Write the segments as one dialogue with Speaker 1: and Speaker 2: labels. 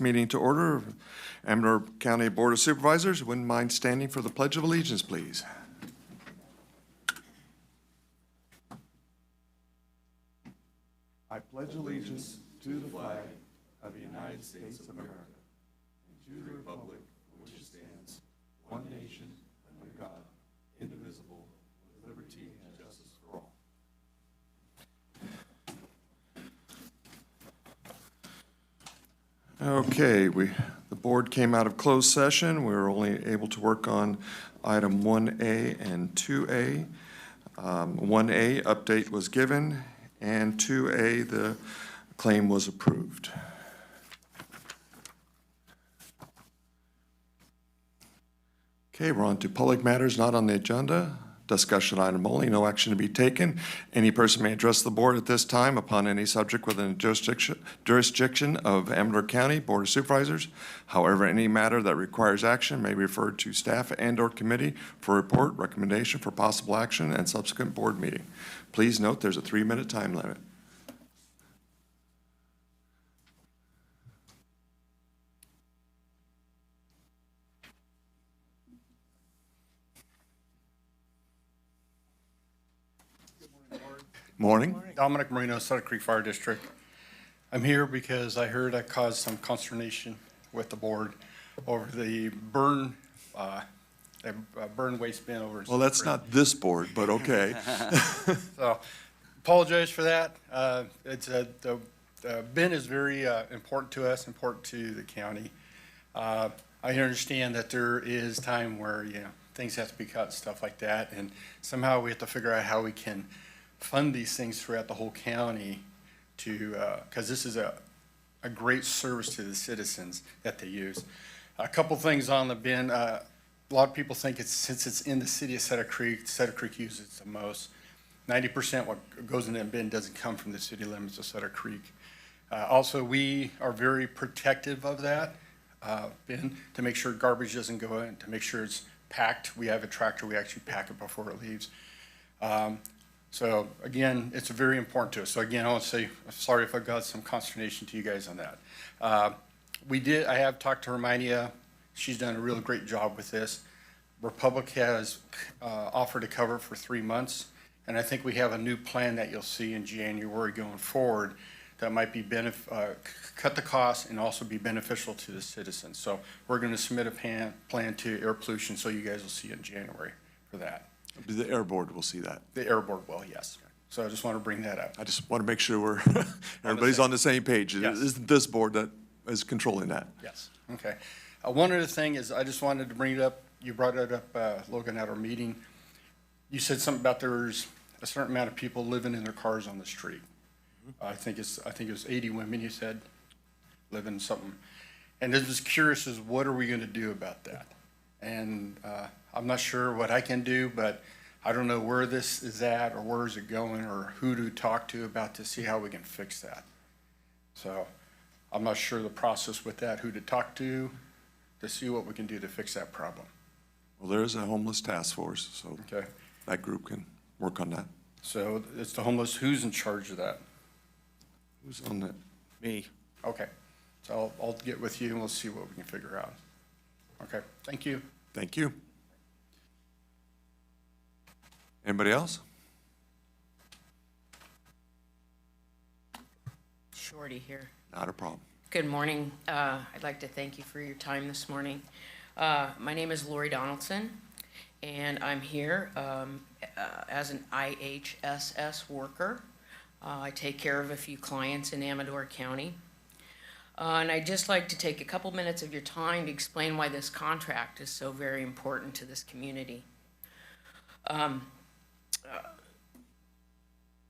Speaker 1: meeting to order. Amador County Board of Supervisors, wouldn't mind standing for the Pledge of Allegiance, please. I pledge allegiance to the flag of the United States of America and to the republic for which it stands, one nation, under God, indivisible, with liberty and justice for all. Okay, the board came out of closed session. We were only able to work on item 1A and 2A. 1A, update was given, and 2A, the claim was approved. Okay, we're on to public matters not on the agenda. Discussion item only, no action to be taken. Any person may address the board at this time upon any subject within the jurisdiction of Amador County Board of Supervisors. However, any matter that requires action may be referred to staff and/or committee for report, recommendation for possible action, and subsequent board meeting. Please note there's a 3-minute time limit. Morning.
Speaker 2: Dominic Marino, Sutter Creek Fire District. I'm here because I heard I caused some consternation with the board over the burn waste bin over.
Speaker 1: Well, that's not this board, but okay.
Speaker 2: So, apologize for that. The bin is very important to us, important to the county. I understand that there is time where things have to be cut and stuff like that, and somehow we have to figure out how we can fund these things throughout the whole county to, because this is a great service to the citizens that they use. A couple things on the bin. A lot of people think since it's in the city of Sutter Creek uses it the most. 90% what goes in that bin doesn't come from the city limits of Sutter Creek. Also, we are very protective of that bin to make sure garbage doesn't go in, to make sure it's packed. We have a tractor, we actually pack it before it leaves. So again, it's very important to us. So again, I want to say, I'm sorry if I got some consternation to you guys on that. I have talked to Herminia. She's done a real great job with this. Republic has offered to cover for 3 months. And I think we have a new plan that you'll see in January going forward that might be cut the cost and also be beneficial to the citizens. So we're going to submit a plan to air pollution, so you guys will see it in January for that.
Speaker 1: The Air Board will see that.
Speaker 2: The Air Board will, yes. So I just want to bring that up.
Speaker 1: I just want to make sure everybody's on the same page. Yes. It isn't this board that is controlling that.
Speaker 2: Yes. Okay. One other thing is I just wanted to bring it up. You brought it up, Logan, at our meeting. You said something about there's a certain amount of people living in their cars on the street. Mm-hmm. I think it was 80 women, you said, living something. And I was curious as what are we going to do about that? And I'm not sure what I can do, but I don't know where this is at or where is it going or who to talk to about to see how we can fix that. So I'm not sure the process with that, who to talk to see what we can do to fix that problem.
Speaker 1: Well, there is a homeless task force, so
Speaker 2: okay.
Speaker 1: That group can work on that.
Speaker 2: So it's the homeless. Who's in charge of that?
Speaker 1: Who's on that?
Speaker 2: Me. Okay. So I'll get with you and we'll see what we can figure out. Okay, thank you.
Speaker 1: Thank you. Anybody else?
Speaker 3: Shorty here.
Speaker 1: Not a problem.
Speaker 3: Good morning. I'd like to thank you for your time this morning. My name is Lori Donaldson, and I'm here as an IHSS worker. I take care of a few clients in Amador County. And I'd just like to take a couple minutes of your time to explain why this contract is so very important to this community.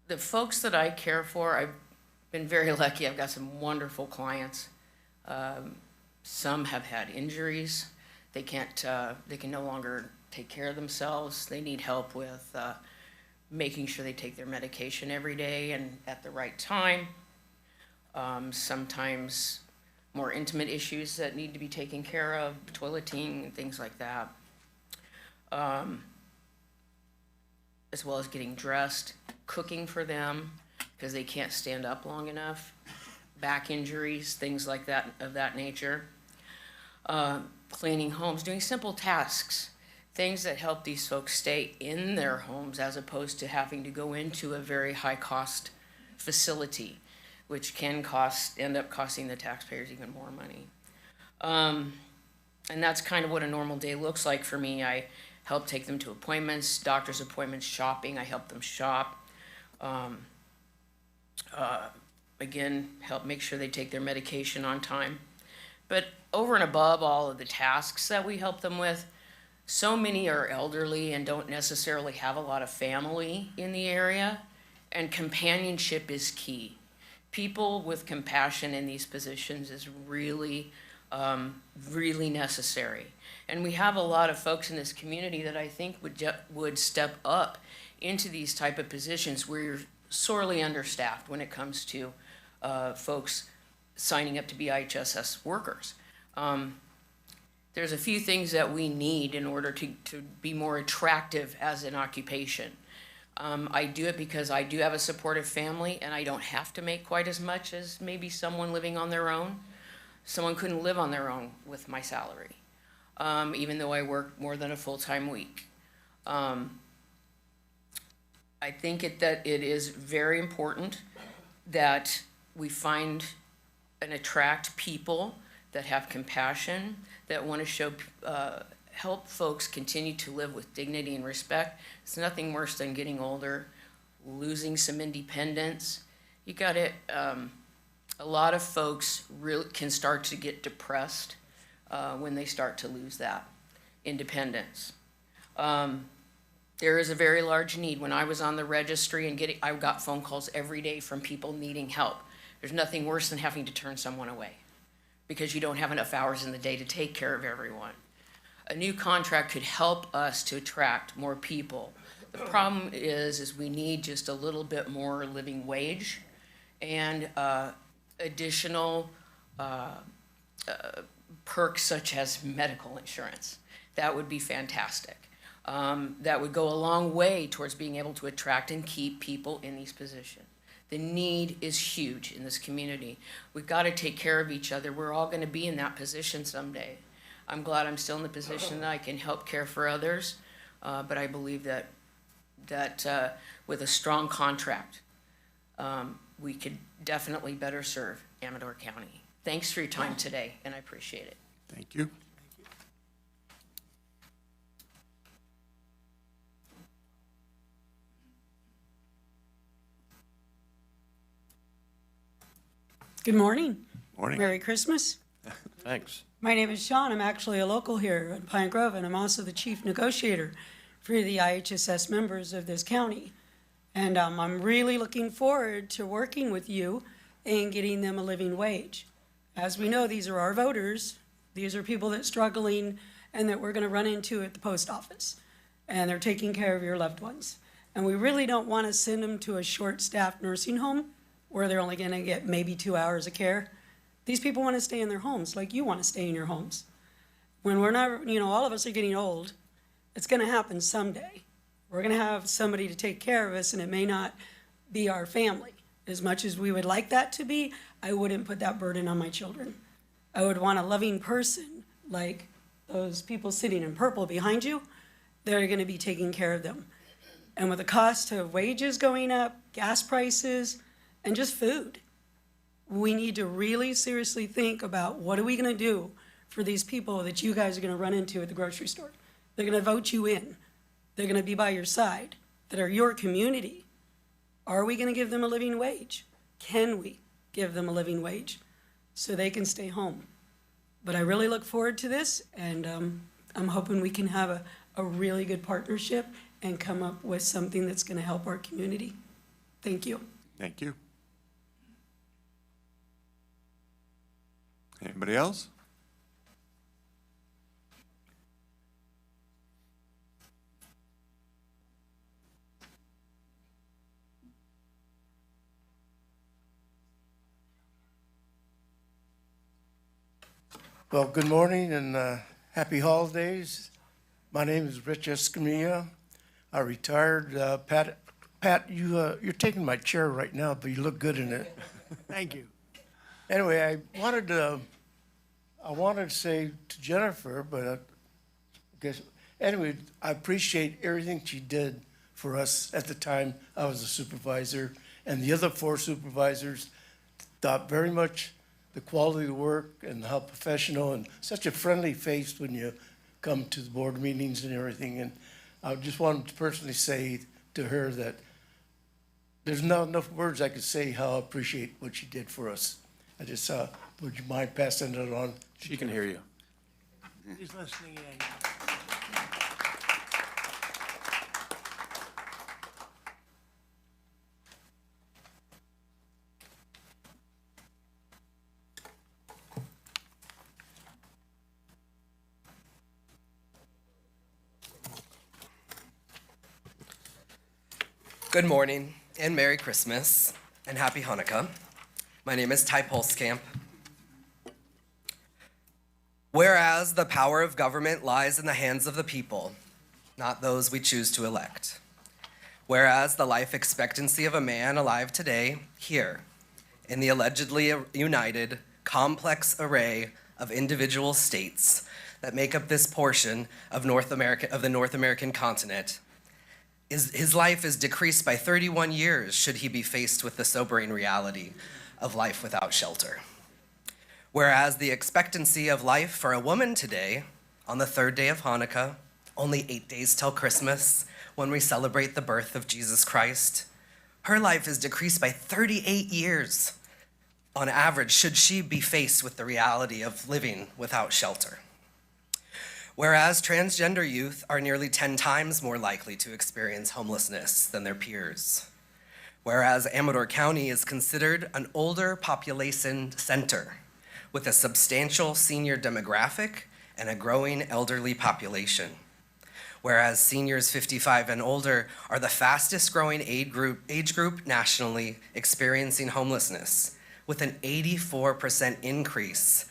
Speaker 3: The folks that I care for, I've been very lucky. I've got some wonderful clients. Some have had injuries. They can no longer take care of themselves. They need help with making sure they take their medication every day and at the right time. Sometimes more intimate issues that need to be taken care of, toileting and things like that. As well as getting dressed, cooking for them because they can't stand up long enough. back injuries, things like that, of that nature. Cleaning homes, doing simple tasks, things that help these folks stay in their homes as opposed to having to go into a very high-cost facility, which can end up costing the taxpayers even more money. And that's kind of what a normal day looks like for me. I help take them to appointments, doctor's appointments, shopping. I help them shop. Again, help make sure they take their medication on time. But over and above all of the tasks that we help them with, so many are elderly and don't necessarily have a lot of family in the area, and companionship is key. People with compassion in these positions is really, really necessary. And we have a lot of folks in this community that I think would step up into these type of positions where you're sorely understaffed when it comes to folks signing up to be IHSS workers. There's a few things that we need in order to be more attractive as an occupation. I do it because I do have a supportive family and I don't have to make quite as much as maybe someone living on their own. Someone couldn't live on their own with my salary, even though I work more than a full-time week. I think that it is very important that we find and attract people that have compassion, that want to show, help folks continue to live with dignity and respect. It's nothing worse than getting older, losing some independence. You got it. A lot of folks really can start to get depressed when they start to lose that independence. There is a very large need. When I was on the registry and I got phone calls every day from people needing help. There's nothing worse than having to turn someone away because you don't have enough hours in the day to take care of everyone. A new contract could help us to attract more people. The problem is we need just a little bit more living wage and additional perks such as medical insurance. That would be fantastic. That would go a long way towards being able to attract and keep people in these positions. The need is huge in this community. We've got to take care of each other. We're all going to be in that position someday. I'm glad I'm still in the position that I can help care for others, but I believe that with a strong contract, we could definitely better serve Amador County. Thanks for your time today, and I appreciate it.
Speaker 1: Thank you.
Speaker 4: Good morning.
Speaker 1: Morning.
Speaker 4: Merry Christmas.
Speaker 1: Thanks.
Speaker 4: My name is Sean. I'm actually a local here in Pine Grove, and I'm also the chief negotiator for the IHSS members of this county. And I'm really looking forward to working with you and getting them a living wage. As we know, these are our voters. These are people that are struggling and that we're going to run into at the post office. And they're taking care of your loved ones. And we really don't want to send them to a short-staffed nursing home where they're only going to get maybe 2 hours of care. These people want to stay in their homes like you want to stay in your homes. When we're not, all of us are getting old, it's going to happen someday. We're going to have somebody to take care of us, and it may not be our family. As much as we would like that to be, I wouldn't put that burden on my children. I would want a loving person like those people sitting in purple behind you that are going to be taking care of them. And with the cost of wages going up, gas prices, and just food, we need to really seriously think about what are we going to do for these people that you guys are going to run into at the grocery store. They're going to vote you in. They're going to be by your side, that are your community. Are we going to give them a living wage? Can we give them a living wage so they can stay home? But I really look forward to this, and I'm hoping we can have a really good partnership and come up with something that's going to help our community. Thank you.
Speaker 1: Thank you. Anybody else?
Speaker 5: Well, good morning and happy holidays. My name is Rich Escamilla. I retired. Pat, you're taking my chair right now, but you look good in it.
Speaker 6: Thank you.
Speaker 5: Anyway, I wanted to say to Jennifer, but I guess, anyway, I appreciate everything she did for us at the time I was a supervisor, and the other 4 supervisors thought very much the quality of the work and how professional and such a friendly face when you come to the board meetings and everything. And I just wanted to personally say to her that there's not enough words I could say how I appreciate what she did for us. I just, would you mind passing it on?
Speaker 6: She can hear you.
Speaker 5: She's listening in.
Speaker 7: Good morning and Merry Christmas and Happy Hanukkah. My name is Ty Polskamp. Whereas the power of government lies in the hands of the people, not those we choose to elect. Whereas the life expectancy of a man alive today, here, in the allegedly united, complex array of individual states that make up this portion of the North American continent, his life is decreased by 31 years should he be faced with the sobering reality of life without shelter. Whereas the expectancy of life for a woman today, on the 3rd day of Hanukkah, only 8 days till Christmas, when we celebrate the birth of Jesus Christ, her life is decreased by 38 years on average should she be faced with the reality of living without shelter. Whereas transgender youth are nearly 10 times more likely to experience homelessness than their peers. Whereas Amador County is considered an older population center with a substantial senior demographic and a growing elderly population. Whereas seniors 55 and older are the fastest growing age group nationally experiencing homelessness, with an 84% increase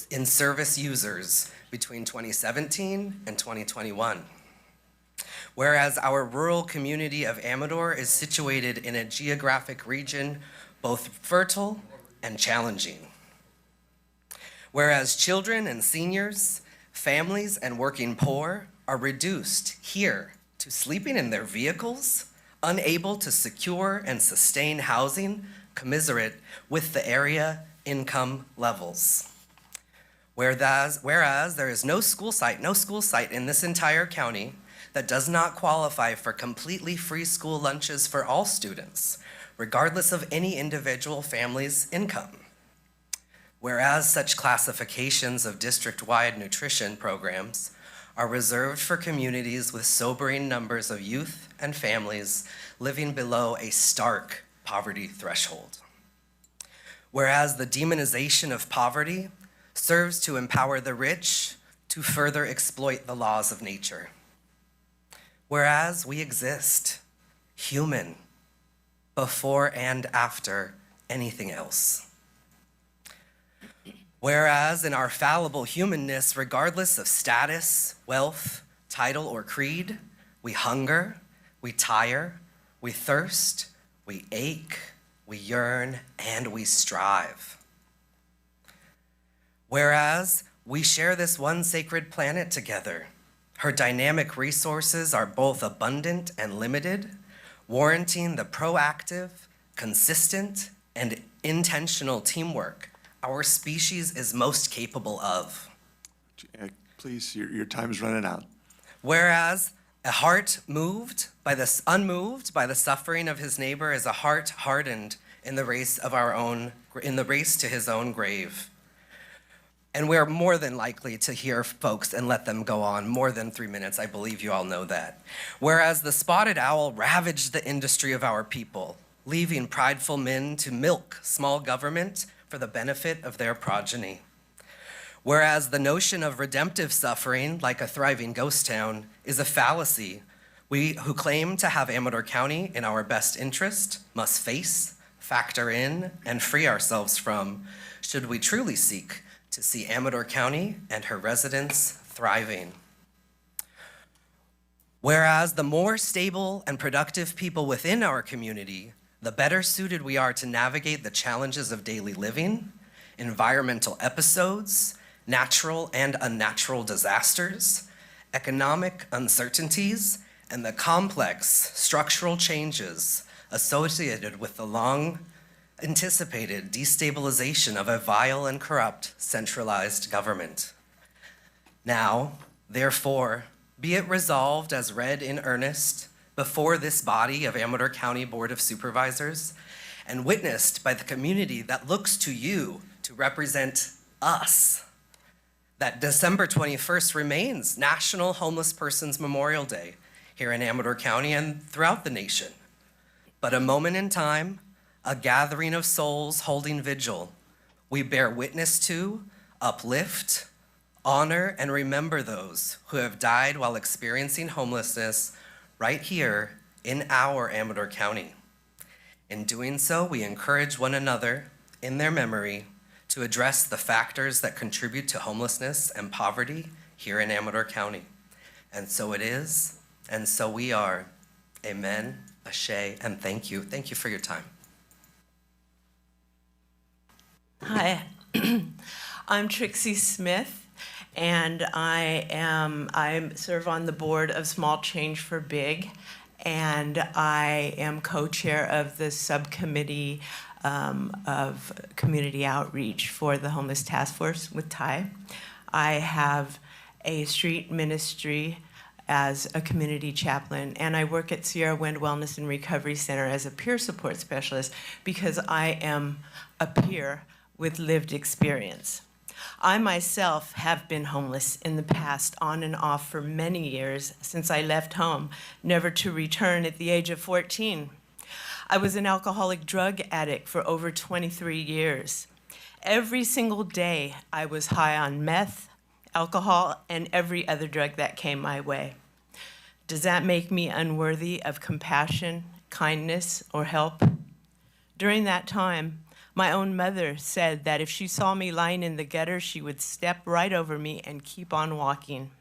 Speaker 7: in service users between 2017 and 2021. Whereas our rural community of Amador is situated in a geographic region both fertile and challenging. Whereas children and seniors, families and working poor are reduced here to sleeping in their vehicles, unable to secure and sustain housing commensurate with the area income levels. Whereas there is no school site in this entire county that does not qualify for completely free school lunches for all students, regardless of any individual family's income. Whereas such classifications of district-wide nutrition programs are reserved for communities with sobering numbers of youth and families living below a stark poverty threshold. Whereas the demonization of poverty serves to empower the rich to further exploit the laws of nature. Whereas we exist, human, before and after anything else. Whereas in our fallible humanness, regardless of status, wealth, title, or creed, we hunger, we tire, we thirst, we ache, we yearn, and we strive. Whereas we share this one sacred planet together, her dynamic resources are both abundant and limited, warranting the proactive, consistent, and intentional teamwork our species is most capable of.
Speaker 1: Please, your time is running out.
Speaker 7: Whereas a heart unmoved by the suffering of his neighbor is a heart hardened in the race to his own grave. And we're more than likely to hear folks and let them go on more than 3 minutes. I believe you all know that. Whereas the spotted owl ravaged the industry of our people, leaving prideful men to milk small government for the benefit of their progeny. Whereas the notion of redemptive suffering, like a thriving ghost town, is a fallacy, we who claim to have Amador County in our best interest must face, factor in, and free ourselves from, should we truly seek to see Amador County and her residents thriving. Whereas the more stable and productive people within our community, the better suited we are to navigate the challenges of daily living environmental episodes, natural and unnatural disasters, economic uncertainties, and the complex structural changes associated with the long-anticipated destabilization of a vile and corrupt centralized government. Now, therefore, be it resolved as read in earnest before this body of Amador County Board of Supervisors and witnessed by the community that looks to you to represent us, that December 21st remains National Homeless Persons Memorial Day here in Amador County and throughout the nation. But a moment in time, a gathering of souls holding vigil, we bear witness to, uplift, honor, and remember those who have died while experiencing homelessness right here in our Amador County. In doing so, we encourage one another in their memory to address the factors that contribute to homelessness and poverty here in Amador County. And so it is, and so we are. Amen, ashe, and thank you. Thank you for your time.
Speaker 6: Hi, I'm Trixie Smith, and I serve on the board of Small Change for Big, and I am co-chair of the subcommittee of community outreach for the Homeless Task Force with Ty. I have a street ministry as a community chaplain, and I work at Sierra Wind Wellness and Recovery Center as a peer support specialist because I am a peer with lived experience. I myself have been homeless in the past, on and off for many years since I left home, never to return at the age of 14. I was an alcoholic drug addict for over 23 years. Every single day I was high on meth, alcohol, and every other drug that came my way. Does that make me unworthy of compassion, kindness, or help? During that time, my own mother said that if she saw me lying in the gutter, she would step right over me and keep on walking.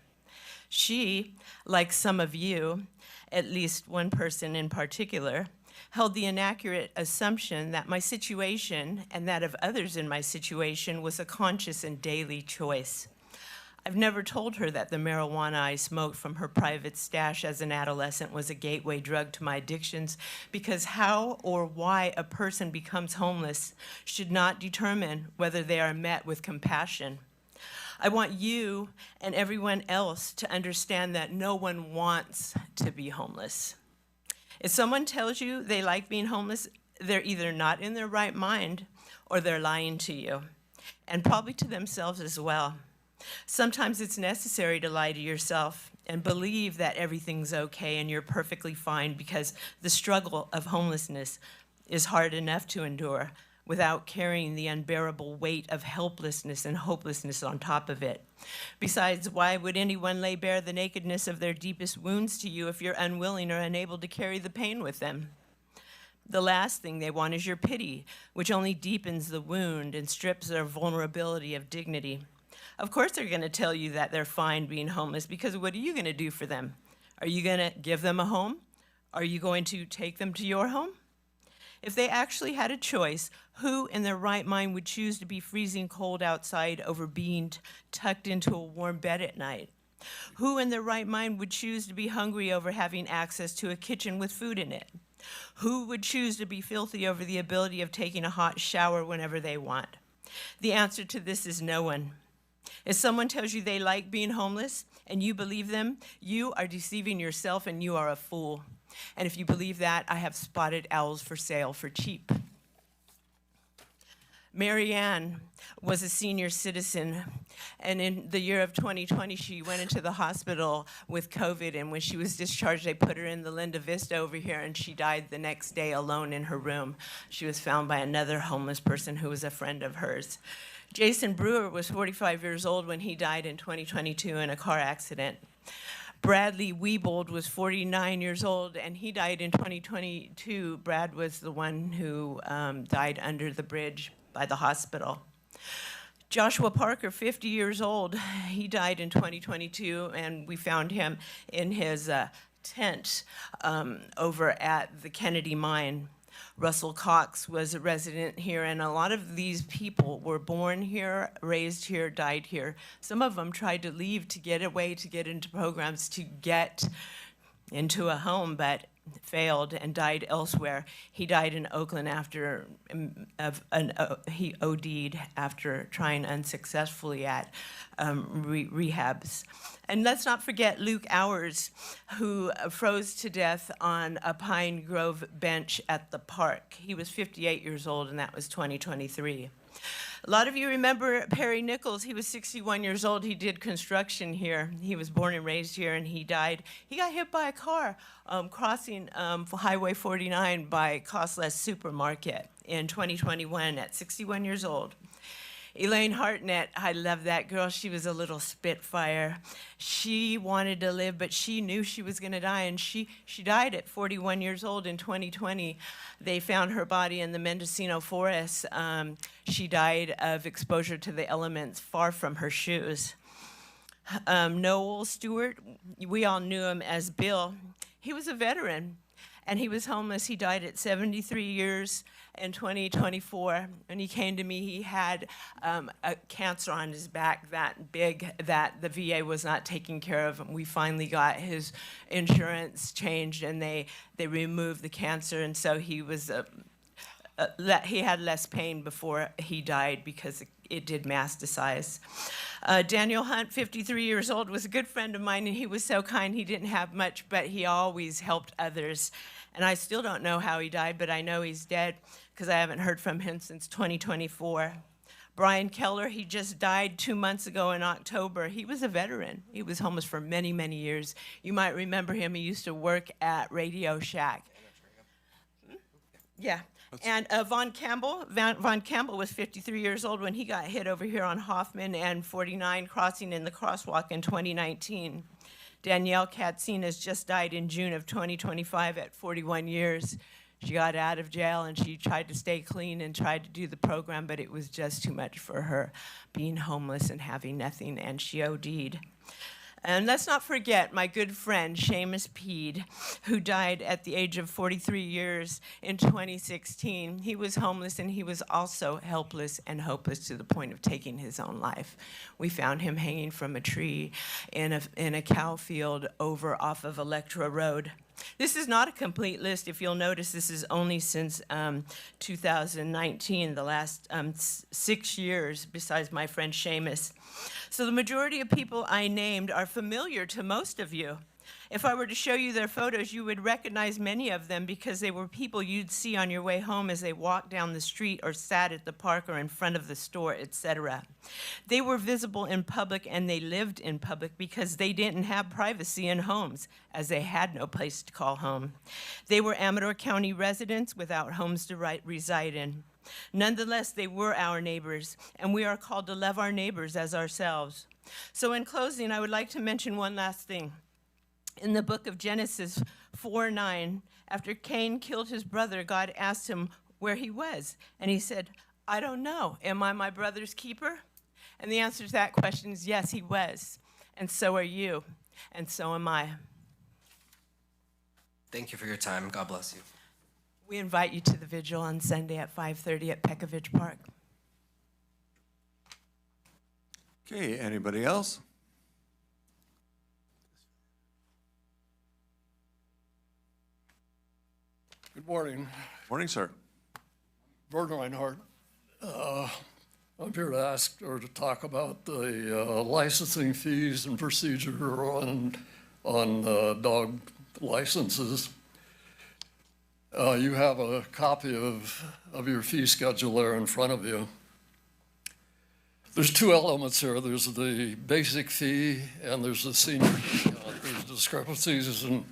Speaker 6: She, like some of you, at least one person in particular, held the inaccurate assumption that my situation and that of others in my situation was a conscious and daily choice. I've never told her that the marijuana I smoked from her private stash as an adolescent was a gateway drug to my addictions, because how or why a person becomes homeless should not determine whether they are met with compassion. I want you and everyone else to understand that no one wants to be homeless. If someone tells you they like being homeless, they're either not in their right mind or they're lying to you, and probably to themselves as well. Sometimes it's necessary to lie to yourself and believe that everything's okay and you're perfectly fine, because the struggle of homelessness is hard enough to endure without carrying the unbearable weight of helplessness and hopelessness on top of it. Besides, why would anyone lay bare the nakedness of their deepest wounds to you if you're unwilling or unable to carry the pain with them? The last thing they want is your pity, which only deepens the wound and strips their vulnerability of dignity. Of course they're going to tell you that they're fine being homeless, because what are you going to do for them? Are you going to give them a home? Are you going to take them to your home? If they actually had a choice, who in their right mind would choose to be freezing cold outside over being tucked into a warm bed at night? Who in their right mind would choose to be hungry over having access to a kitchen with food in it? Who would choose to be filthy over the ability of taking a hot shower whenever they want? The answer to this is no one. If someone tells you they like being homeless and you believe them, you are deceiving yourself and you are a fool. And if you believe that, I have spotted owls for sale for cheap. Mary Ann was a senior citizen, and in the year of 2020, she went into the hospital with COVID, and when she was discharged, they put her in the Linda Vista over here, and she died the next day alone in her room. She was found by another homeless person who was a friend of hers. Jason Brewer was 45 years old when he died in 2022 in a car accident. Bradley Wiebold was 49 years old, and he died in 2022. Brad was the one who died under the bridge by the hospital. Joshua Parker, 50 years old, he died in 2022, and we found him in his tent over at the Kennedy mine. Russell Cox was a resident here, and a lot of these people were born here, raised here, died here. Some of them tried to leave to get away, to get into programs, to get into a home, but failed and died elsewhere. He died in Oakland after he OD'd after trying unsuccessfully at rehabs. And let's not forget Luke Hours, who froze to death on a Pine Grove bench at the park. He was 58 years old, and that was 2023. A lot of you remember Perry Nichols. He was 61 years old. He did construction here. He was born and raised here, and he died. He got hit by a car crossing Highway 49 by Costless Supermarket in 2021 at 61 years old. Elaine Hartnett, I love that girl. She was a little spitfire. She wanted to live, but she knew she was going to die, and she died at 41 years old in 2020. They found her body in the Mendocino forest. She died of exposure to the elements far from her shoes. Noel Stewart, we all knew him as Bill. He was a veteran, and he was homeless. He died at 73 years in 2024. When he came to me, he had a cancer on his back that big that the VA was not taking care of. And we finally got his insurance changed, and they removed the cancer, and so he was he had less pain before he died because it did metastasize. Daniel Hunt, 53 years old, was a good friend of mine, and he was so kind. He didn't have much, but he always helped others. And I still don't know how he died, but I know he's dead because I haven't heard from him since 2024. Brian Keller, he just died 2 months ago in October. He was a veteran. He was homeless for many, many years. You might remember him. He used to work at Radio Shack. Yeah. And Von Campbell was 53 years old when he got hit over here on Hoffman and 49 crossing in the crosswalk in 2019. Danielle Katzin has just died in June of 2025 at 41 years. She got out of jail, and she tried to stay clean and tried to do the program, but it was just too much for her, being homeless and having nothing, and she OD'd. And let's not forget my good friend, Seamus Peed, who died at the age of 43 years in 2016. He was homeless, and he was also helpless and hopeless to the point of taking his own life. We found him hanging from a tree in a cow field over off of Electra Road. This is not a complete list. If you'll notice, this is only since 2019, the last 6 years, besides my friend Seamus. So the majority of people I named are familiar to most of you. If I were to show you their photos, you would recognize many of them because they were people you'd see on your way home as they walked down the street or sat at the park or in front of the store, etc. They were visible in public, and they lived in public because they didn't have privacy in homes, as they had no place to call home. They were Amador County residents without homes to reside in. Nonetheless, they were our neighbors, and we are called to love our neighbors as ourselves. So in closing, I would like to mention one last thing. In the book of Genesis 4:9, after Cain killed his brother, God asked him where he was. And he said, I don't know. Am I my brother's keeper? And the answer to that question is yes, he was. And so are you. And so am I.
Speaker 7: Thank you for your time. God bless you.
Speaker 6: We invite you to the vigil on Sunday at 5:30 at Pekovich Park.
Speaker 1: Okay, anybody else?
Speaker 8: Good morning,
Speaker 1: Morning, sir.
Speaker 8: Vern Reinhardt. I'm here to ask or to talk about the licensing fees and procedure on dog licenses. You have a copy of your fee schedule there in front of you. There's two elements here. There's the basic fee and there's the senior fee. There's discrepancies and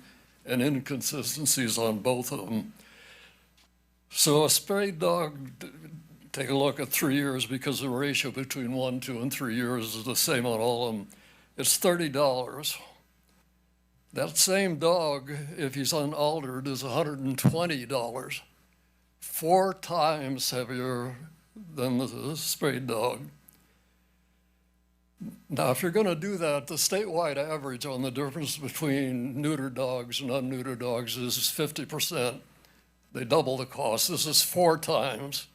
Speaker 8: inconsistencies on both of them. So a sprayed dog, take a look at 3 years because the ratio between 1, 2, and 3 years is the same on all of them. It's $30. That same dog, if he's unaltered, is $120, 4 times heavier than the sprayed dog. Now, if you're going to do that, the statewide average on the difference between neutered dogs and unneutered dogs is 50%. they double the cost. This is 4 times,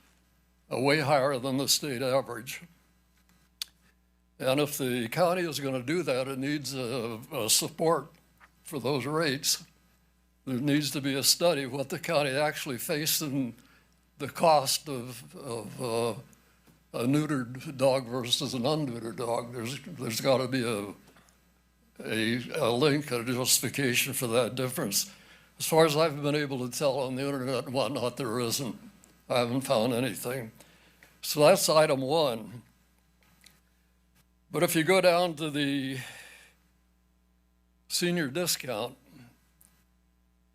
Speaker 8: way higher than the state average. And if the county is going to do that, it needs a support for those rates. There needs to be a study of what the county actually faced in the cost of a neutered dog versus an unneutered dog. There's got to be a link, a justification for that difference. As far as I've been able to tell on the internet and whatnot, there isn't. I haven't found anything. So that's item 1. But if you go down to the senior discount,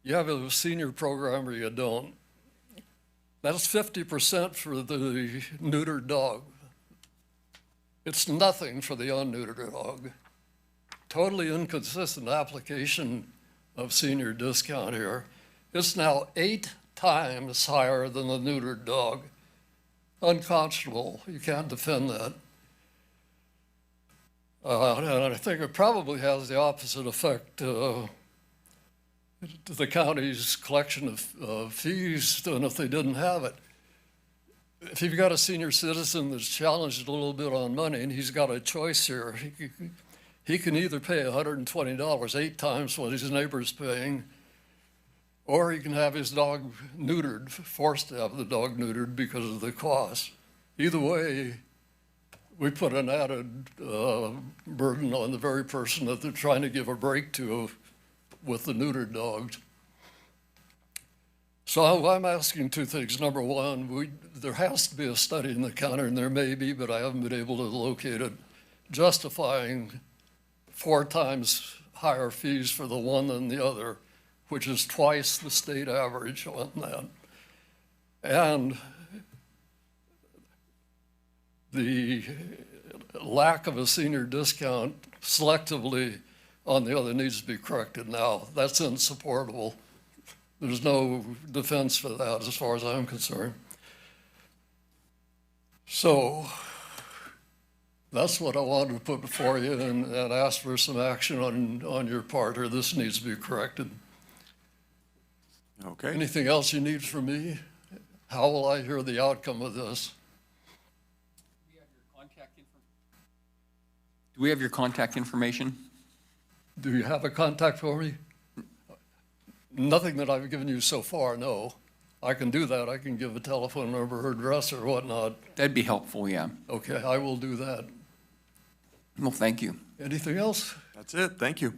Speaker 8: you have a senior program or you don't. That's 50% for the neutered dog. It's nothing for the unneutered dog. Totally inconsistent application of senior discount here. It's now 8 times higher than the neutered dog. Unconscionable. You can't defend that. And I think it probably has the opposite effect to the county's collection of fees than if they didn't have it. If you've got a senior citizen that's challenged a little bit on money and he's got a choice here, he can either pay $120, 8 times what his neighbor's paying, or he can have his dog neutered, forced to have the dog neutered because of the cost. Either way, we put an added burden on the very person that they're trying to give a break to with the neutered dogs. So I'm asking 2 things. Number 1, there has to be a study in the county, and there may be, but I haven't been able to locate it, justifying 4 times higher fees for the one than the other, which is twice the state average on that. And the lack of a senior discount selectively on the other needs to be corrected now. That's insupportable. There's no defense for that as far as I'm concerned. So that's what I wanted to put before you and ask for some action on your part, or this needs to be corrected.
Speaker 1: Okay.
Speaker 8: Anything else you need from me? How will I hear the outcome of this?
Speaker 9: Do we have your contact information?
Speaker 8: Do you have a contact for me? Nothing that I've given you so far, no. I can do that. I can give a telephone number or address or whatnot.
Speaker 9: That'd be helpful, yeah.
Speaker 8: Okay, I will do that.
Speaker 9: Well, thank you.
Speaker 8: Anything else?
Speaker 1: That's it. Thank you.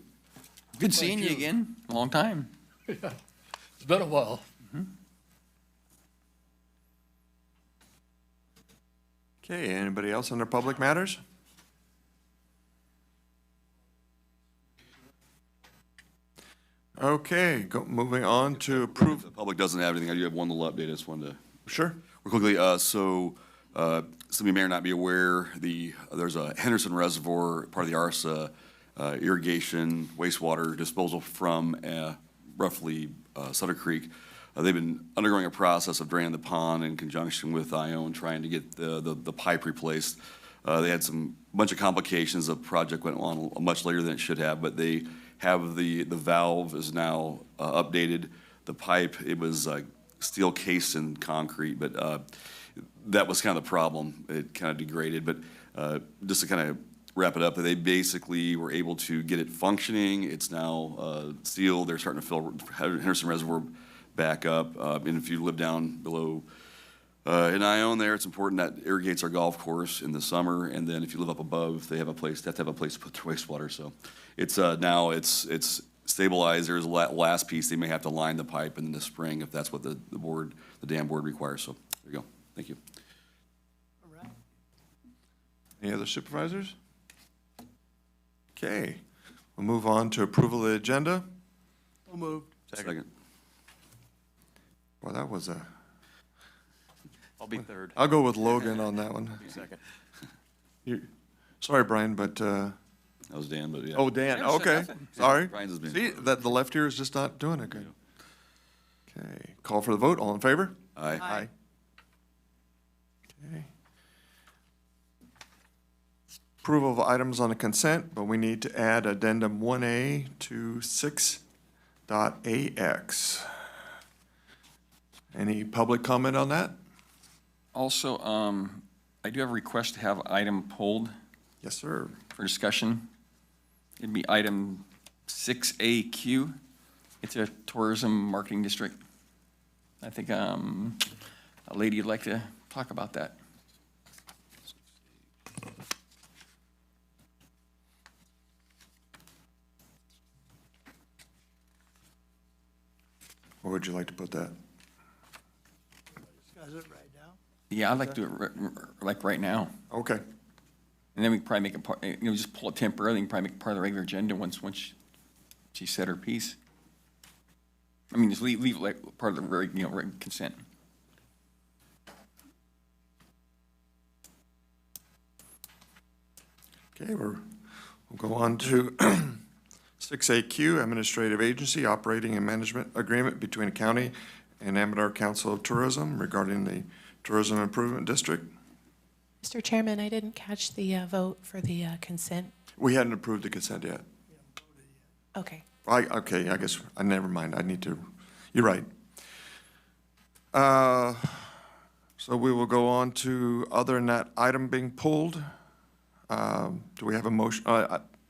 Speaker 9: Good seeing you again. A long time.
Speaker 8: Yeah, it's been a while.
Speaker 1: Okay, anybody else under public matters? Okay, moving on to approve.
Speaker 10: The public doesn't have anything. I do have one little update. I just wanted to
Speaker 1: Sure.
Speaker 10: real quickly. Some of you may or not be aware, there's a Henderson Reservoir, part of the ARSA irrigation wastewater disposal from roughly Sutter Creek. They've been undergoing a process of draining the pond in conjunction with ION, trying to get the pipe replaced. They had bunch of complications. The project went on much later than it should have, but they have the valve is now updated. The pipe, it was steel cased in concrete, but that was kind of the problem. It kind of degraded, but just to kind of wrap it up, they basically were able to get it functioning. It's now sealed. They're starting to fill Henderson Reservoir back up. And if you live down below in Ione there, it's important that irrigates our golf course in the summer. And then if you live up above, they have to have a place to put their wastewater. So it's now it's stabilized. There's a last piece. They may have to line the pipe in the spring if that's what the dam board requires. So there you go. Thank you.
Speaker 1: Any other supervisors? Okay, we'll move on to approval of the agenda.
Speaker 5: So moved.
Speaker 10: Second.
Speaker 1: Well, that was a,
Speaker 9: I'll be third.
Speaker 1: I'll go with Logan on that one.
Speaker 9: Second.
Speaker 1: Sorry, Brian, but,
Speaker 10: That was Dan, but yeah.
Speaker 1: oh, Dan,
Speaker 9: Never said
Speaker 1: okay,
Speaker 9: nothing.
Speaker 1: sorry.
Speaker 10: Brian's has been.
Speaker 1: See, the left ear is just not doing it good. Okay, call for the vote, all in favor?
Speaker 10: Aye.
Speaker 1: Aye. Okay. Approval of items on the consent, but we need to add addendum 1A to 6.AX. Any public comment on that?
Speaker 9: Also, I do have a request to have item pulled
Speaker 1: Yes, sir.
Speaker 9: for discussion. It'd be item 6AQ. It's a tourism marketing district. I think a lady would like to talk about that.
Speaker 1: Where would you like to put that?
Speaker 5: Discuss it right now.
Speaker 9: Yeah, I'd like to do it like right now.
Speaker 1: Okay.
Speaker 9: And then we can probably make it part, just pull it temporarily and probably make it part of the regular agenda once she said her piece. I mean, just leave it like part of the, written consent.
Speaker 1: Okay, we'll go on to 6AQ, Administrative Agency Operating and Management Agreement between the county and Amador Council of Tourism regarding the Tourism Improvement District.
Speaker 11: Mr. Chairman, I didn't catch the vote for the consent.
Speaker 1: We hadn't approved the consent yet.
Speaker 11: Okay.
Speaker 1: Okay, I guess, never mind, I need to, you're right. So we will go on to, other than that item being pulled, do we have a motion?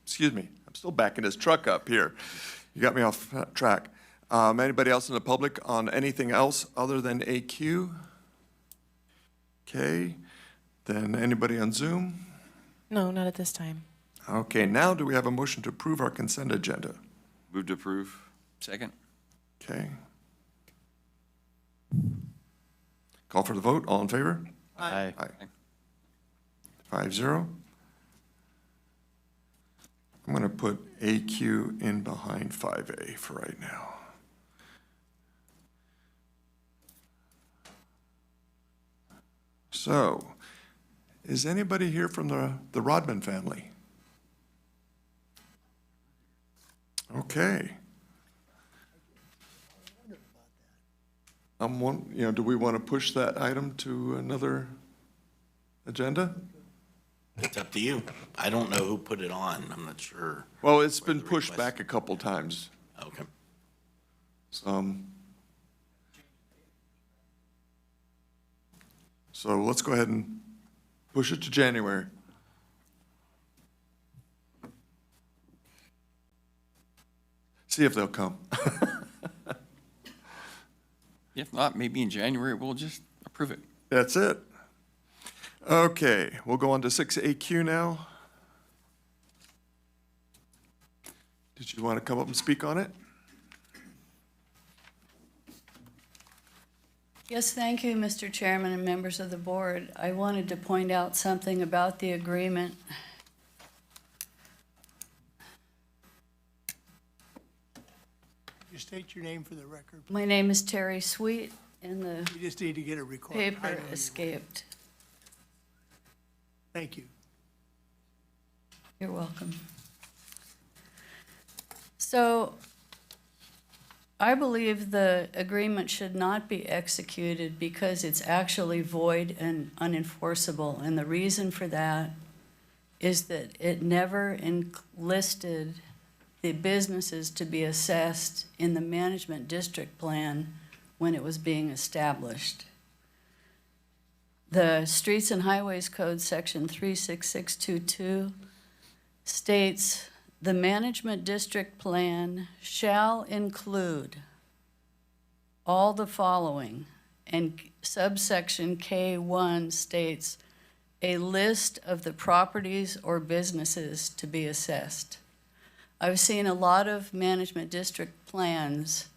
Speaker 1: Excuse me, I'm still backing this truck up here. You got me off track. Anybody else in the public on anything else other than AQ? Okay, then anybody on Zoom?
Speaker 11: No, not at this time.
Speaker 1: Okay, now do we have a motion to approve our consent agenda?
Speaker 10: Move to approve.
Speaker 9: Second?
Speaker 1: Okay. Call for the vote, all in favor?
Speaker 9: Aye.
Speaker 1: Aye. 5-0. I'm going to put AQ in behind 5A for right now. So, is anybody here from the Rodman family? Okay. Do we want to push that item to another agenda?
Speaker 12: It's up to you. I don't know who put it on. I'm not sure.
Speaker 1: Well, it's been
Speaker 12: What the
Speaker 1: pushed
Speaker 12: request-
Speaker 1: back a couple times.
Speaker 12: Okay.
Speaker 1: So let's go ahead and push it to January. See if they'll come.
Speaker 9: If not, maybe in January, we'll just approve it.
Speaker 1: That's it. Okay, we'll go on to 6AQ now. Did you want to come up and speak on it?
Speaker 13: Yes, thank you, Mr. Chairman and members of the board. I wanted to point out something about the agreement.
Speaker 5: You state your name for the record.
Speaker 13: My name is Terry Sweet, and the
Speaker 5: You just need to get a recording. I
Speaker 13: paper
Speaker 5: know you-
Speaker 13: escaped.
Speaker 5: Thank you.
Speaker 13: You're welcome. So I believe the agreement should not be executed because it's actually void and unenforceable. And the reason for that is that it never listed the businesses to be assessed in the management district plan when it was being established. The Streets and Highways Code, Section 36622, states, "The management district plan shall include all the following," and subsection K1 states, "a list of the properties or businesses to be assessed." I've seen a lot of management district plans,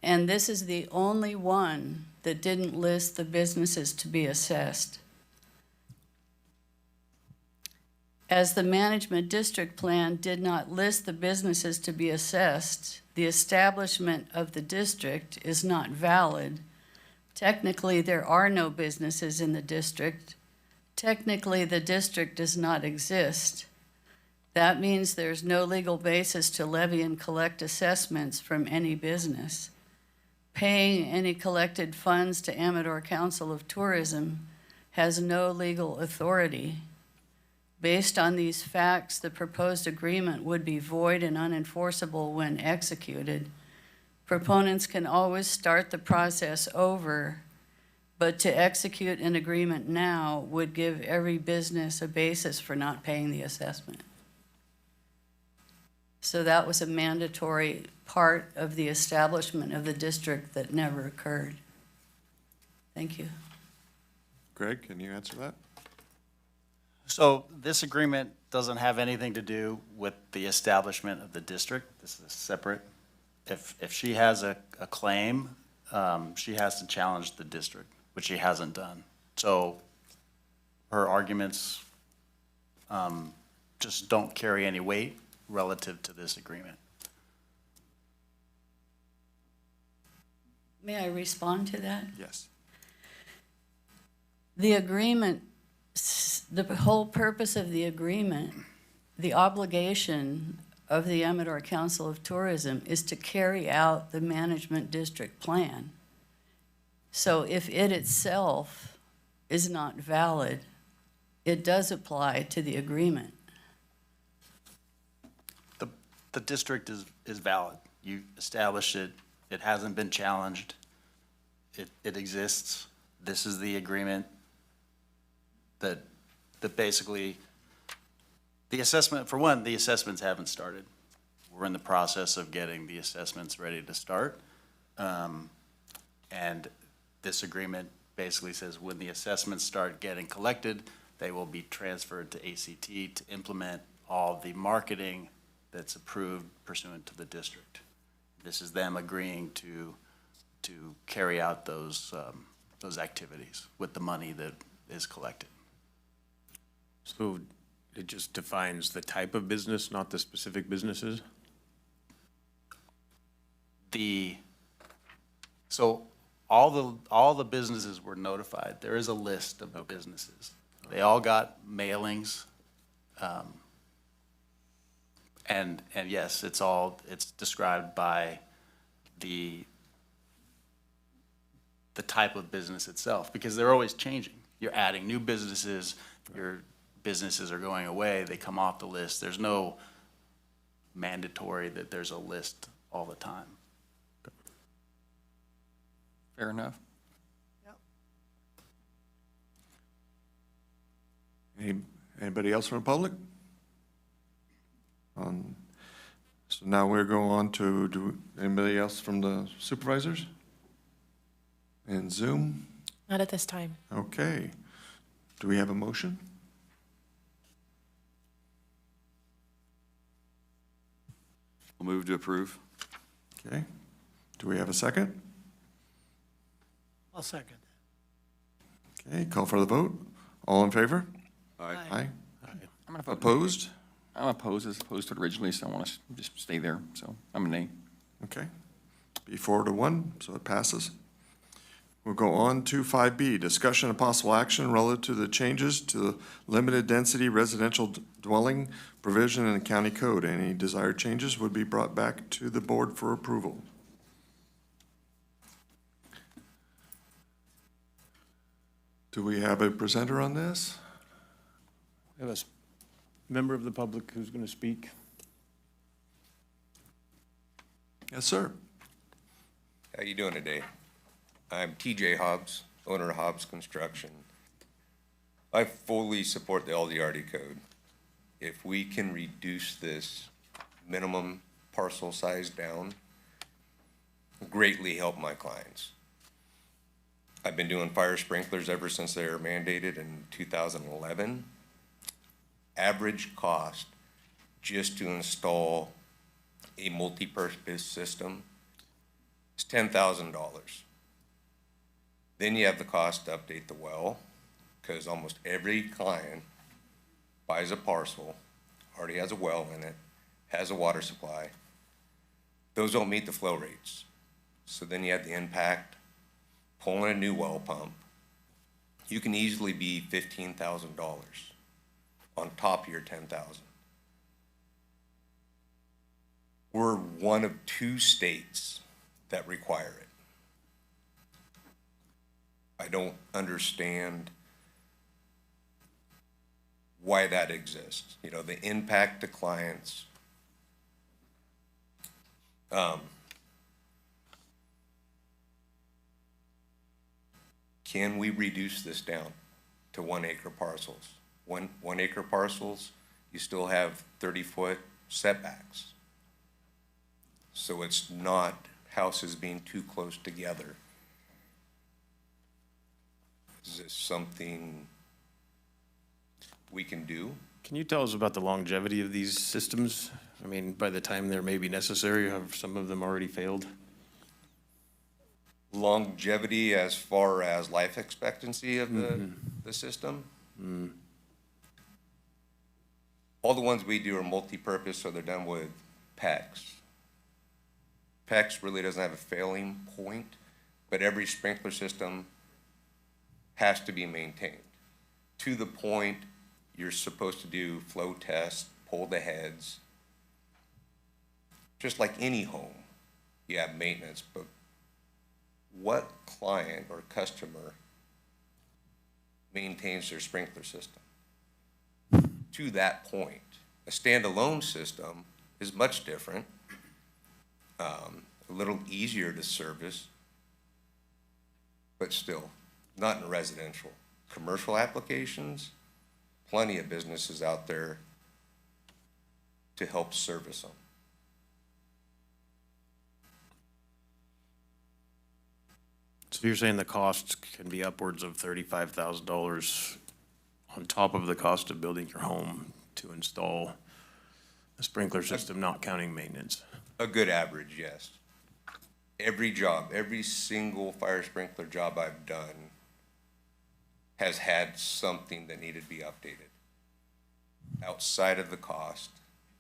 Speaker 13: and this is the only one that didn't list the businesses to be assessed. As the management district plan did not list the businesses to be assessed, the establishment of the district is not valid. Technically, there are no businesses in the district. Technically, the district does not exist. That means there's no legal basis to levy and collect assessments from any business. Paying any collected funds to Amador Council of Tourism has no legal authority. Based on these facts, the proposed agreement would be void and unenforceable when executed. Proponents can always start the process over, but to execute an agreement now would give every business a basis for not paying the assessment. So that was a mandatory part of the establishment of the district that never occurred. Thank you.
Speaker 1: Greg, can you answer that?
Speaker 14: So this agreement doesn't have anything to do with the establishment of the district. This is separate. If she has a claim, she has to challenge the district, which she hasn't done. So her arguments just don't carry any weight relative to this agreement.
Speaker 13: May I respond to that?
Speaker 1: Yes.
Speaker 13: The agreement, the whole purpose of the agreement, the obligation of the Amador Council of Tourism is to carry out the management district plan. So if it itself is not valid, it does apply to the agreement.
Speaker 14: The district is valid. You established it. It hasn't been challenged. It exists. This is the agreement that basically, the assessment, for one, the assessments haven't started. We're in the process of getting the assessments ready to start. And this agreement basically says when the assessments start getting collected, they will be transferred to ACT to implement all the marketing that's approved pursuant to the district. This is them agreeing to carry out those activities with the money that is collected.
Speaker 15: So it just defines the type of business, not the specific businesses?
Speaker 14: So all the businesses were notified. There is a list of the businesses. They all got mailings. And yes, it's described by the type of business itself, because they're always changing. You're adding new businesses, your businesses are going away, they come off the list. There's no mandatory that there's a list all the time.
Speaker 9: Fair enough.
Speaker 1: Anybody else from the public? So now we're going on to, anybody else from the supervisors? And Zoom?
Speaker 11: Not at this time.
Speaker 1: Okay. Do we have a motion?
Speaker 10: I'll move to approve.
Speaker 1: Okay. Do we have a second?
Speaker 5: I'll second.
Speaker 1: Okay, call for the vote. All in favor?
Speaker 10: Aye.
Speaker 1: Aye.
Speaker 9: I'm gonna vote nay.
Speaker 1: Opposed?
Speaker 9: I'm opposed as opposed to it originally, so I want to just stay there. So I'm a nay.
Speaker 1: Okay. Be 4-1, so it passes. We'll go on to 5B, discussion of possible action relative to the changes to the limited density residential dwelling provision in the county code. Any desired changes would be brought back to the board for approval. Do we have a presenter on this?
Speaker 15: We have a member of the public who's going to speak.
Speaker 1: Yes, sir.
Speaker 16: How you doing today? I'm TJ Hobbs, owner of Hobbs Construction. I fully support the LDRD code. If we can reduce this minimum parcel size down, greatly help my clients. I've been doing fire sprinklers ever since they were mandated in 2011. Average cost just to install a multi-purpose system is $10,000. Then you have the cost to update the well, because almost every client buys a parcel, already has a well in it, has a water supply. Those don't meet the flow rates. So then you have the impact, pulling a new well pump. You can easily be $15,000 on top of your $10,000. We're one of 2 states that require it. I don't understand why that exists. You know, the impact to clients. can we reduce this down to 1 acre parcels? 1 acre parcels, you still have 30-foot setbacks. So it's not houses being too close together. Is this something we can do?
Speaker 15: Can you tell us about the longevity of these systems? I mean, by the time they're maybe necessary, have some of them already failed?
Speaker 16: Longevity as far as life expectancy of the system? All the ones we do are multi-purpose, so they're done with PEX. PEX really doesn't have a failing point, but every sprinkler system has to be maintained to the point you're supposed to do flow tests, pull the heads. Just like any home, you have maintenance, but what client or customer maintains their sprinkler system? To that point, a standalone system is much different, a little easier to service, but still not in residential. Commercial applications, plenty of businesses out there to help service them.
Speaker 15: So you're saying the costs can be upwards of $35,000 on top of the cost of building your home to install a sprinkler system, not counting maintenance?
Speaker 16: A good average, yes. Every job, every single fire sprinkler job I've done has had something that needed to be updated outside of the cost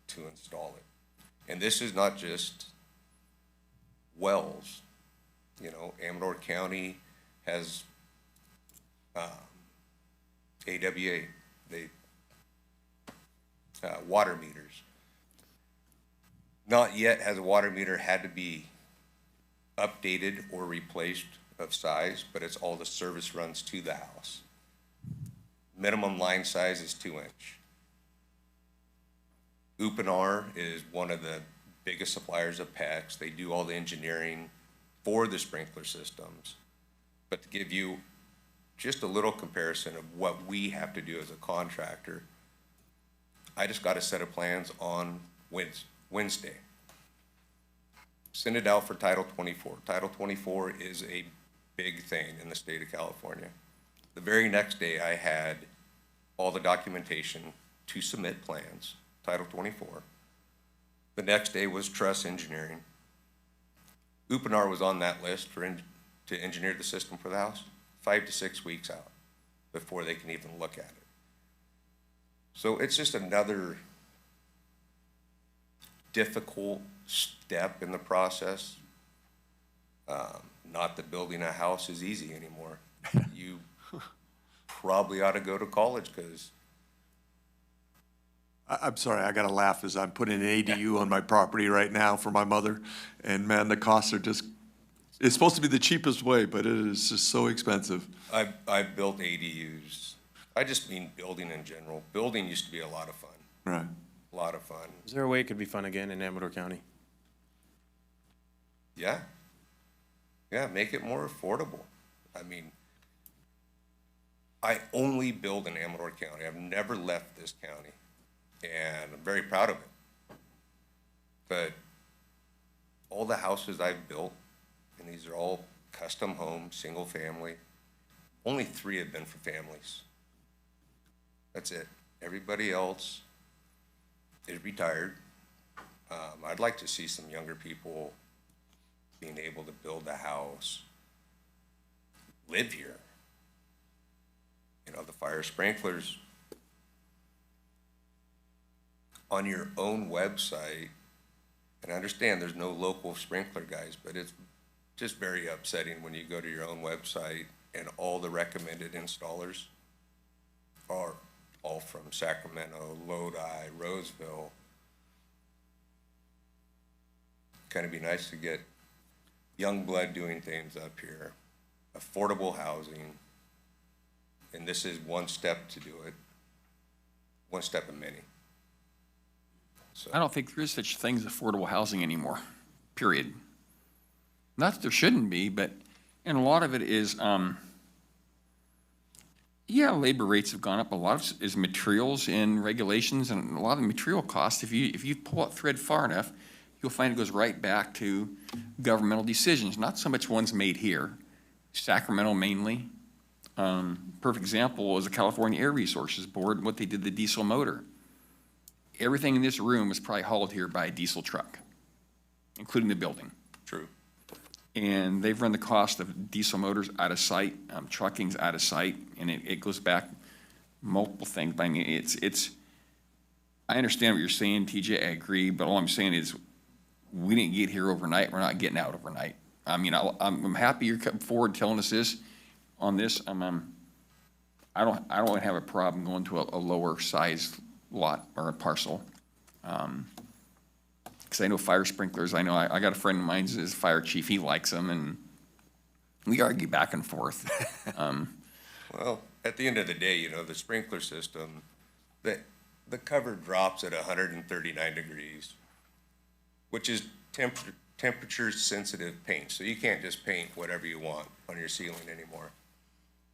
Speaker 16: to install it. And this is not just wells. You know, Amador County has AWA, water meters. Not yet has a water meter had to be updated or replaced of size, but it's all the service runs to the house. Minimum line size is 2-inch. Upinar is one of the biggest suppliers of PEX. They do all the engineering for the sprinkler systems. But to give you just a little comparison of what we have to do as a contractor, I just got a set of plans on Wednesday. Send it out for Title 24. Title 24 is a big thing in the state of California. The very next day, I had all the documentation to submit plans, Title 24. The next day was truss engineering. Upinar was on that list to engineer the system for the house, 5 to 6 weeks out before they can even look at it. So it's just another difficult step in the process. Not that building a house is easy anymore. You probably ought to go to college because
Speaker 1: I'm sorry, I gotta laugh as I'm putting an ADU on my property right now for my mother. And man, the costs are just, it's supposed to be the cheapest way, but it is just so expensive.
Speaker 16: I've built ADUs. I just mean building in general. Building used to be a lot of fun.
Speaker 1: Right.
Speaker 16: A lot of fun.
Speaker 15: Is there a way it could be fun again in Amador County?
Speaker 16: Yeah. Yeah, make it more affordable. I mean, I only build in Amador County. I've never left this county, and I'm very proud of it. But all the houses I've built, and these are all custom homes, single family, only 3 have been for families. That's it. Everybody else is retired. I'd like to see some younger people being able to build a house, live here. You know, the fire sprinklers on your own website, and I understand there's no local sprinkler guys, but it's just very upsetting when you go to your own website and all the recommended installers are all from Sacramento, Lodi, Roseville. Kind of be nice to get young blood doing things up here, affordable housing, and this is one step to do it, one step of many. So
Speaker 9: I don't think there is such thing as affordable housing anymore, period. Not that there shouldn't be, but, and a lot of it is, Yeah, labor rates have gone up. A lot of is materials and regulations, and a lot of the material costs, if you pull that thread far enough, you'll find it goes right back to governmental decisions, not so much ones made here. Sacramento mainly. Perfect example is the California Air Resources Board and what they did the diesel motor. Everything in this room was probably hauled here by a diesel truck, including the building.
Speaker 16: True.
Speaker 9: And they've run the cost of diesel motors out of sight, trucking's out of sight, and it goes back multiple things. But I mean, I understand what you're saying, TJ, I agree, but all I'm saying is we didn't get here overnight, we're not getting out overnight. I mean, I'm happy you're coming forward telling us this, on this. I don't have a problem going to a lower size lot or a parcel. Because I know fire sprinklers, I know I got a friend of mine who's a fire chief, he likes them, and we argue back and forth.
Speaker 16: Well, at the end of the day, you know, the sprinkler system, the cover drops at 139 degrees, which is temperature-sensitive paint. So you can't just paint whatever you want on your ceiling anymore.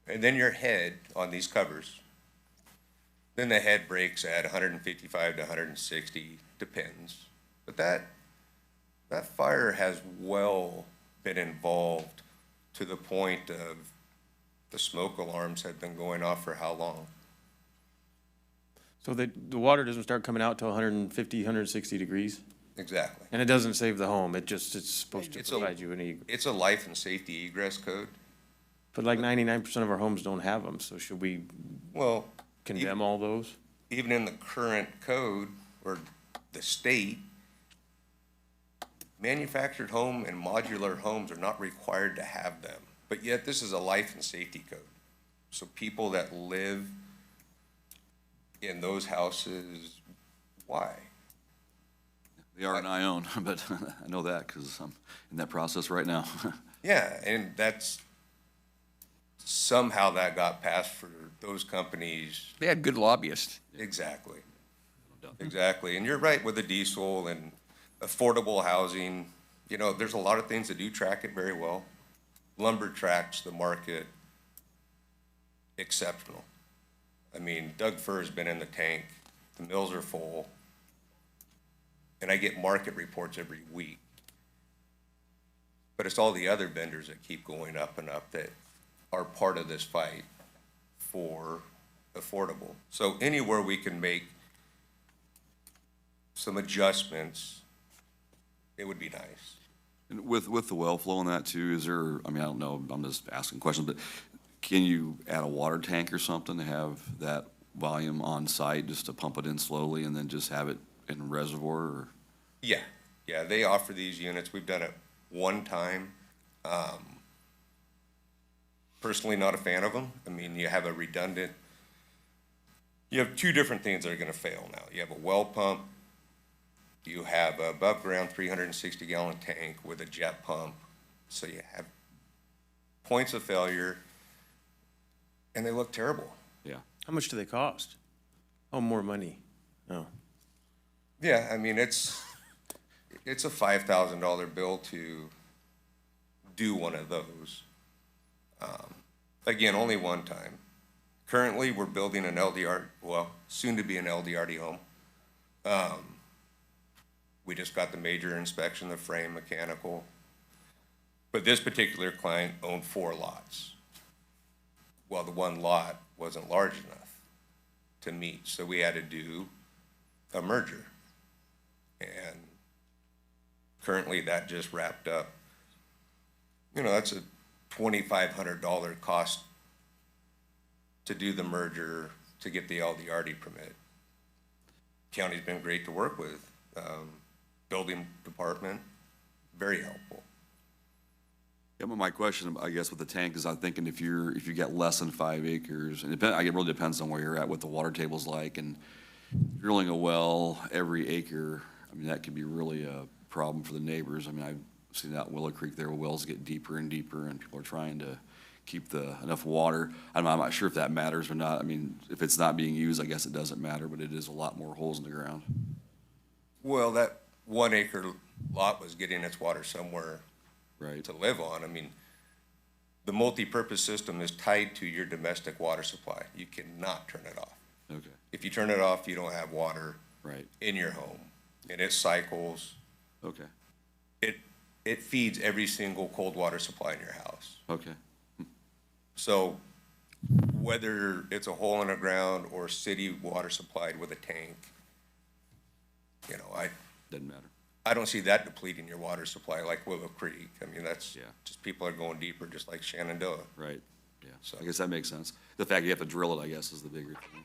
Speaker 16: And then your head on these covers, then the head breaks at 155 to 160, depends. But that fire has well been involved to the point of the smoke alarms have been going off for how long?
Speaker 15: So the water doesn't start coming out till 150, 160 degrees?
Speaker 16: Exactly.
Speaker 15: And it doesn't save the home, it's supposed to
Speaker 16: It's
Speaker 15: provide you an egress.
Speaker 16: It's a life and safety egress code.
Speaker 15: But like 99% of our homes don't have them, so should we
Speaker 16: Well,
Speaker 15: condemn all those?
Speaker 16: even in the current code or the state, manufactured home and modular homes are not required to have them. But yet this is a life and safety code. So people that live in those houses, why?
Speaker 10: They are in I own, but I know that because I'm in that process right now.
Speaker 16: Yeah, and that's, somehow that got passed for those companies.
Speaker 9: They had good lobbyists.
Speaker 16: Exactly. Exactly. And you're right with the diesel and affordable housing. You know, there's a lot of things that do track it very well. Lumber tracks the market exceptional. I mean, Doug Furr's been in the tank. The mills are full. And I get market reports every week. But it's all the other vendors that keep going up and up that are part of this fight for affordable. So anywhere we can make some adjustments, it would be nice.
Speaker 10: And with the well flow and that too, is there, I mean, I don't know, I'm just asking questions, but can you add a water tank or something to have that volume on site just to pump it in slowly and then just have it in a reservoir or?
Speaker 16: Yeah, they offer these units. We've done it one time. Personally, not a fan of them. I mean, you have you have two different things that are gonna fail now. You have a well pump, you have a above ground 360 gallon tank with a jet pump. So you have points of failure and they look terrible.
Speaker 10: Yeah.
Speaker 15: How much do they cost? Oh, more money. No.
Speaker 16: Yeah, I mean, it's a $5,000 bill to do one of those. Again, only one time. Currently, we're building an LDR, well, soon to be an LDRD home. We just got the major inspection, the frame, mechanical. But this particular client owned 4 lots. Well, the one lot wasn't large enough to meet, so we had to do a merger. And currently that just wrapped up. You know, that's a $2,500 cost to do the merger to get the LDRD permit. County's been great to work with. Building department, very helpful.
Speaker 10: Yeah, but my question, I guess, with the tank is I'm thinking if you get less than 5 acres, and it really depends on where you're at, what the water table's like, and drilling a well every acre, I mean, that could be really a problem for the neighbors. I mean, I've seen that in Willow Creek there, wells get deeper and deeper, and people are trying to keep enough water. I'm not sure if that matters or not. I mean, if it's not being used, I guess it doesn't matter, but it is a lot more holes in the ground.
Speaker 16: Well, that 1 acre lot was getting its water somewhere
Speaker 10: right
Speaker 16: to live on. I mean, the multi-purpose system is tied to your domestic water supply. You cannot turn it off.
Speaker 10: Okay,
Speaker 16: If you turn it off, you don't have water
Speaker 10: right,
Speaker 16: in your home, and it cycles.
Speaker 10: okay,
Speaker 16: It feeds every single cold water supply in your house.
Speaker 10: okay,
Speaker 16: So whether it's a hole in the ground or city water supplied with a tank, you know,
Speaker 10: doesn't matter.
Speaker 16: I don't see that depleting your water supply like Willow Creek. I mean, that's
Speaker 10: Yeah.
Speaker 16: just people are going deeper, just like Shenandoah.
Speaker 10: Right, yeah, so I guess that makes sense. The fact you have to drill it, I guess, is the bigger thing.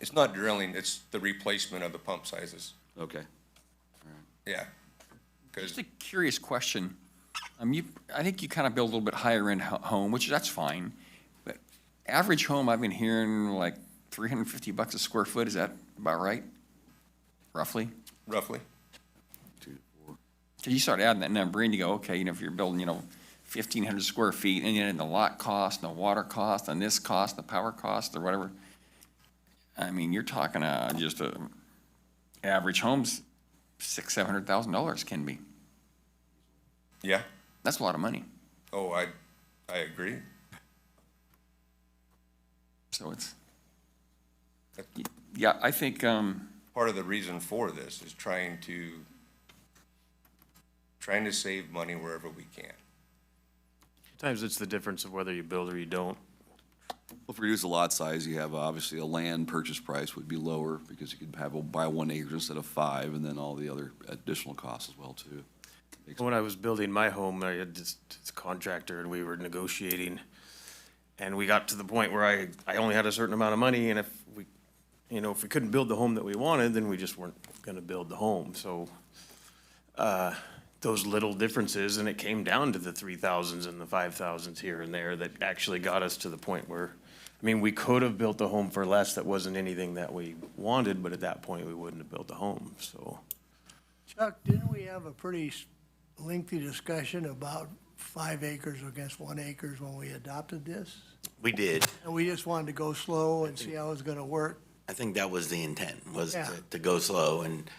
Speaker 16: It's not drilling, it's the replacement of the pump sizes.
Speaker 10: Okay,
Speaker 16: Yeah. Because
Speaker 9: Just a curious question. I think you kind of build a little bit higher end home, which that's fine. But average home, I've been hearing like $350 a square foot. Is that about right? Roughly?
Speaker 16: roughly,
Speaker 10: 2 to 4.
Speaker 9: Because you start adding that number in, you go, okay, if you're building, 1,500 square feet, and then the lot cost, and the water cost, and this cost, the power cost, or whatever. I mean, you're talking just a average home's $600,000-$700,000 can be.
Speaker 16: yeah.
Speaker 9: That's a lot of money.
Speaker 16: Oh, I agree.
Speaker 9: So yeah, I think,
Speaker 16: Part of the reason for this is trying to save money wherever we can.
Speaker 15: Sometimes it's the difference of whether you build or you don't.
Speaker 10: Well, if we reduce the lot size, you have obviously a land purchase price would be lower because you could buy 1 acre instead of 5, and then all the other additional costs as well, too.
Speaker 15: When I was building my home, I had this contractor and we were negotiating. And we got to the point where I only had a certain amount of money, and if we couldn't build the home that we wanted, then we just weren't gonna build the home. So, those little differences, and it came down to the 3,000s and the 5,000s here and there that actually got us to the point where, we could have built the home for less. That wasn't anything that we wanted, but at that point, we wouldn't have built the home, so.
Speaker 5: Chuck, didn't we have a pretty lengthy discussion about 5 acres against 1 acre when we adopted this?
Speaker 12: We did.
Speaker 5: And we just wanted to go slow and see how it was gonna work?
Speaker 12: I think that was the intent, was
Speaker 5: Yeah.
Speaker 12: to go slow and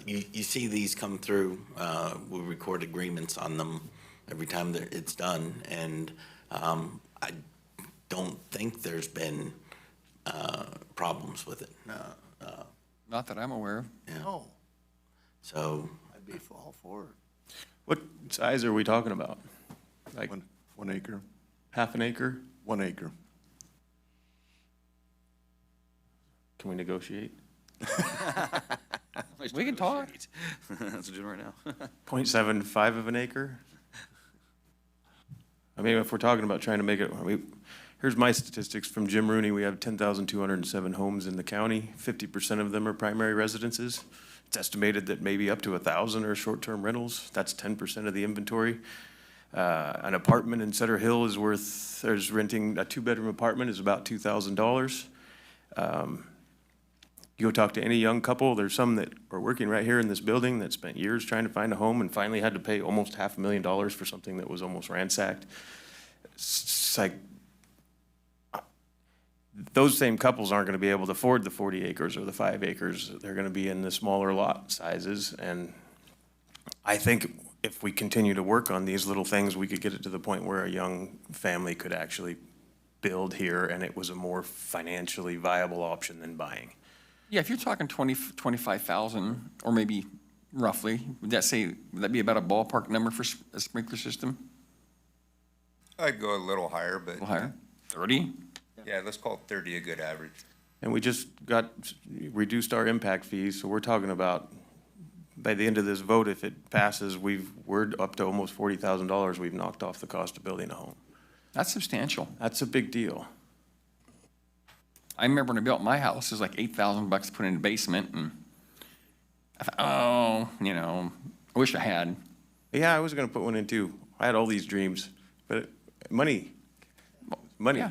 Speaker 12: you see these come through. We record agreements on them every time that it's done. And I don't think there's been problems with it.
Speaker 9: not that I'm aware of.
Speaker 5: No,
Speaker 12: So
Speaker 5: I'd be all for it.
Speaker 15: What size are we talking about? Like
Speaker 1: 1 acre,
Speaker 15: half an acre?
Speaker 1: 1 acre.
Speaker 15: Can we negotiate?
Speaker 9: We can talk.
Speaker 10: That's what we're doing right now.
Speaker 15: 0.75 of an acre? If we're talking about trying to make it, here's my statistics from Jim Rooney. We have 10,207 homes in the county. 50% of them are primary residences. It's estimated that maybe up to 1,000 are short-term rentals. That's 10% of the inventory. An apartment in Cedar Hill renting a 2-bedroom apartment is about $2,000. You go talk to any young couple, there's some that are working right here in this building that spent years trying to find a home and finally had to pay almost $500,000 for something that was almost ransacked. It's like, those same couples aren't gonna be able to afford the 40 acres or the 5 acres. They're gonna be in the smaller lot sizes. And I think if we continue to work on these little things, we could get it to the point where a young family could actually build here and it was a more financially viable option than buying.
Speaker 9: Yeah, if you're talking 25,000, or maybe roughly, would that be about a ballpark number for a sprinkler system?
Speaker 16: I'd go a little higher,
Speaker 9: A
Speaker 16: but
Speaker 9: little higher? 30?
Speaker 16: yeah, let's call it 30 a good average.
Speaker 15: And we just reduced our impact fees, so we're talking about, by the end of this vote, if it passes, we're up to almost $40,000 we've knocked off the cost of building a home.
Speaker 9: That's substantial.
Speaker 15: That's a big deal.
Speaker 9: I remember when I built my house, it was like $8,000 to put in the basement, and I thought, I wish I had.
Speaker 15: Yeah, I was gonna put one in too. I had all these dreams, but money.
Speaker 9: Yeah.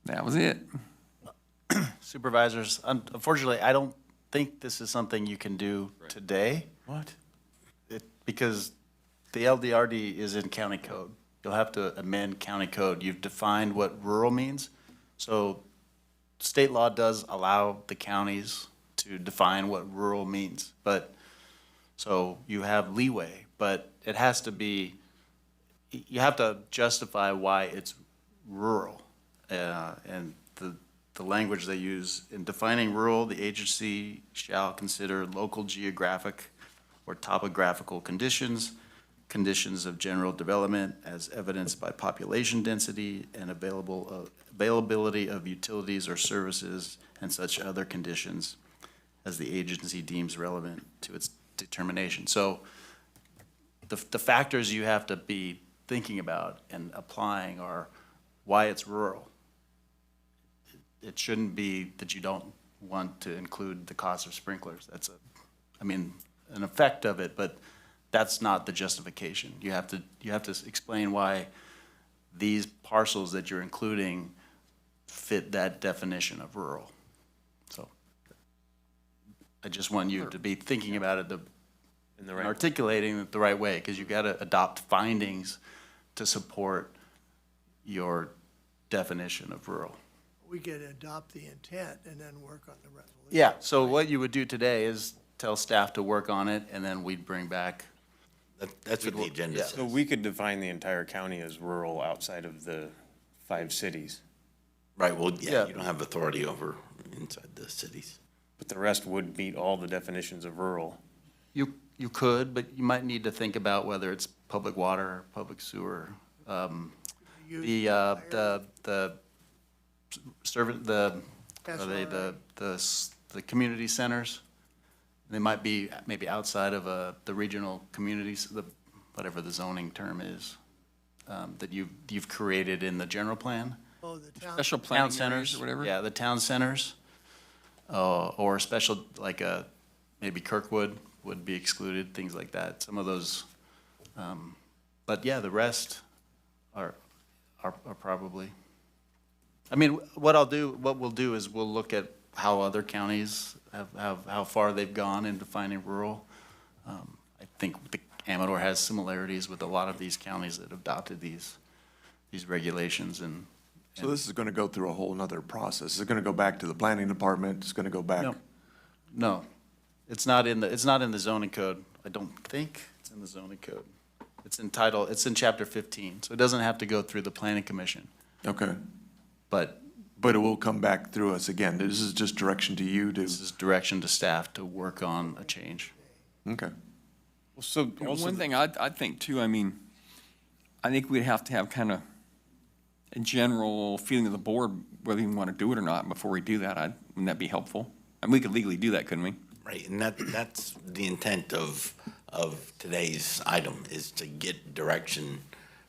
Speaker 9: That was it.
Speaker 14: Supervisors, unfortunately, I don't think this is something you can do today.
Speaker 15: What?
Speaker 14: Because the LDRD is in county code. You'll have to amend county code. You've defined what rural means. So state law does allow the counties to define what rural means. So you have leeway, but it has to be, you have to justify why it's rural. And the language they use in defining rural, the agency shall consider local geographic or topographical conditions, conditions of general development as evidenced by population density and availability of utilities or services and such other conditions as the agency deems relevant to its determination. So the factors you have to be thinking about and applying are why it's rural. It shouldn't be that you don't want to include the cost of sprinklers. That's an effect of it, but that's not the justification. You have to explain why these parcels that you're including fit that definition of rural. So I just want you to be thinking about it and articulating it the right way, because you've got to adopt findings to support your definition of rural.
Speaker 17: We could adopt the intent and then work on the resolution.
Speaker 14: Yeah, so what you would do today is tell staff to work on it, and then we'd bring back.
Speaker 12: That's what the agenda says.
Speaker 15: So we could define the entire county as rural outside of the 5 cities,
Speaker 12: Right, well, yeah, you don't have authority over inside the cities.
Speaker 15: but the rest would meet all the definitions of rural.
Speaker 14: You could, but you might need to think about whether it's public water, public sewer. The community centers, they might be maybe outside of the regional communities, whatever the zoning term is, that you've created in the general plan.
Speaker 17: Oh, the town.
Speaker 9: Special
Speaker 14: Town
Speaker 9: planning
Speaker 14: centers,
Speaker 9: areas or whatever?
Speaker 14: yeah, the town centers, or special, like, maybe Kirkwood would be excluded, things like that, some of those. But yeah, the rest are probably. I mean, what we'll do is we'll look at how other counties how far they've gone in defining rural. I think Amador has similarities with a lot of these counties that adopted these regulations and.
Speaker 1: So this is going to go through a whole nother process. Is it going to go back to the planning department? It's going to go back?
Speaker 14: No, it's not in the zoning code. I don't think it's in the zoning code. It's in chapter 15, so it doesn't have to go through the planning commission.
Speaker 1: Okay.
Speaker 14: But
Speaker 1: it will come back through us again. This is just direction to you to.
Speaker 14: This is direction to staff to work on a change.
Speaker 1: Okay.
Speaker 9: Well, so one thing I'd think too, I mean, I think we'd have to have kind of a general feeling of the board whether you want to do it or not before we do that. Wouldn't that be helpful? And we could legally do that, couldn't we?
Speaker 12: Right, and that's the intent of today's item, is to get direction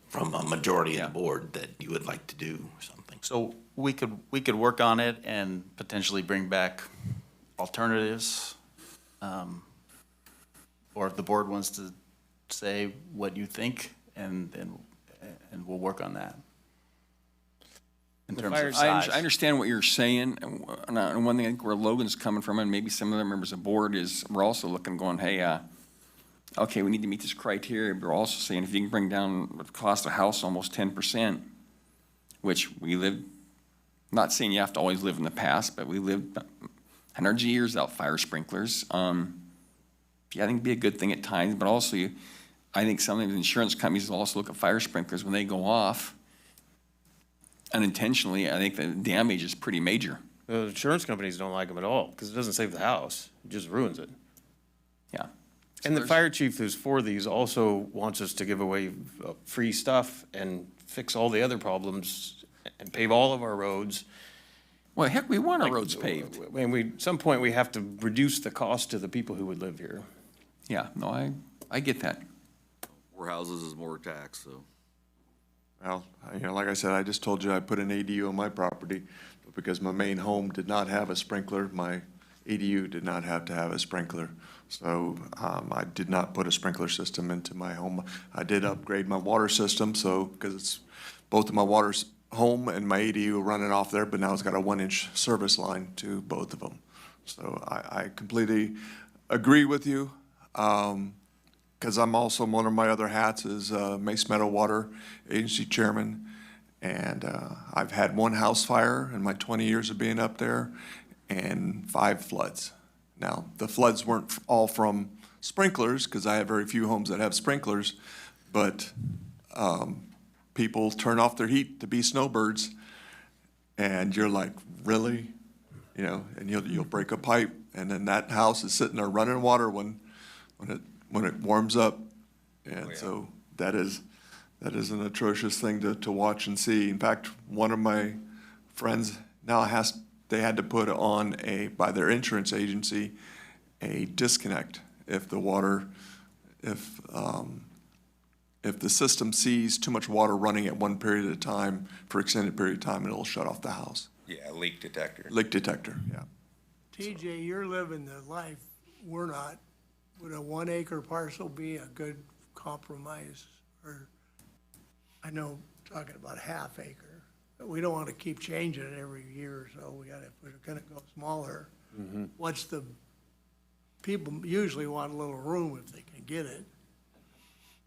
Speaker 12: from a majority of the board that you would like to do something.
Speaker 14: So we could work on it and potentially bring back alternatives. Or if the board wants to say what you think, and we'll work on that. In terms of size.
Speaker 9: I understand what you're saying, and one thing I think where Logan's coming from, and maybe some other members of the board, is we're also looking, going, hey, okay, we need to meet this criteria, but we're also saying if you can bring down the cost of a house almost 10%, which we live, not saying you have to always live in the past, but we lived hundreds of years without fire sprinklers. I think it'd be a good thing at times, but also I think some of the insurance companies will also look at fire sprinklers when they go off. Unintentionally, I think the damage is pretty major.
Speaker 15: The insurance companies don't like them at all because it doesn't save the house. It just ruins it.
Speaker 9: Yeah.
Speaker 15: And the fire chief who's for these also wants us to give away free stuff and fix all the other problems and pave all of our roads.
Speaker 9: Well, heck, we want our roads paved.
Speaker 15: And at some point, we have to reduce the cost to the people who would live here.
Speaker 9: Yeah, no, I get that.
Speaker 10: More houses is more tax, so.
Speaker 1: Well, like I said, I just told you I put an ADU on my property, but because my main home did not have a sprinkler, my ADU did not have to have a sprinkler. So I did not put a sprinkler system into my home. I did upgrade my water system, so because it's both of my water's home and my ADU running off there, but now it's got a 1-inch service line to both of them. So I completely agree with you. Because I'm also, one of my other hats is Mace Meadow Water Agency Chairman, and I've had 1 house fire in my 20 years of being up there, and 5 floods. Now, the floods weren't all from sprinklers, because I have very few homes that have sprinklers, but people turn off their heat to be snowbirds, and you're like, really? You know, and you'll break a pipe, and then that house is sitting there running water when it warms up. And so that is an atrocious thing to watch and see. In fact, one of my friends now they had to put on by their insurance agency, a disconnect if the system sees too much water running at one period at a time for extended period of time, it'll shut off the house.
Speaker 16: Yeah, leak detector.
Speaker 1: Leak detector, yeah.
Speaker 17: TJ, you're living the life we're not. Would a 1 acre parcel be a good compromise? Or, I know, talking about a half acre, but we don't want to keep changing it every year or so. If we're gonna go smaller, people usually want a little room if they can get it.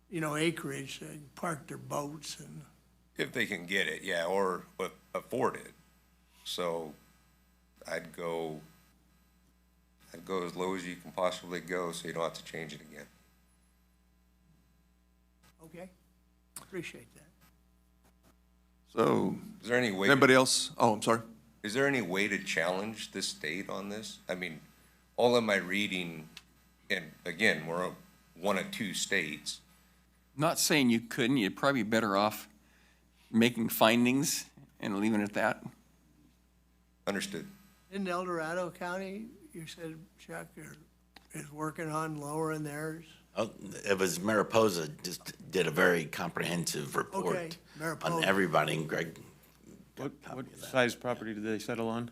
Speaker 17: You know, acreage, they park their boats and.
Speaker 16: If they can get it, yeah, or afford it. So I'd go as low as you can possibly go so you don't have to change it again.
Speaker 17: Okay, appreciate that.
Speaker 1: So,
Speaker 16: Is there any way?
Speaker 1: anybody else? Oh, I'm sorry.
Speaker 16: Is there any way to challenge the state on this? I mean, all of my reading, and again, we're one of two states.
Speaker 9: Not saying you couldn't, you'd probably be better off making findings and leaving it at that.
Speaker 16: Understood.
Speaker 17: In El Dorado County, you said Chuck is working on lowering theirs?
Speaker 12: Oh, it was Mariposa just did a very comprehensive
Speaker 17: Okay,
Speaker 12: report
Speaker 17: Mariposa.
Speaker 12: on everybody, and Greg. got a
Speaker 15: What
Speaker 12: copy of that.
Speaker 15: size property did they settle on?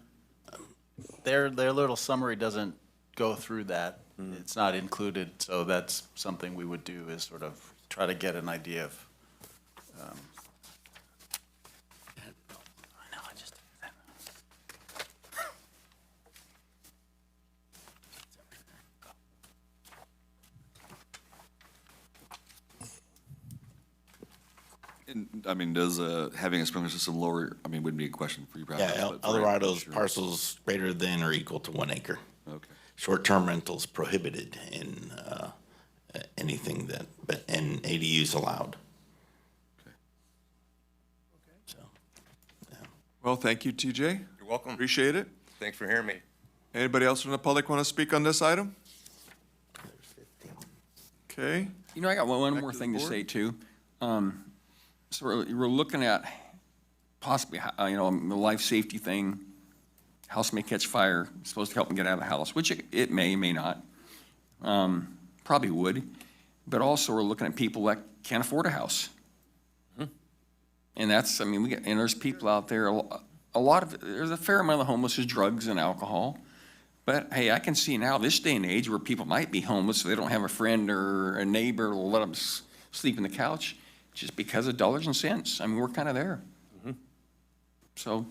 Speaker 14: Their little summary doesn't go through that. It's not included, so that's something we would do is sort of try to get an idea of.
Speaker 10: And, I mean, does having a sprinkler system lower, I mean, wouldn't be a question for you, perhaps.
Speaker 12: Yeah,
Speaker 10: but for
Speaker 12: El Dorado's
Speaker 10: insurance.
Speaker 12: parcels greater than or equal to 1 acre.
Speaker 10: Okay.
Speaker 12: Short-term rentals prohibited in anything and ADUs allowed. So,
Speaker 1: Well, thank you, TJ.
Speaker 16: You're welcome.
Speaker 1: Appreciate it.
Speaker 16: Thanks for hearing me.
Speaker 1: Anybody else from the public want to speak on this item? Okay.
Speaker 9: You know, I got one
Speaker 1: Back
Speaker 9: more
Speaker 1: to the
Speaker 9: thing to
Speaker 1: board.
Speaker 9: say too. So we're looking at possibly, you know, the life safety thing. House may catch fire, it's supposed to help them get out of the house, which it may not. Probably would. But also we're looking at people that can't afford a house. And that's, I mean, and there's people out there, there's a fair amount of the homeless is drugs and alcohol. But hey, I can see now this day and age where people might be homeless, so they don't have a friend or a neighbor who will let them sleep in the couch just because of dollars and cents. I mean, we're kind of there. So.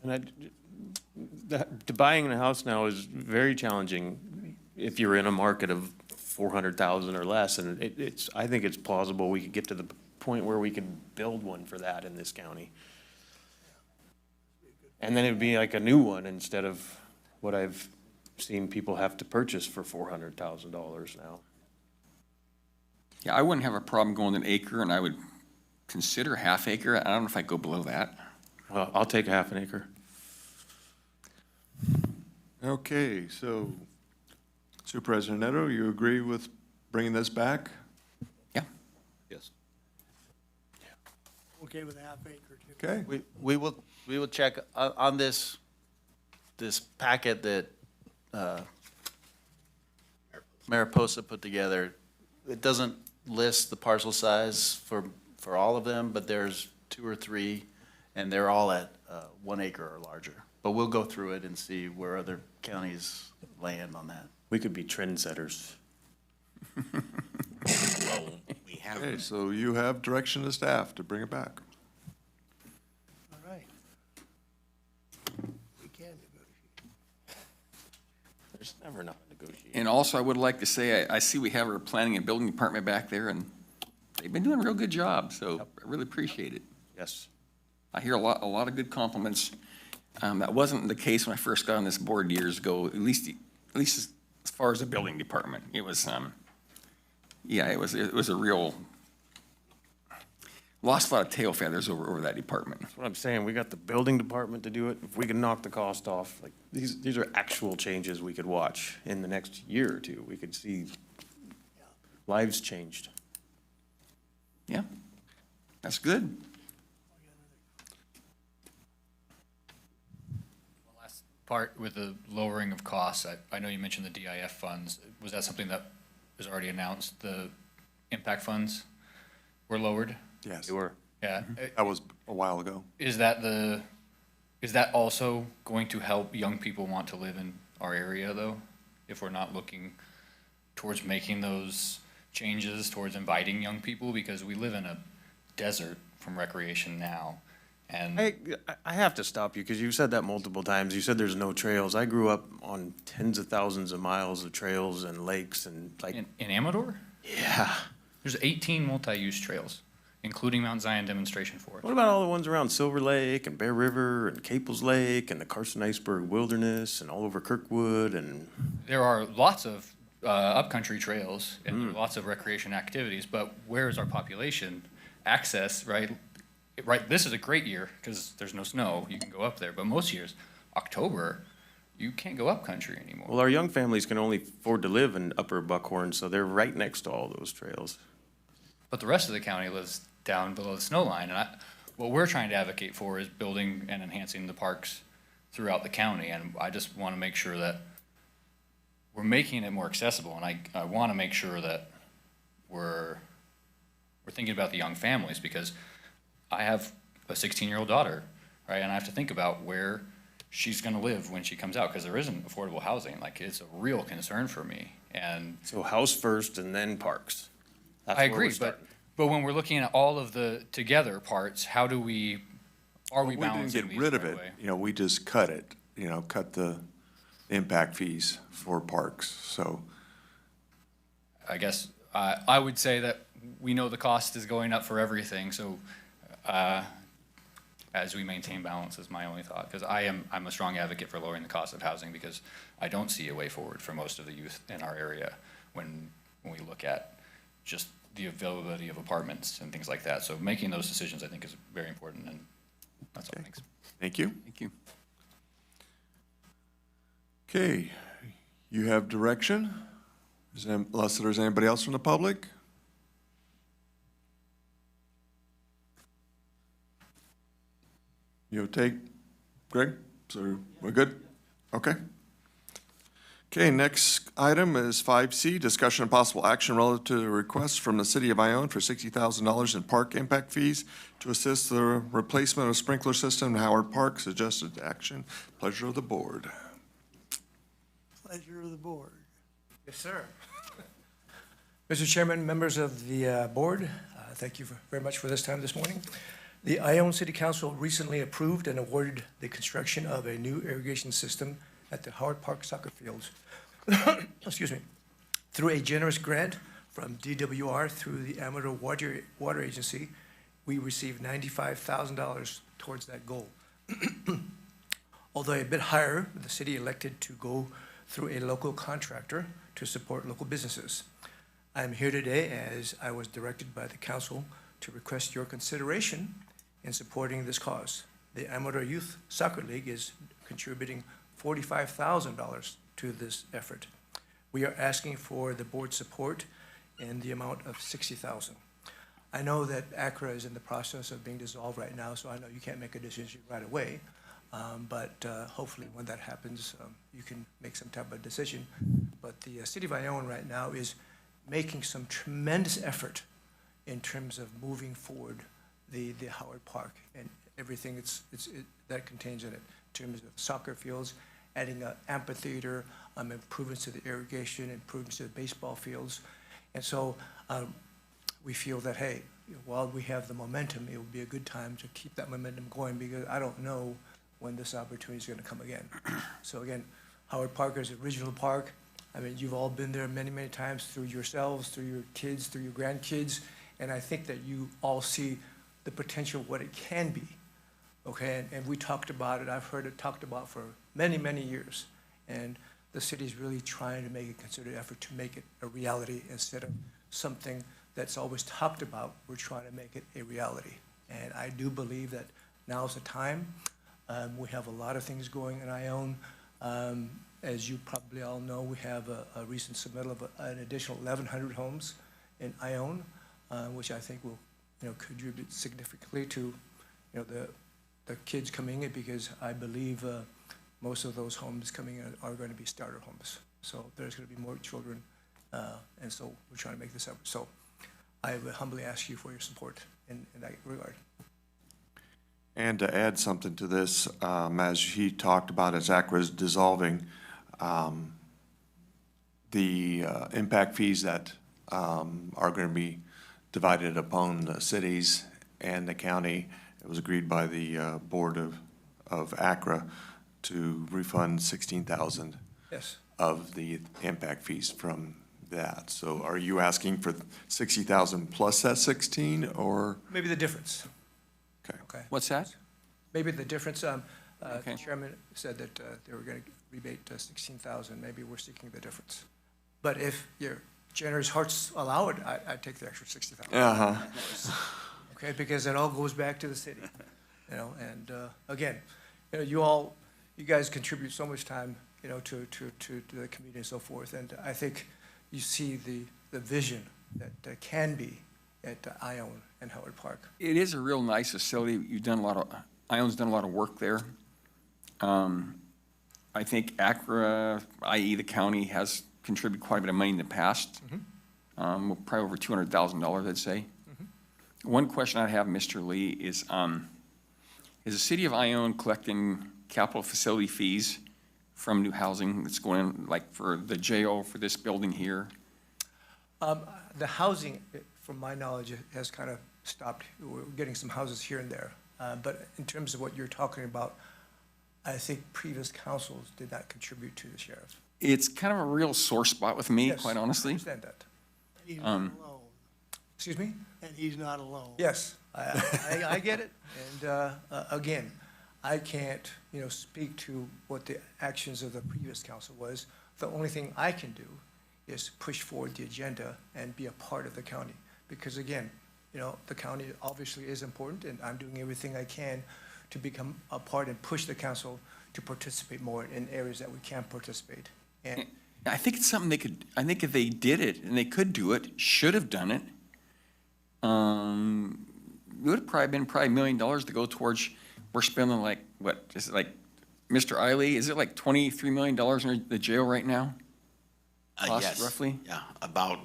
Speaker 15: And buying a house now is very challenging if you're in a market of 400,000 or less. And I think it's plausible we could get to the point where we could build one for that in this county. And then it would be like a new one instead of what I've seen people have to purchase for $400,000 now.
Speaker 9: Yeah, I wouldn't have a problem going an acre, and I would consider half acre. I don't know if I'd go below that.
Speaker 15: Well, I'll take half an acre.
Speaker 1: Okay, so Supervisor Neto, you agree with bringing this back?
Speaker 9: Yeah.
Speaker 10: Yes.
Speaker 17: Okay with a half acre too.
Speaker 1: Okay.
Speaker 14: We will check on this packet that Mariposa put together. It doesn't list the parcel size for all of them, but there's 2 or 3, and they're all at 1 acre or larger. But we'll go through it and see where other counties land on that.
Speaker 15: We could be trendsetters.
Speaker 12: well, we have.
Speaker 1: Okay, so you have direction to staff to bring it back.
Speaker 17: All right. We can negotiate.
Speaker 15: There's never not negotiation.
Speaker 9: And also, I would like to say, I see we have our planning and building department back there, and they've been doing a real good job, so I really appreciate it.
Speaker 15: Yes.
Speaker 9: I hear a lot of good compliments. That wasn't the case when I first got on this board years ago, at least as far as the building department, it was, yeah, it was a real, lost a lot of tail feathers over that department.
Speaker 15: That's what I'm saying. We got the building department to do it. If we can knock the cost off, like, these are actual changes we could watch in the next year or two. We could see lives changed.
Speaker 9: Yeah, that's good.
Speaker 18: Last part with the lowering of costs, I know you mentioned the DIF funds. Was that something that was already announced? The impact funds were lowered?
Speaker 1: Yes.
Speaker 15: They were.
Speaker 18: Yeah.
Speaker 1: That was a while ago.
Speaker 18: Is that also going to help young people want to live in our area, though? If we're not looking towards making those changes, towards inviting young people? Because we live in a desert from recreation now. And
Speaker 15: I have to stop you because you've said that multiple times. You said there's no trails. I grew up on tens of thousands of miles of trails and lakes and like.
Speaker 18: in Amador?
Speaker 15: Yeah.
Speaker 18: There's 18 multi-use trails, including Mount Zion Demonstration Forest.
Speaker 15: What about all the ones around Silver Lake and Bear River and Caples Lake and the Carson Iceberg Wilderness and all over Kirkwood and?
Speaker 18: There are lots of upcountry trails and there are lots of recreation activities, but where is our population access, right? Right, this is a great year because there's no snow. You can go up there, but most years, October, you can't go up country anymore.
Speaker 15: Well, our young families can only afford to live in Upper Buckhorn, so they're right next to all those trails.
Speaker 18: But the rest of the county lives down below the snow line, and what we're trying to advocate for is building and enhancing the parks throughout the county, and I just want to make sure that we're making it more accessible, and I want to make sure that we're thinking about the young families, because I have a 16-year-old daughter, right, and I have to think about where she's going to live when she comes out, because there isn't affordable housing. Like, it's a real concern for me, and
Speaker 15: so house first and then parks. That's
Speaker 18: I
Speaker 15: where
Speaker 18: agree,
Speaker 15: we're starting.
Speaker 18: but when we're looking at all of the together parts, how do we, are we balancing
Speaker 1: We
Speaker 18: these
Speaker 1: didn't get rid
Speaker 18: the
Speaker 1: of
Speaker 18: right
Speaker 1: it.
Speaker 18: way?
Speaker 1: We just cut it, cut the impact fees for parks, so.
Speaker 18: I guess I would say that we know the cost is going up for everything, so as we maintain balance is my only thought, because I'm a strong advocate for lowering the cost of housing, because I don't see a way forward for most of the youth in our area when we look at just the availability of apartments and things like that. So making those decisions, I think, is very important, and that's all. Thanks.
Speaker 1: Thank you.
Speaker 9: Thank you.
Speaker 1: Okay, you have direction, unless there's anybody else from the public? You take, Greg? So we're good? Okay. Okay, next item is 5C, discussion and possible action relative to the request from the city of Ione for $60,000 in park impact fees to assist the replacement of sprinkler system in Howard Park. Suggested action. Pleasure of the board.
Speaker 17: Pleasure of the board.
Speaker 5: Yes, sir. Mr. Chairman, members of the board, thank you very much for this time this morning. The Ione City Council recently approved and awarded the construction of a new irrigation system at the Howard Park soccer fields. Excuse me. Through a generous grant from DWR through the Amador Water Agency, we received $95,000 towards that goal. Although a bit higher, the city elected to go through a local contractor to support local businesses. I am here today as I was directed by the council to request your consideration in supporting this cause. The Amador Youth Soccer League is contributing $45,000 to this effort. We are asking for the board's support in the amount of $60,000. I know that ACRA is in the process of being dissolved right now, so I know you can't make a decision right away. But hopefully when that happens, you can make some type of decision. But the city of Ione right now is making some tremendous effort in terms of moving forward the Howard Park and everything that contains in it, in terms of soccer fields, adding an amphitheater, improvements to the irrigation, improvements to the baseball fields. And so we feel that, hey, while we have the momentum, it would be a good time to keep that momentum going, because I don't know when this opportunity is going to come again. So again, Howard Park is a regional park. I mean, you've all been there many, many times through yourselves, through your kids, through your grandkids, and I think that you all see the potential of what it can be, okay? And we talked about it, I've heard it talked about for many, many years. And the city's really trying to make a concerted effort to make it a reality instead of something that's always talked about. We're trying to make it a reality. And I do believe that now's the time. We have a lot of things going in Ione. As you probably all know, we have a recent submittal of an additional 1,100 homes in Ione, which I think will, contribute significantly to, the kids coming in, because I believe most of those homes coming in are going to be starter homes. So there's going to be more children, and so we're trying to make this effort. So I would humbly ask you for your support in that regard.
Speaker 1: And to add something to this, as he talked about, as ACRA is dissolving, the impact fees that are going to be divided upon the cities and the county, it was agreed by the board of ACRA to refund $16,000
Speaker 5: Yes.
Speaker 1: of the impact fees from that. So are you asking for $60,000 plus that 16, or?
Speaker 5: Maybe the difference.
Speaker 1: Okay.
Speaker 9: What's that?
Speaker 5: Maybe the difference,
Speaker 9: Okay.
Speaker 5: the chairman said that they were going to rebate 16,000. Maybe we're seeking the difference. But if your generous hearts allow it, I'd take the extra 60,000. Okay, because it all goes back to the city, and again, you guys contribute so much time, to the community and so forth, and I think you see the vision that can be at Ione and Howard Park.
Speaker 9: It is a real nice facility. Ione's done a lot of work there. I think ACRA, i.e. the county, has contributed quite a bit of money in the past. Probably over $200,000, I'd say. One question I have, Mr. Lee, is the city of Ione collecting capital facility fees from new housing that's going in, like for the jail, for this building here?
Speaker 5: The housing, from my knowledge, has kind of stopped. We're getting some houses here and there. But in terms of what you're talking about, I think previous councils did not contribute to the sheriff.
Speaker 9: It's kind of a real sore spot with me,
Speaker 5: Yes,
Speaker 9: quite honestly.
Speaker 5: I understand that.
Speaker 17: He's not alone.
Speaker 5: Excuse me?
Speaker 17: And he's not alone.
Speaker 5: Yes, I get it. And again, I can't, speak to what the actions of the previous council was. The only thing I can do is push forward the agenda and be a part of the county. Because again, the county obviously is important, and I'm doing everything I can to become a part and push the council to participate more in areas that we can participate. And
Speaker 9: I think it's something I think if they did it, and they could do it, should have done it, it would have probably been $1 million to go towards, we're spending like, what, is it like, Mr. Eiley, is it like $23 million in the jail right now? Cost,
Speaker 12: Yes.
Speaker 9: roughly?
Speaker 12: Yeah, about,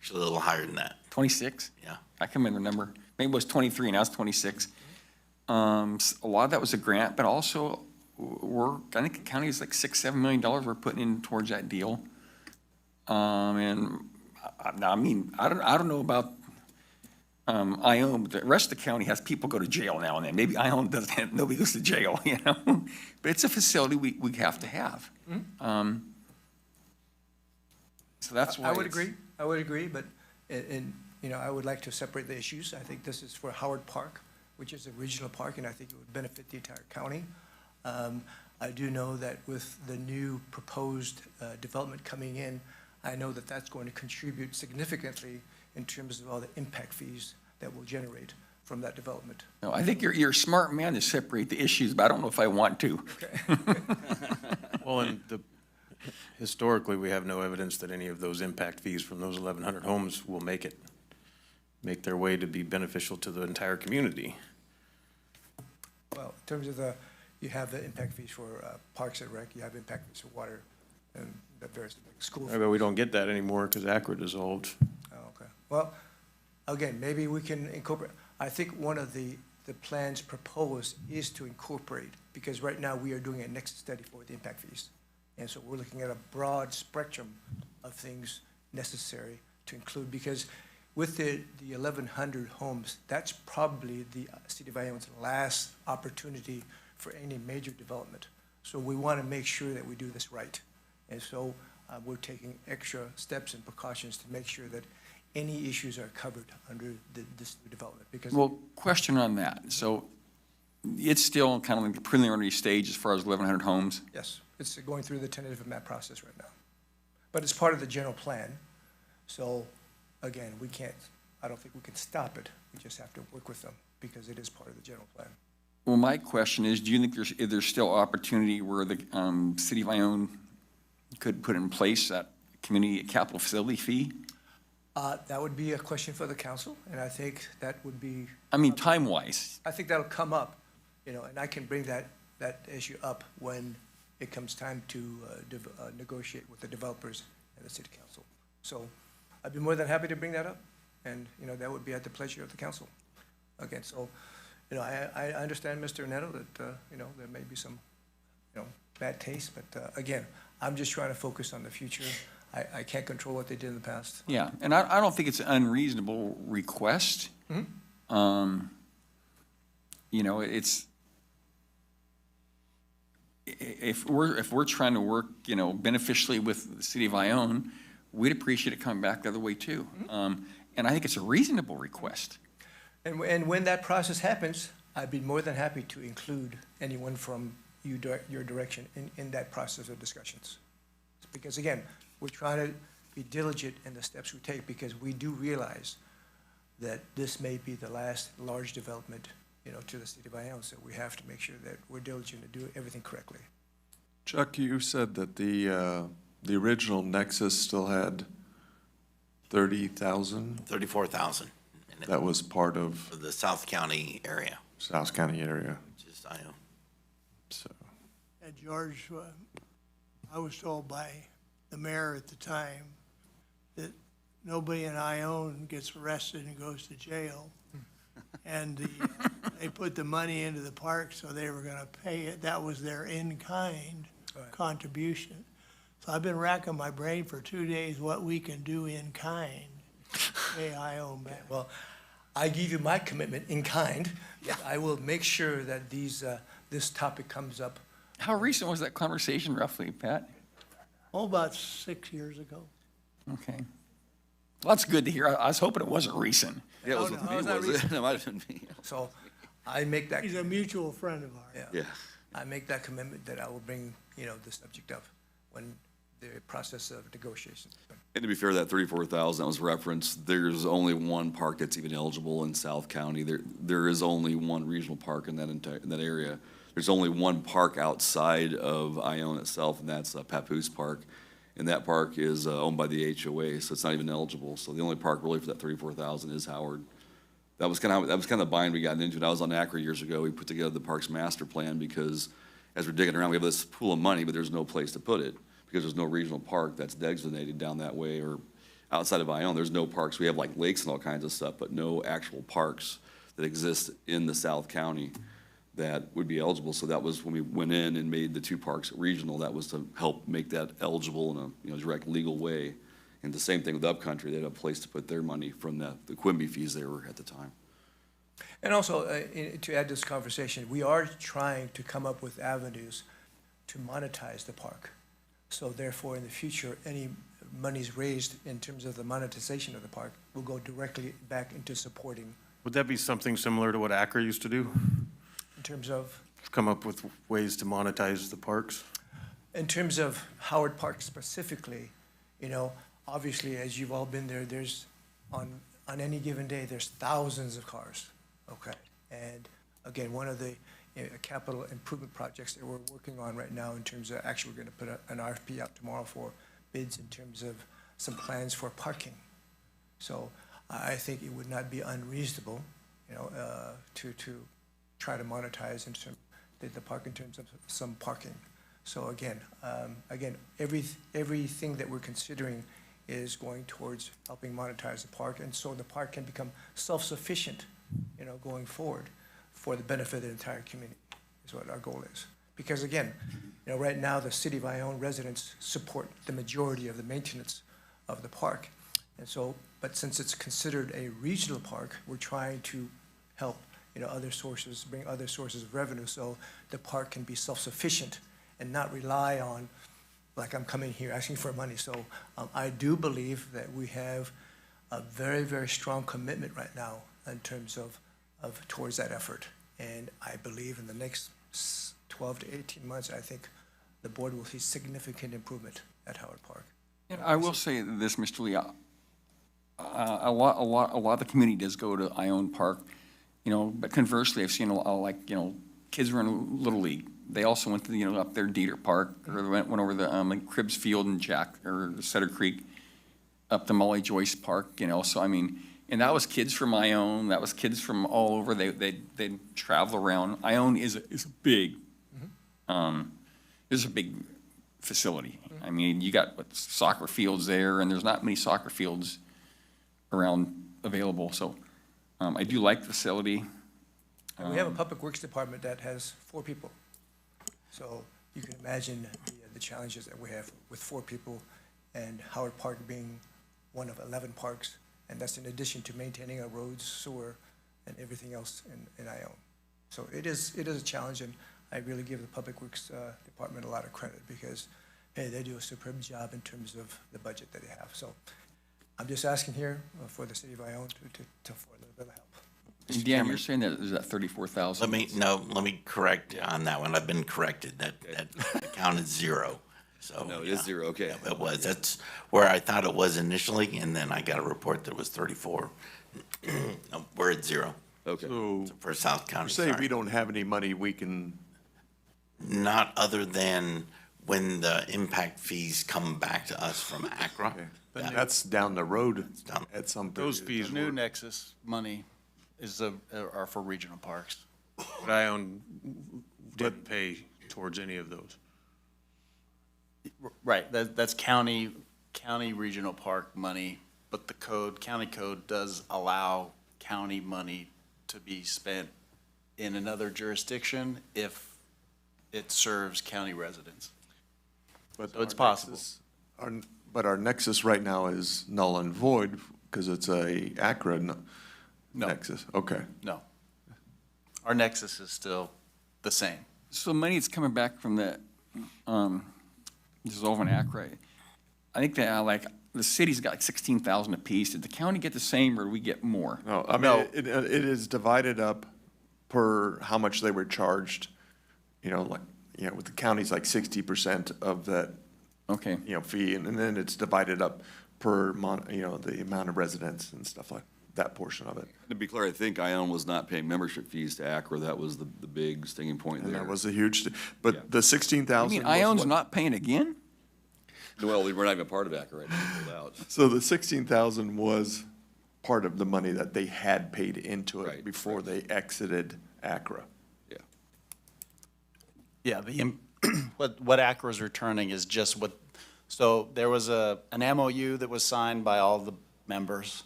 Speaker 12: actually a little higher than that.
Speaker 9: 26?
Speaker 12: Yeah.
Speaker 9: I can't remember the number. Maybe it was 23, now it's 26. A lot of that was a grant, but also I think the county is like $6-7 million we're putting in towards that deal. And I mean, I don't know about Ione, but the rest of the county has people go to jail now and then. Maybe Ione doesn't have, nobody goes to jail, But it's a facility we have to have. So that's why
Speaker 5: I would agree, but, I would like to separate the issues. I think this is for Howard Park, which is a regional park, and I think it would benefit the entire county. I do know that with the new proposed development coming in, I know that that's going to contribute significantly in terms of all the impact fees that will generate from that development.
Speaker 9: No, I think you're a smart man to separate the issues, but I don't know if I want to.
Speaker 15: Well, and historically, we have no evidence that any of those impact fees from those 1,100 homes will make their way to be beneficial to the entire community.
Speaker 5: Well, in terms of you have the impact fees for parks and rec, you have impact fees for water, and the various schools.
Speaker 15: But we don't get that anymore because ACRA dissolved.
Speaker 5: Oh, okay. Well, again, maybe we can incorporate, I think one of the plans proposed is to incorporate, because right now we are doing a next study for the impact fees. And so we're looking at a broad spectrum of things necessary to include, because with the 1,100 homes, that's probably the city of Ione's last opportunity for any major development. So we want to make sure that we do this right. And so we're taking extra steps and precautions to make sure that any issues are covered under this new development. Because
Speaker 9: Well, question on that. So it's still kind of like the preliminary stage as far as 1,100 homes.
Speaker 5: Yes.
Speaker 19: It's going through the tentative map process right now. But it's part of the general plan. So again, I don't think we can stop it. We just have to work with them because it is part of the general plan.
Speaker 9: Well, my question is, do you think there's still opportunity where the city of Ione could put in place that community capital facility fee?
Speaker 19: That would be a question for the council, and I think that would be,
Speaker 9: I mean, time-wise.
Speaker 19: I think that'll come up, and I can bring that issue up when it comes time to negotiate with the developers and the city council. So I'd be more than happy to bring that up, and, that would be at the pleasure of the council. Again, so, I understand, Mr. Neto, that, there may be some, bad taste, but, again, I'm just trying to focus on the future. I can't control what they did in the past.
Speaker 9: Yeah, and I don't think it's an unreasonable request. It's, if we're trying to work, beneficially with the city of Ione, we'd appreciate it coming back the other way too. And I think it's a reasonable request.
Speaker 19: And when that process happens, I'd be more than happy to include anyone from your direction in that process of discussions. Because again, we're trying to be diligent in the steps we take because we do realize that this may be the last large development, to the city of Ione. So we have to make sure that we're diligent to do everything correctly.
Speaker 1: Chuck, you said that the original Nexus still had 30,000?
Speaker 12: 34,000.
Speaker 1: That was part of
Speaker 12: The South County area.
Speaker 1: South County area.
Speaker 12: Just Ione.
Speaker 1: So,
Speaker 17: And George, I was told by the mayor at the time that nobody in Ione gets arrested and goes to jail. And they put the money into the park, so they were gonna pay it. That was their in-kind contribution. So I've been racking my brain for 2 days what we can do in kind. Pay Ione back.
Speaker 19: Well, I give you my commitment in kind. Yeah. I will make sure that this topic comes up.
Speaker 9: How recent was that conversation roughly, Pat?
Speaker 17: Oh, about 6 years ago.
Speaker 9: Okay. Well, that's good to hear. I was hoping it wasn't recent.
Speaker 10: Yeah, it wasn't
Speaker 19: no,
Speaker 10: me,
Speaker 19: it's not
Speaker 10: was it?
Speaker 19: recent.
Speaker 10: That might have been me.
Speaker 19: So I make that.
Speaker 17: He's a mutual friend of ours.
Speaker 19: Yeah.
Speaker 10: Yeah.
Speaker 19: I make that commitment that I will bring, the subject up when the process of negotiations.
Speaker 10: And to be fair, that 34,000 that was referenced, there's only one park that's even eligible in South County. There is only one regional park in that area. There's only one park outside of Ione itself, and that's Papoose Park. And that park is owned by the HOA, so it's not even eligible. So the only park really for that 34,000 is Howard. That was kind of the bind we got into. And I was on ACRA years ago. We put together the parks master plan because as we're digging around, we have this pool of money, but there's no place to put it because there's no regional park that's designated down that way or outside of Ione. There's no parks. We have like lakes and all kinds of stuff, but no actual parks that exist in the South County that would be eligible. So that was when we went in and made the 2 parks regional. That was to help make that eligible in a direct legal way. And the same thing with Upcountry. They had a place to put their money from the Quimby fees they were at the time.
Speaker 19: And also, to add to this conversation, we are trying to come up with avenues to monetize the park. So therefore, in the future, any monies raised in terms of the monetization of the park will go directly back into supporting.
Speaker 15: Would that be something similar to what ACRA used to do?
Speaker 19: In terms of?
Speaker 15: Come up with ways to monetize the parks?
Speaker 19: In terms of Howard Park specifically, obviously, as you've all been there, there's, on any given day, there's thousands of cars, okay? And again, one of the capital improvement projects that we're working on right now in terms of, actually, we're gonna put an RFP out tomorrow for bids in terms of some plans for parking. So I think it would not be unreasonable, to try to monetize the park in terms of some parking. So again, everything that we're considering is going towards helping monetize the park, and so the park can become self-sufficient, going forward for the benefit of the entire community, is what our goal is. Because again, right now, the city of Ione residents support the majority of the maintenance of the park. And so, but since it's considered a regional park, we're trying to help, other sources, bring other sources of revenue, so the park can be self-sufficient and not rely on, like I'm coming here asking for money. So I do believe that we have a very, very strong commitment right now in terms of towards that effort. And I believe in the next 12 to 18 months, I think the board will see significant improvement at Howard Park.
Speaker 9: And I will say this, Mr. Lee, a lot of the community does go to Ione Park, you know, but conversely, I've seen a lot, like, you know, kids run Little League. They also went to, you know, up there Dieter Park, or they went over the, like Cribbs Field and or Sutter Creek, up to Molly Joyce Park, you know, so I mean, and that was kids from Ione, that was kids from all over, they travel around. Ione is a big, is a big facility. I mean, you got soccer fields there, and there's not many soccer fields around available, so I do like the facility.
Speaker 19: And we have a public works department that has 4 people. So you can imagine the challenges that we have with 4 people, and Howard Park being one of 11 parks, and that's in addition to maintaining our roads, sewer, and everything else in Ione. So it is a challenge, and I really give the Public Works Department a lot of credit because, hey, they do a superb job in terms of the budget that they have. So I'm just asking here for the city of Ione for a little bit of help.
Speaker 9: And Dan, you're saying that is that 34,000?
Speaker 12: Let me correct on that one. I've been corrected. That count is 0. So
Speaker 10: No, it is 0, okay.
Speaker 12: Yeah, it was. That's where I thought it was initially, and then I got a report that it was 34. No, we're at 0.
Speaker 10: Okay.
Speaker 1: So
Speaker 12: For South County,
Speaker 1: say
Speaker 12: sorry.
Speaker 1: we don't have any money, we can,
Speaker 12: Not other than when the impact fees come back to us from ACRA.
Speaker 1: that's down the road at some.
Speaker 14: Those
Speaker 1: period.
Speaker 14: fees, new Nexus money are for regional parks.
Speaker 15: But Ione didn't pay towards any of those.
Speaker 14: Right, that's county regional park money, but the county code does allow county money to be spent in another jurisdiction if it serves county residents.
Speaker 1: But
Speaker 14: So it's
Speaker 1: our
Speaker 14: possible.
Speaker 1: But our nexus right now is null and void because it's a ACRA nexus. Okay.
Speaker 14: No. Our nexus is still the same.
Speaker 9: So money that's coming back from the, this is over in Akron. I think that, like, the city's got like 16,000 apiece. Did the county get the same, or do we get more?
Speaker 1: No, I mean, it is divided up per how much they were charged, you know, like, you know, with the county's like 60% of that,
Speaker 9: okay,
Speaker 1: you know, fee, and then it's divided up per you know, the amount of residents and stuff like that portion of it.
Speaker 10: To be clear, I think Ione was not paying membership fees to ACRA. That was the big stinging point
Speaker 1: And
Speaker 10: there.
Speaker 1: that was a huge, but the 16,000.
Speaker 9: You mean Ione's not paying again?
Speaker 10: Well, we're not even part of ACRA right now, pulled out.
Speaker 1: So the 16,000 was part of the money that they had paid into it
Speaker 10: Right,
Speaker 1: before they exited ACRA.
Speaker 14: Yeah, what ACRA's returning is just so there was an MOU that was signed by all the members,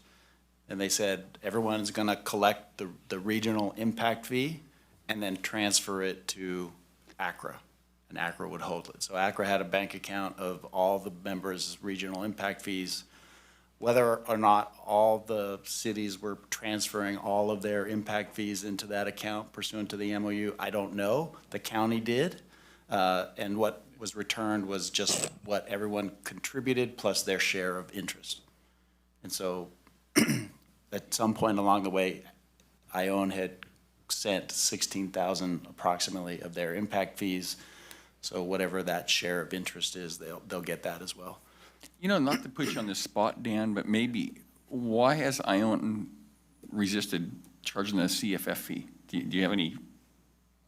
Speaker 14: and they said everyone's gonna collect the regional impact fee and then transfer it to ACRA, and ACRA would hold it. So ACRA had a bank account of all the members' regional impact fees. Whether or not all the cities were transferring all of their impact fees into that account pursuant to the MOU, I don't know. The county did. And what was returned was just what everyone contributed plus their share of interest. And so at some point along the way, Ione had sent 16,000 approximately of their impact fees. So whatever that share of interest is, they'll get that as well.
Speaker 9: You know, not to put you on the spot, Dan, but maybe, why has Ione resisted charging the CFF fee? Do you have any?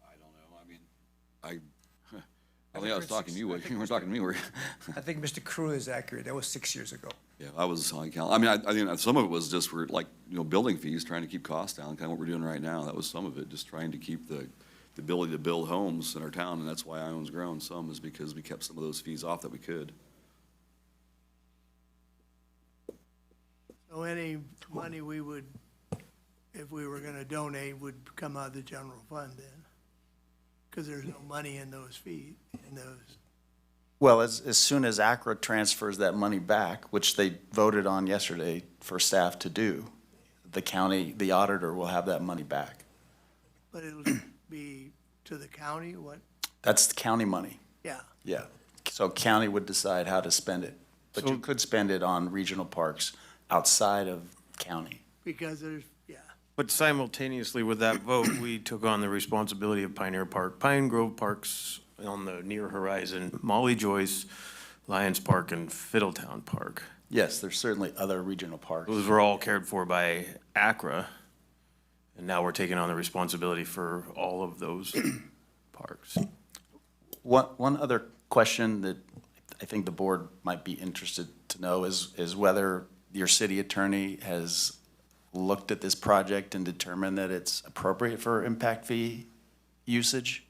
Speaker 10: I don't know. I mean, I think I was talking to you. You weren't talking to me, were you?
Speaker 19: I think Mr. Crew is accurate. That was 6 years ago.
Speaker 10: Yeah, I was on count. I mean, I think some of it was just for like, you know, building fees, trying to keep costs down, kind of what we're doing right now. That was some of it, just trying to keep the ability to build homes in our town, and that's why Ione's grown some, is because we kept some of those fees off that we could.
Speaker 17: So any money we would, if we were gonna donate, would come out of the general fund then? Because there's no money in those fees, in those.
Speaker 14: Well, as soon as ACRA transfers that money back, which they voted on yesterday for staff to do, the county, the auditor will have that money back.
Speaker 17: But it'll be to the county, what?
Speaker 14: That's the county money.
Speaker 17: Yeah.
Speaker 14: Yeah. So county would decide how to spend it. But you could spend it on regional parks outside of county.
Speaker 17: Because there's, yeah.
Speaker 15: But simultaneously with that vote, we took on the responsibility of Pioneer Park. Pine Grove Parks on the near horizon, Molly Joyce, Lions Park, and Fiddletown Park.
Speaker 14: Yes, there's certainly other regional parks.
Speaker 15: Those were all cared for by ACRA, and now we're taking on the responsibility for all of those parks.
Speaker 14: One other question that I think the board might be interested to know is whether your city attorney has looked at this project and determined that it's appropriate for impact fee usage?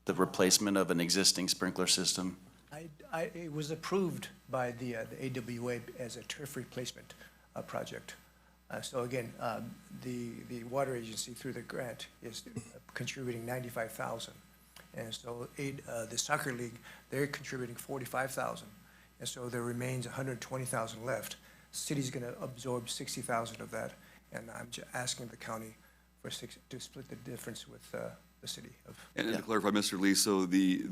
Speaker 14: The replacement of an existing sprinkler system?
Speaker 19: It was approved by the AWA as a turf replacement project. So again, the water agency through the grant is contributing $95,000. And so the soccer league, they're contributing $45,000. And so there remains $120,000 left. City's gonna absorb $60,000 of that, and I'm asking the county to split the difference with the city of.
Speaker 10: And to clarify, Mr. Lee, so the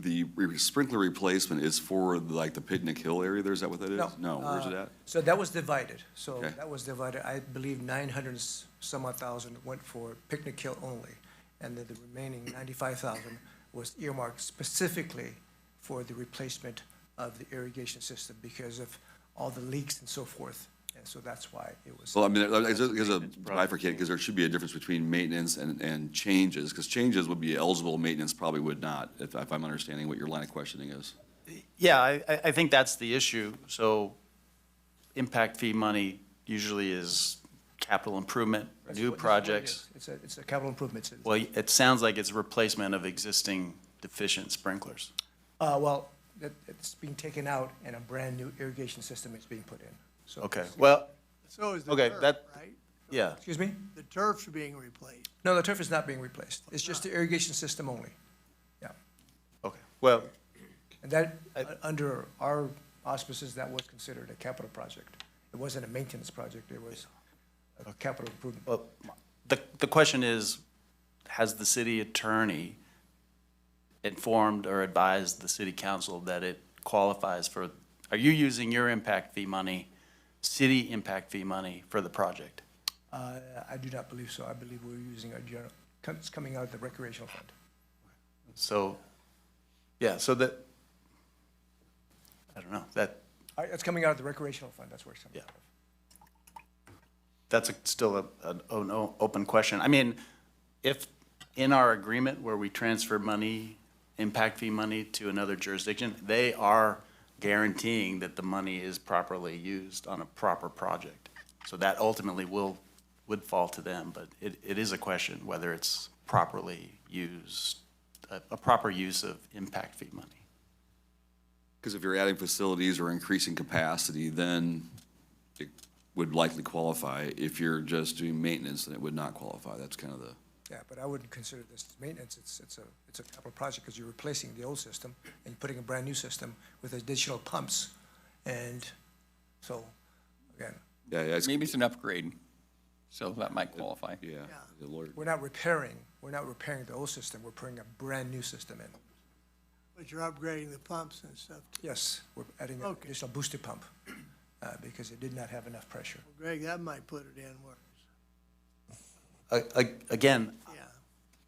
Speaker 10: sprinkler replacement is for like the Picnic Hill area there, is that what that is? No, where's it at?
Speaker 19: So that was divided. So
Speaker 10: Okay.
Speaker 19: that was divided. I believe 900 some odd thousand went for Picnic Hill only. And then the remaining 95,000 was earmarked specifically for the replacement of the irrigation system because of all the leaks and so forth. And so that's why it was.
Speaker 10: Well, I mean, because of bifurcated, because there should be a difference between maintenance and changes, because changes would be eligible, maintenance probably would not, if I'm understanding what your line of questioning is.
Speaker 14: Yeah, I think that's the issue. So impact fee money usually is capital improvement, new projects.
Speaker 19: It's a capital improvement.
Speaker 14: Well, it sounds like it's replacement of existing deficient sprinklers.
Speaker 19: Well, it's being taken out and a brand-new irrigation system is being put in. So
Speaker 14: Okay, well,
Speaker 17: So is the
Speaker 14: okay,
Speaker 17: turf,
Speaker 14: that,
Speaker 17: right?
Speaker 14: yeah.
Speaker 19: Excuse me?
Speaker 17: The turf's being replaced.
Speaker 19: No, the turf is not being replaced. It's just the irrigation system only. Yeah.
Speaker 14: Okay, well,
Speaker 19: And that, under our auspices, that was considered a capital project. It wasn't a maintenance project, it was a capital improvement.
Speaker 14: well, the question is, has the city attorney informed or advised the city council that it qualifies for, are you using your impact fee money, city impact fee money for the project?
Speaker 19: I do not believe so. I believe we're using our general, it's coming out of the recreational fund.
Speaker 14: So, yeah, so that, I don't know, that,
Speaker 19: It's coming out of the recreational fund, that's where it's coming out of.
Speaker 14: that's still an open question. I mean, if in our agreement where we transfer money, impact fee money to another jurisdiction, they are guaranteeing that the money is properly used on a proper project. So that ultimately would fall to them, but it is a question whether it's properly used, a proper use of impact fee money.
Speaker 10: Because if you're adding facilities or increasing capacity, then it would likely qualify. If you're just doing maintenance, then it would not qualify. That's kind of the.
Speaker 19: Yeah, but I wouldn't consider this maintenance. It's a capital project because you're replacing the old system and putting a brand-new system with additional pumps. And so, again.
Speaker 10: Yeah,
Speaker 9: Maybe it's an upgrade, so that might qualify.
Speaker 10: Yeah, the lawyer.
Speaker 19: We're not repairing the old system. We're putting a brand-new system in.
Speaker 17: But you're upgrading the pumps and stuff.
Speaker 19: Yes, we're adding an additional booster pump because it did not have enough pressure.
Speaker 17: Well, Greg, that might put it in where.
Speaker 14: Again,
Speaker 17: Yeah.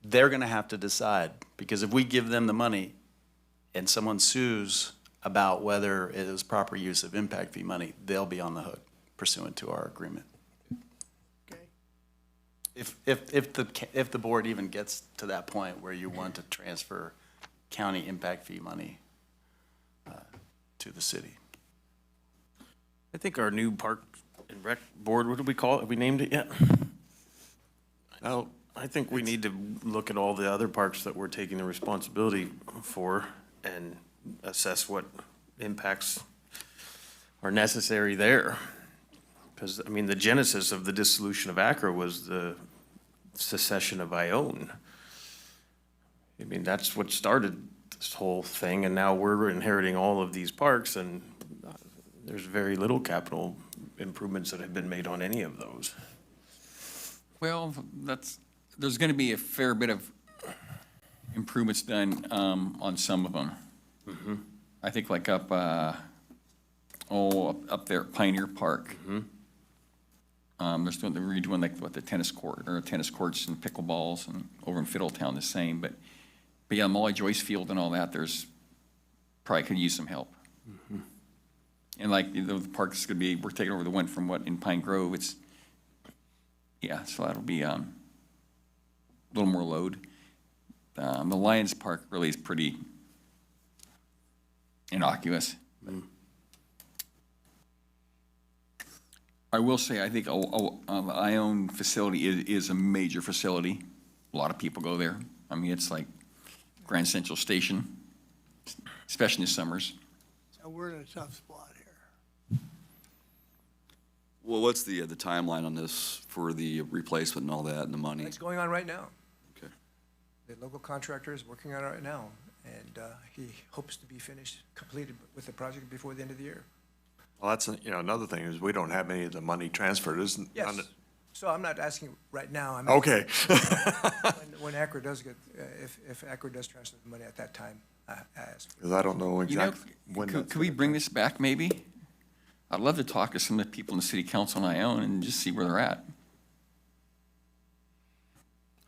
Speaker 14: they're gonna have to decide, because if we give them the money and someone sues about whether it is proper use of impact fee money, they'll be on the hook pursuant to our agreement.
Speaker 17: Okay.
Speaker 14: If the board even gets to that point where you want to transfer county impact fee money to the city.
Speaker 15: I think our new park and rec board, what do we call it? Have we named it yet? I think we need to look at all the other parks that we're taking the responsibility for and assess what impacts are necessary there. Because, I mean, the genesis of the dissolution of ACRA was the secession of Ione. I mean, that's what started this whole thing, and now we're inheriting all of these parks, and there's very little capital improvements that have been made on any of those.
Speaker 9: Well, there's gonna be a fair bit of improvements done, on some of them. I think like up there at Pioneer Park. They're redoing like what the tennis courts and pickleballs, and over in Fiddletown the same, but But yeah, Molly Joyce Field and all that, there's, probably could use some help. And like, the park's gonna be, we're taking over the one from what, in Pine Grove, it's, yeah, so that'll be, a little more load. The Lions Park really is pretty innocuous. I will say, I think the Ione facility is a major facility. A lot of people go there. I mean, it's like Grand Central Station, especially in the summers.
Speaker 17: So we're in a tough spot here.
Speaker 10: Well, what's the timeline on this for the replacement and all that and the money?
Speaker 19: It's going on right now.
Speaker 10: Okay.
Speaker 19: The local contractor is working on it right now, and he hopes to be completed with the project before the end of the year.
Speaker 1: Well, that's, another thing is we don't have any of the money transferred, isn't?
Speaker 19: Yes. So I'm not asking right now. I'm
Speaker 1: Okay.
Speaker 19: When ACRA does get, if ACRA does transfer the money at that time, I ask.
Speaker 1: Because I don't know exactly when.
Speaker 9: Could we bring this back maybe? I'd love to talk to some of the people in the city council in Ione and just see where they're at.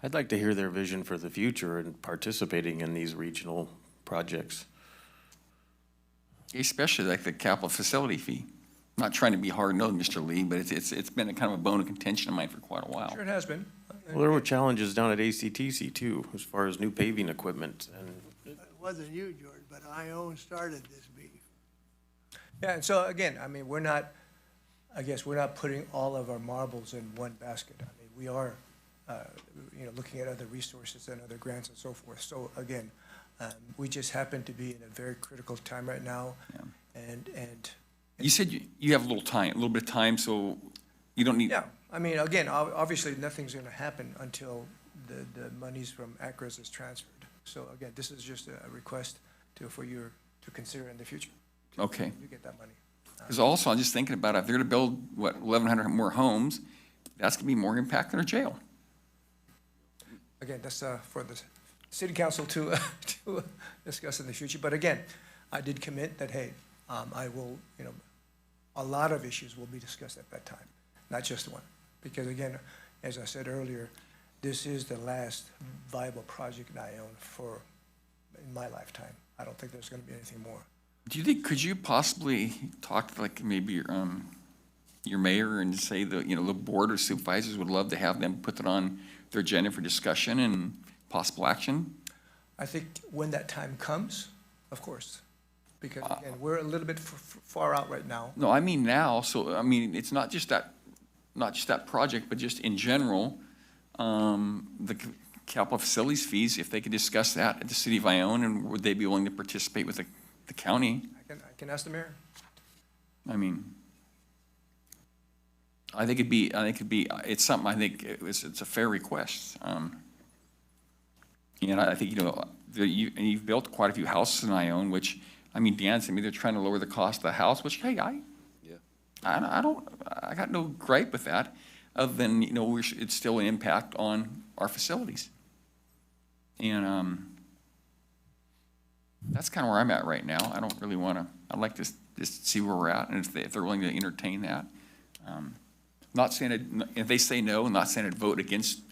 Speaker 15: I'd like to hear their vision for the future and participating in these regional projects.
Speaker 9: Especially like the capital facility fee. Not trying to be hard-nosed, Mr. Lee, but it's been a kind of a bone of contention of mine for quite a while.
Speaker 19: Sure it has been.
Speaker 15: Well, there were challenges down at ACTC too, as far as new paving equipment and.
Speaker 17: It wasn't you, George, but Ione started this beef.
Speaker 19: Yeah, and so again, I mean, we're not putting all of our marbles in one basket. I mean, we are, looking at other resources and other grants and so forth. So again, we just happen to be in a very critical time right now.
Speaker 9: Yeah.
Speaker 19: And
Speaker 9: You said you have a little bit of time, so you don't need.
Speaker 19: yeah, I mean, again, obviously, nothing's gonna happen until the monies from ACRAS is transferred. So again, this is just a request for you to consider in the future.
Speaker 9: Okay.
Speaker 19: You get that money.
Speaker 9: Because also, I'm just thinking about if they're gonna build, 1,100 more homes, that's gonna be more impact than a jail.
Speaker 19: Again, that's for the city council to discuss in the future. But again, I did commit that, hey, I will, a lot of issues will be discussed at that time, not just one. Because again, as I said earlier, this is the last viable project in Ione in my lifetime. I don't think there's gonna be anything more.
Speaker 9: Do you think, could you possibly talk to like maybe your mayor and say that, the board or supervisors would love to have them put it on their agenda for discussion and possible action?
Speaker 19: I think when that time comes, of course, because again, we're a little bit far out right now.
Speaker 9: No, I mean now, so, I mean, it's not just that project, but just in general, the capital facilities fees, if they could discuss that at the city of Ione, and would they be willing to participate with the county?
Speaker 19: I can ask the mayor.
Speaker 9: I mean, it's something, I think it's a fair request. And I think, you've built quite a few houses in Ione, which, I mean, Dan said, they're trying to lower the cost of the house, which, hey, I got no gripe with that, other than, it's still an impact on our facilities. And, that's kind of where I'm at right now. I don't really want to, I'd like to just see where we're at, and if they're willing to entertain that. Not saying, if they say no, not saying I'd vote against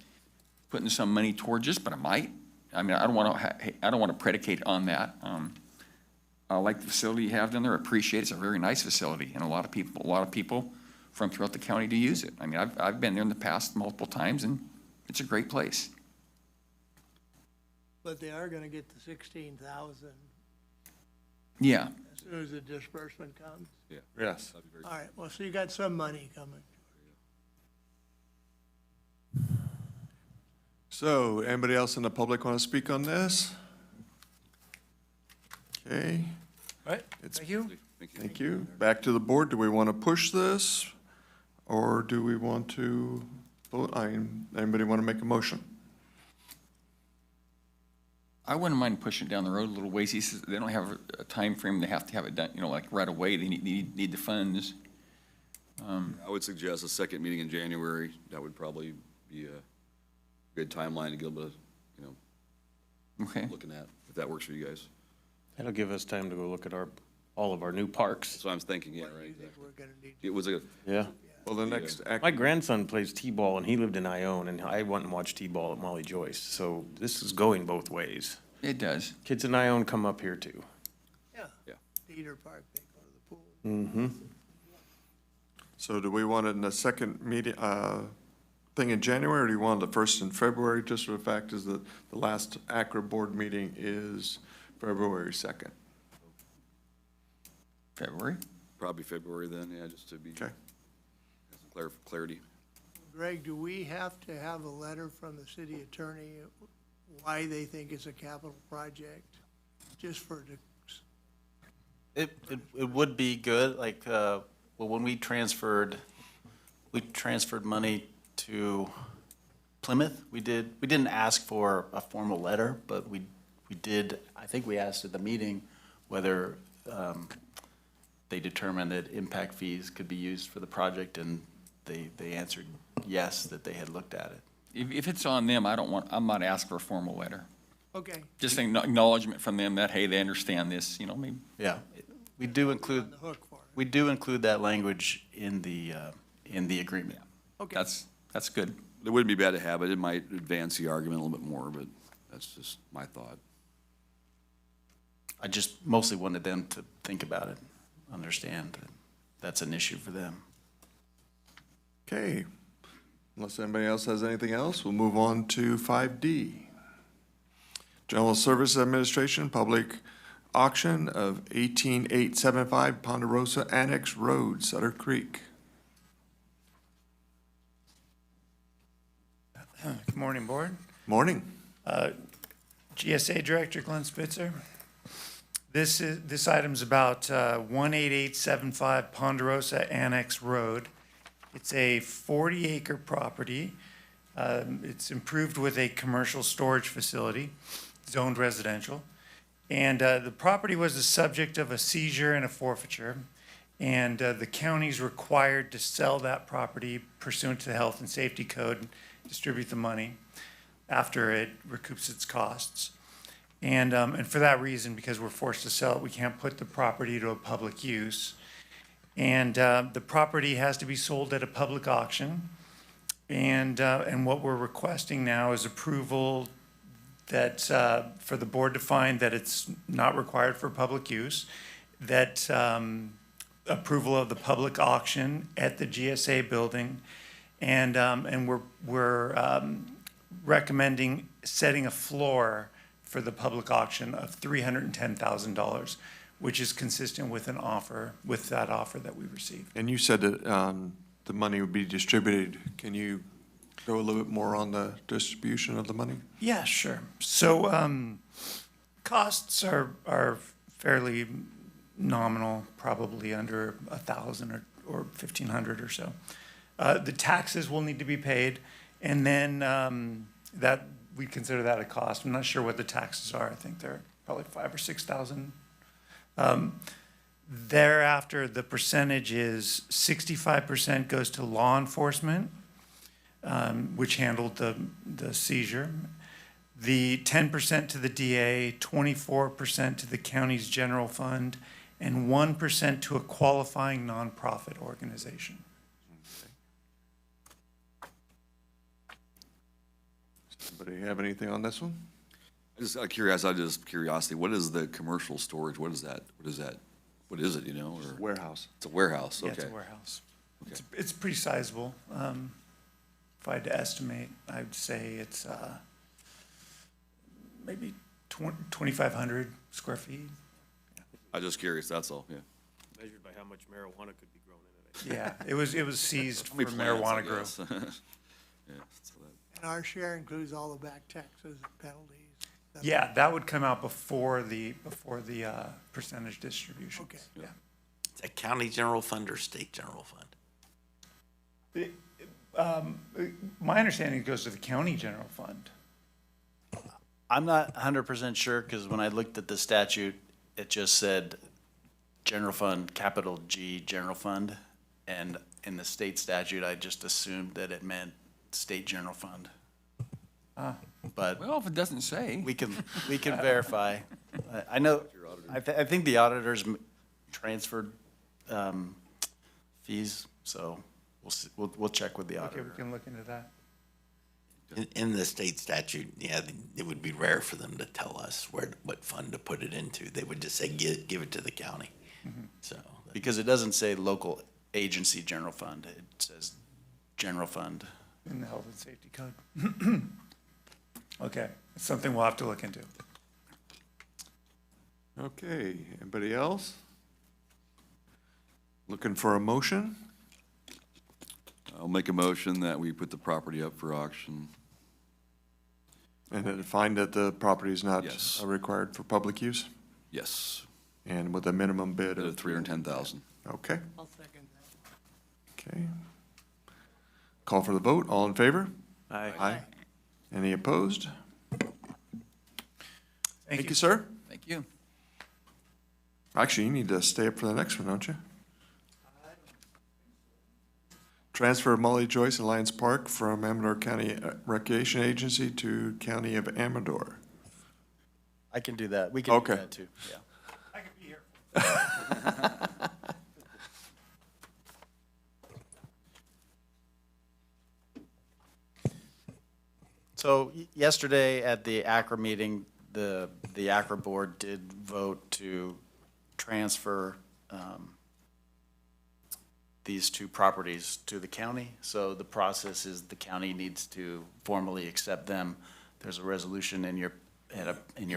Speaker 9: putting some money towards this, but I might. I mean, I don't want to predicate on that. I like the facility you have down there, appreciate it. It's a very nice facility, and a lot of people from throughout the county do use it. I mean, I've been there in the past multiple times, and it's a great place.
Speaker 17: But they are gonna get the 16,000
Speaker 9: Yeah.
Speaker 17: as soon as the disbursement comes.
Speaker 10: Yeah.
Speaker 1: Yes.
Speaker 17: All right, well, so you got some money coming.
Speaker 1: So, anybody else in the public want to speak on this? Okay.
Speaker 19: All right, thank you.
Speaker 1: Thank you. Back to the board. Do we want to push this? Or do we want to vote? Anybody want to make a motion?
Speaker 9: I wouldn't mind pushing it down the road a little ways. He says they don't have a time frame. They have to have it done, like right away. They need the funds.
Speaker 10: I would suggest a second meeting in January. That would probably be a good timeline to get a bit of,
Speaker 9: Okay.
Speaker 10: looking at, if that works for you guys.
Speaker 15: That'll give us time to go look at all of our new parks.
Speaker 10: That's what I'm thinking, yeah, right.
Speaker 17: We're gonna need.
Speaker 10: It was a,
Speaker 15: Yeah.
Speaker 1: Well, the next
Speaker 15: My grandson plays T-ball, and he lived in Ione, and I went and watched T-ball at Molly Joyce. So this is going both ways.
Speaker 9: It does.
Speaker 15: Kids in Ione come up here too.
Speaker 17: Yeah.
Speaker 10: Yeah.
Speaker 17: Cedar Park, they go to the pool.
Speaker 15: Mm-hmm.
Speaker 1: So do we want it in the second meeting, thing in January, or do you want the first in February, just for the fact is that the last ACRA board meeting is February 2nd?
Speaker 9: February?
Speaker 10: Probably February then, yeah, just to be.
Speaker 1: Okay.
Speaker 10: Some clarity.
Speaker 17: Greg, do we have to have a letter from the city attorney why they think it's a capital project? Just for the,
Speaker 14: It would be good, like, well, when we transferred money to Plymouth, we didn't ask for a formal letter, but we did, I think we asked at the meeting whether they determined that impact fees could be used for the project, and they answered yes, that they had looked at it.
Speaker 9: If it's on them, I'm not asking for a formal letter.
Speaker 17: okay.
Speaker 9: Just an acknowledgement from them that, hey, they understand this, you know, maybe.
Speaker 14: Yeah, we do include,
Speaker 17: On the hook for it.
Speaker 14: we do include that language in the agreement.
Speaker 17: Okay.
Speaker 9: That's good.
Speaker 10: It wouldn't be bad to have it. It might advance the argument a little bit more, but that's just my thought.
Speaker 14: I just mostly wanted them to think about it, understand that that's an issue for them.
Speaker 1: Okay. Unless anybody else has anything else, we'll move on to 5D. General Services Administration, public auction of 18875 Ponderosa Annex Road, Sutter Creek.
Speaker 20: Good morning, Board.
Speaker 1: Morning.
Speaker 20: GSA Director Glenn Spitzer. This item's about 18875 Ponderosa Annex Road. It's a 40-acre property. It's improved with a commercial storage facility, zoned residential. And the property was the subject of a seizure and a forfeiture. And the county's required to sell that property pursuant to the Health and Safety Code and distribute the money after it recoups its costs. And for that reason, because we're forced to sell it, we can't put the property to a public use. And the property has to be sold at a public auction. And what we're requesting now is approval that, for the board to find that it's not required for public use, that approval of the public auction at the GSA building, and we're recommending setting a floor for the public auction of $310,000, which is consistent with that offer that we received.
Speaker 1: And you said that the money would be distributed. Can you go a little bit more on the distribution of the money?
Speaker 20: Yeah, sure. So costs are fairly nominal, probably under $1,000 or $1,500 or so. The taxes will need to be paid, and then that we consider that a cost. I'm not sure what the taxes are. I think they're probably $5,000 or $6,000. Thereafter, the percentage is 65% goes to law enforcement, which handled the seizure. The 10% to the DA, 24% to the county's general fund, and 1% to a qualifying nonprofit organization.
Speaker 1: Anybody have anything on this one?
Speaker 10: Just out of curiosity, what is the commercial storage? What is that? What is it, you know? Or
Speaker 1: Warehouse.
Speaker 10: It's a warehouse, okay.
Speaker 20: Yeah, it's a warehouse. It's pretty sizable. If I had to estimate, I'd say it's maybe 2,500 square feet.
Speaker 10: I'm just curious, that's all, yeah.
Speaker 15: Measured by how much marijuana could be grown in it.
Speaker 20: Yeah, it was seized for
Speaker 10: How many plants, I
Speaker 20: marijuana growth.
Speaker 10: guess? Yeah, so that-
Speaker 17: And our share includes all the back taxes and penalties.
Speaker 20: Yeah, that would come out before the percentage distribution.
Speaker 17: Okay.
Speaker 20: Yeah.
Speaker 12: Is that county general fund or state general fund?
Speaker 20: My understanding it goes to the county general fund.
Speaker 14: I'm not 100% sure, because when I looked at the statute, it just said general fund, capital G, general fund. And in the state statute, I just assumed that it meant state general fund. But
Speaker 9: Well, if it doesn't say.
Speaker 14: we can verify. I know, I think the auditors transferred fees, so we'll check with the
Speaker 20: Okay,
Speaker 14: auditor.
Speaker 20: we can look into that.
Speaker 12: In the state statute, yeah, it would be rare for them to tell us what fund to put it into. They would just say, give it to the county. So,
Speaker 14: Because it doesn't say local agency general fund, it says general fund.
Speaker 20: In the health and safety code. Okay, it's something we'll have to look into.
Speaker 1: Okay, anybody else? Looking for a motion?
Speaker 10: I'll make a motion that we put the property up for auction.
Speaker 1: And then find that the property is not
Speaker 10: Yes.
Speaker 1: required for public use?
Speaker 10: Yes,
Speaker 1: And with a minimum bid
Speaker 10: at
Speaker 1: of?
Speaker 10: 310,000.
Speaker 1: Okay,
Speaker 17: I'll second that.
Speaker 1: okay. Call for the vote, all in favor?
Speaker 15: Aye.
Speaker 1: Aye. Any opposed?
Speaker 20: Thank you.
Speaker 1: you, sir.
Speaker 9: Thank you.
Speaker 1: Actually, you need to stay up for the next one, don't you? Transfer of Molly Joyce and Lions Park from Amador County Recreation Agency to County of Amador.
Speaker 14: I can do that. We can do
Speaker 1: Okay.
Speaker 14: that too, yeah.
Speaker 20: I could be here.
Speaker 14: So yesterday at the ACRA meeting, the ACRA board did vote to transfer these two properties to the county. So the process is the county needs to formally accept them. There's a resolution in your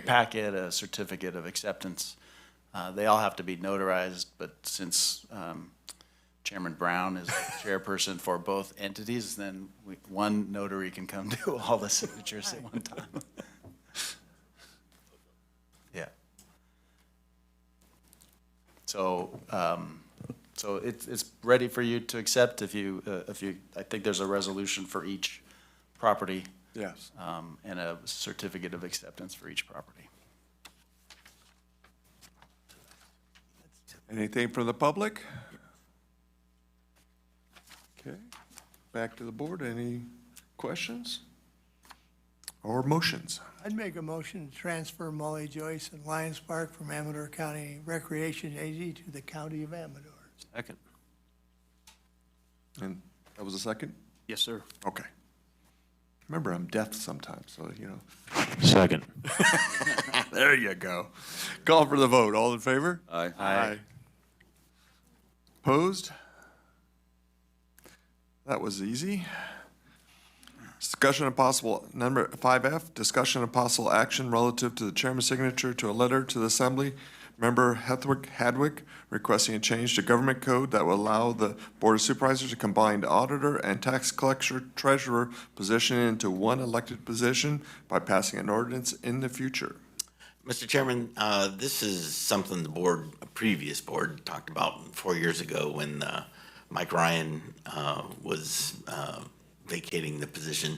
Speaker 14: packet, a certificate of acceptance. They all have to be notarized, but since Chairman Brown is chairperson for both entities, then one notary can come do all the signatures at one time. Yeah. So, so it's ready for you to accept if you, I think there's a resolution for each property.
Speaker 1: Yes.
Speaker 14: And a certificate of acceptance for each property.
Speaker 1: Anything from the public? Okay, back to the board. Any questions or motions?
Speaker 17: I'd make a motion to transfer Molly Joyce and Lions Park from Amador County Recreation Agency to the County of Amador.
Speaker 15: Second.
Speaker 1: And that was a second?
Speaker 15: Yes, sir.
Speaker 1: Okay. Remember, I'm deaf sometimes, so, you know.
Speaker 15: Second.
Speaker 1: There you go. Call for the vote. All in favor?
Speaker 10: Aye.
Speaker 1: Aye. Opposed? That was easy. Discussion of possible, number 5F, discussion of possible action relative to the chairman's signature to a letter to the Assembly. Member Hadwick requesting a change to government code that will allow the Board of Supervisors to combine auditor and tax collector treasurer position into one elected position by passing an ordinance in the future.
Speaker 12: Mr. Chairman, this is something the board, a previous board, talked about 4 years ago when Mike Ryan was vacating the position,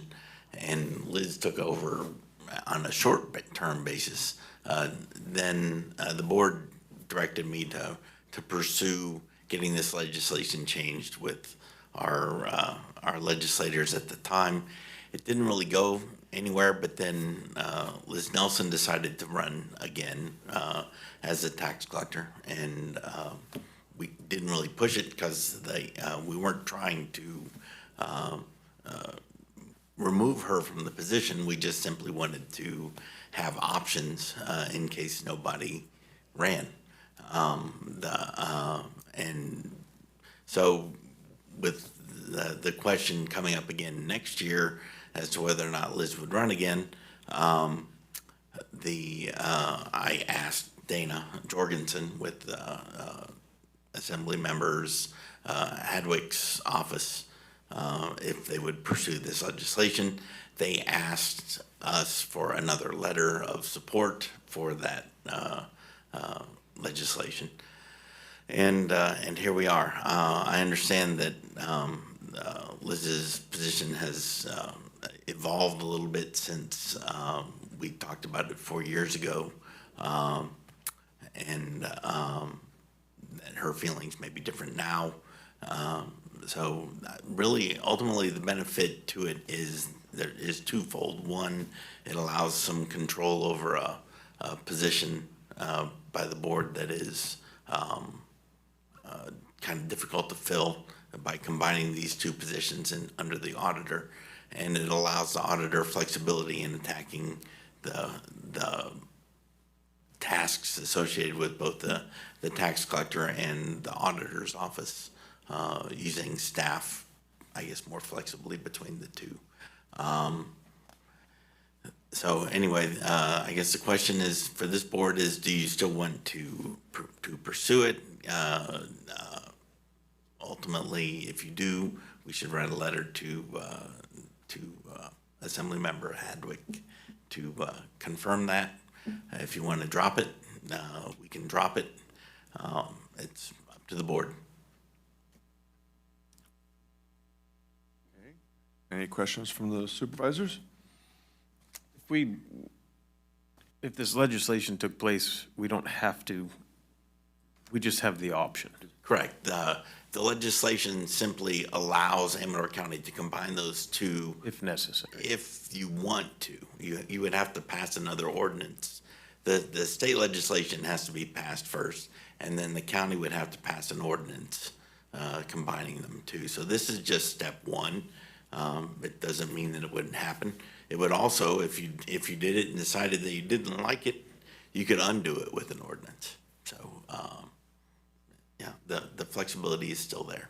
Speaker 12: and Liz took over on a short-term basis. Then the board directed me to pursue getting this legislation changed with our legislators at the time. It didn't really go anywhere, but then Liz Nelson decided to run again as a tax collector, and we didn't really push it because we weren't trying to remove her from the position. We just simply wanted to have options in case nobody ran. And so with the question coming up again next year as to whether or not Liz would run again, I asked Dana Jorgensen with Assembly members, Hadwick's office, if they would pursue this legislation. They asked us for another letter of support for that legislation. And here we are. I understand that Liz's position has evolved a little bit since we talked about it 4 years ago. And her feelings may be different now. So really, ultimately, the benefit to it is twofold. One, it allows some control over a position by the board that is kind of difficult to fill by combining these two positions under the auditor. And it allows the auditor flexibility in attacking the tasks associated with both the tax collector and the auditor's office, using staff, I guess, more flexibly between the two. So anyway, I guess the question is for this board is, do you still want to pursue it? Ultimately, if you do, we should write a letter to Assemblymember Hadwick to confirm that. If you want to drop it, we can drop it. It's up to the board.
Speaker 1: Okay. Any questions from the supervisors?
Speaker 15: If this legislation took place, we don't have to, we just have the option.
Speaker 12: Correct. The legislation simply allows Amador County to combine those two.
Speaker 15: If necessary.
Speaker 12: If you want to. You would have to pass another ordinance. The state legislation has to be passed first, and then the county would have to pass an ordinance combining them two. So this is just step one. It doesn't mean that it wouldn't happen. It would also, if you did it and decided that you didn't like it, you could undo it with an ordinance. So, yeah, the flexibility is still there.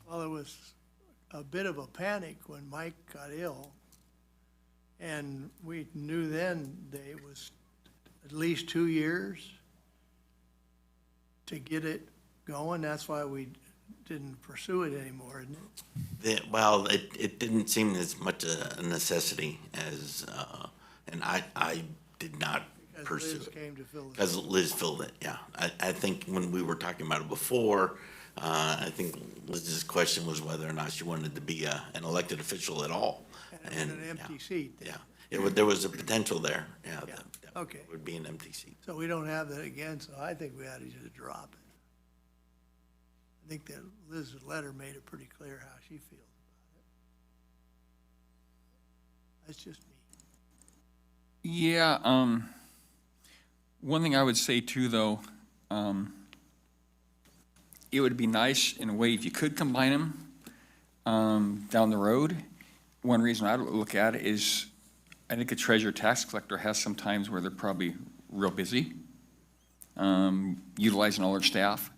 Speaker 17: Well, there was a bit of a panic when Mike got ill, and we knew then that it was at least 2 years to get it going. That's why we didn't pursue it anymore, isn't it?
Speaker 12: Well, it didn't seem as much a necessity as, and I did not pursue
Speaker 17: Liz
Speaker 12: it.
Speaker 17: came to fill it.
Speaker 12: Because Liz filled it, yeah. I think when we were talking about it before, I think Liz's question was whether or not she wanted to be an elected official at all.
Speaker 17: And an empty seat.
Speaker 12: Yeah, there was a potential there, yeah.
Speaker 17: Yeah,
Speaker 12: that
Speaker 17: okay.
Speaker 12: would be an empty seat.
Speaker 17: So we don't have that again, so I think we ought to just drop it. I think that Liz's letter made it pretty clear how she feels about it. That's just me.
Speaker 9: Yeah, one thing I would say too, though, it would be nice in a way if you could combine them down the road. One reason I look at it is I think a treasurer tax collector has some times where they're probably real busy, utilizing all their staff.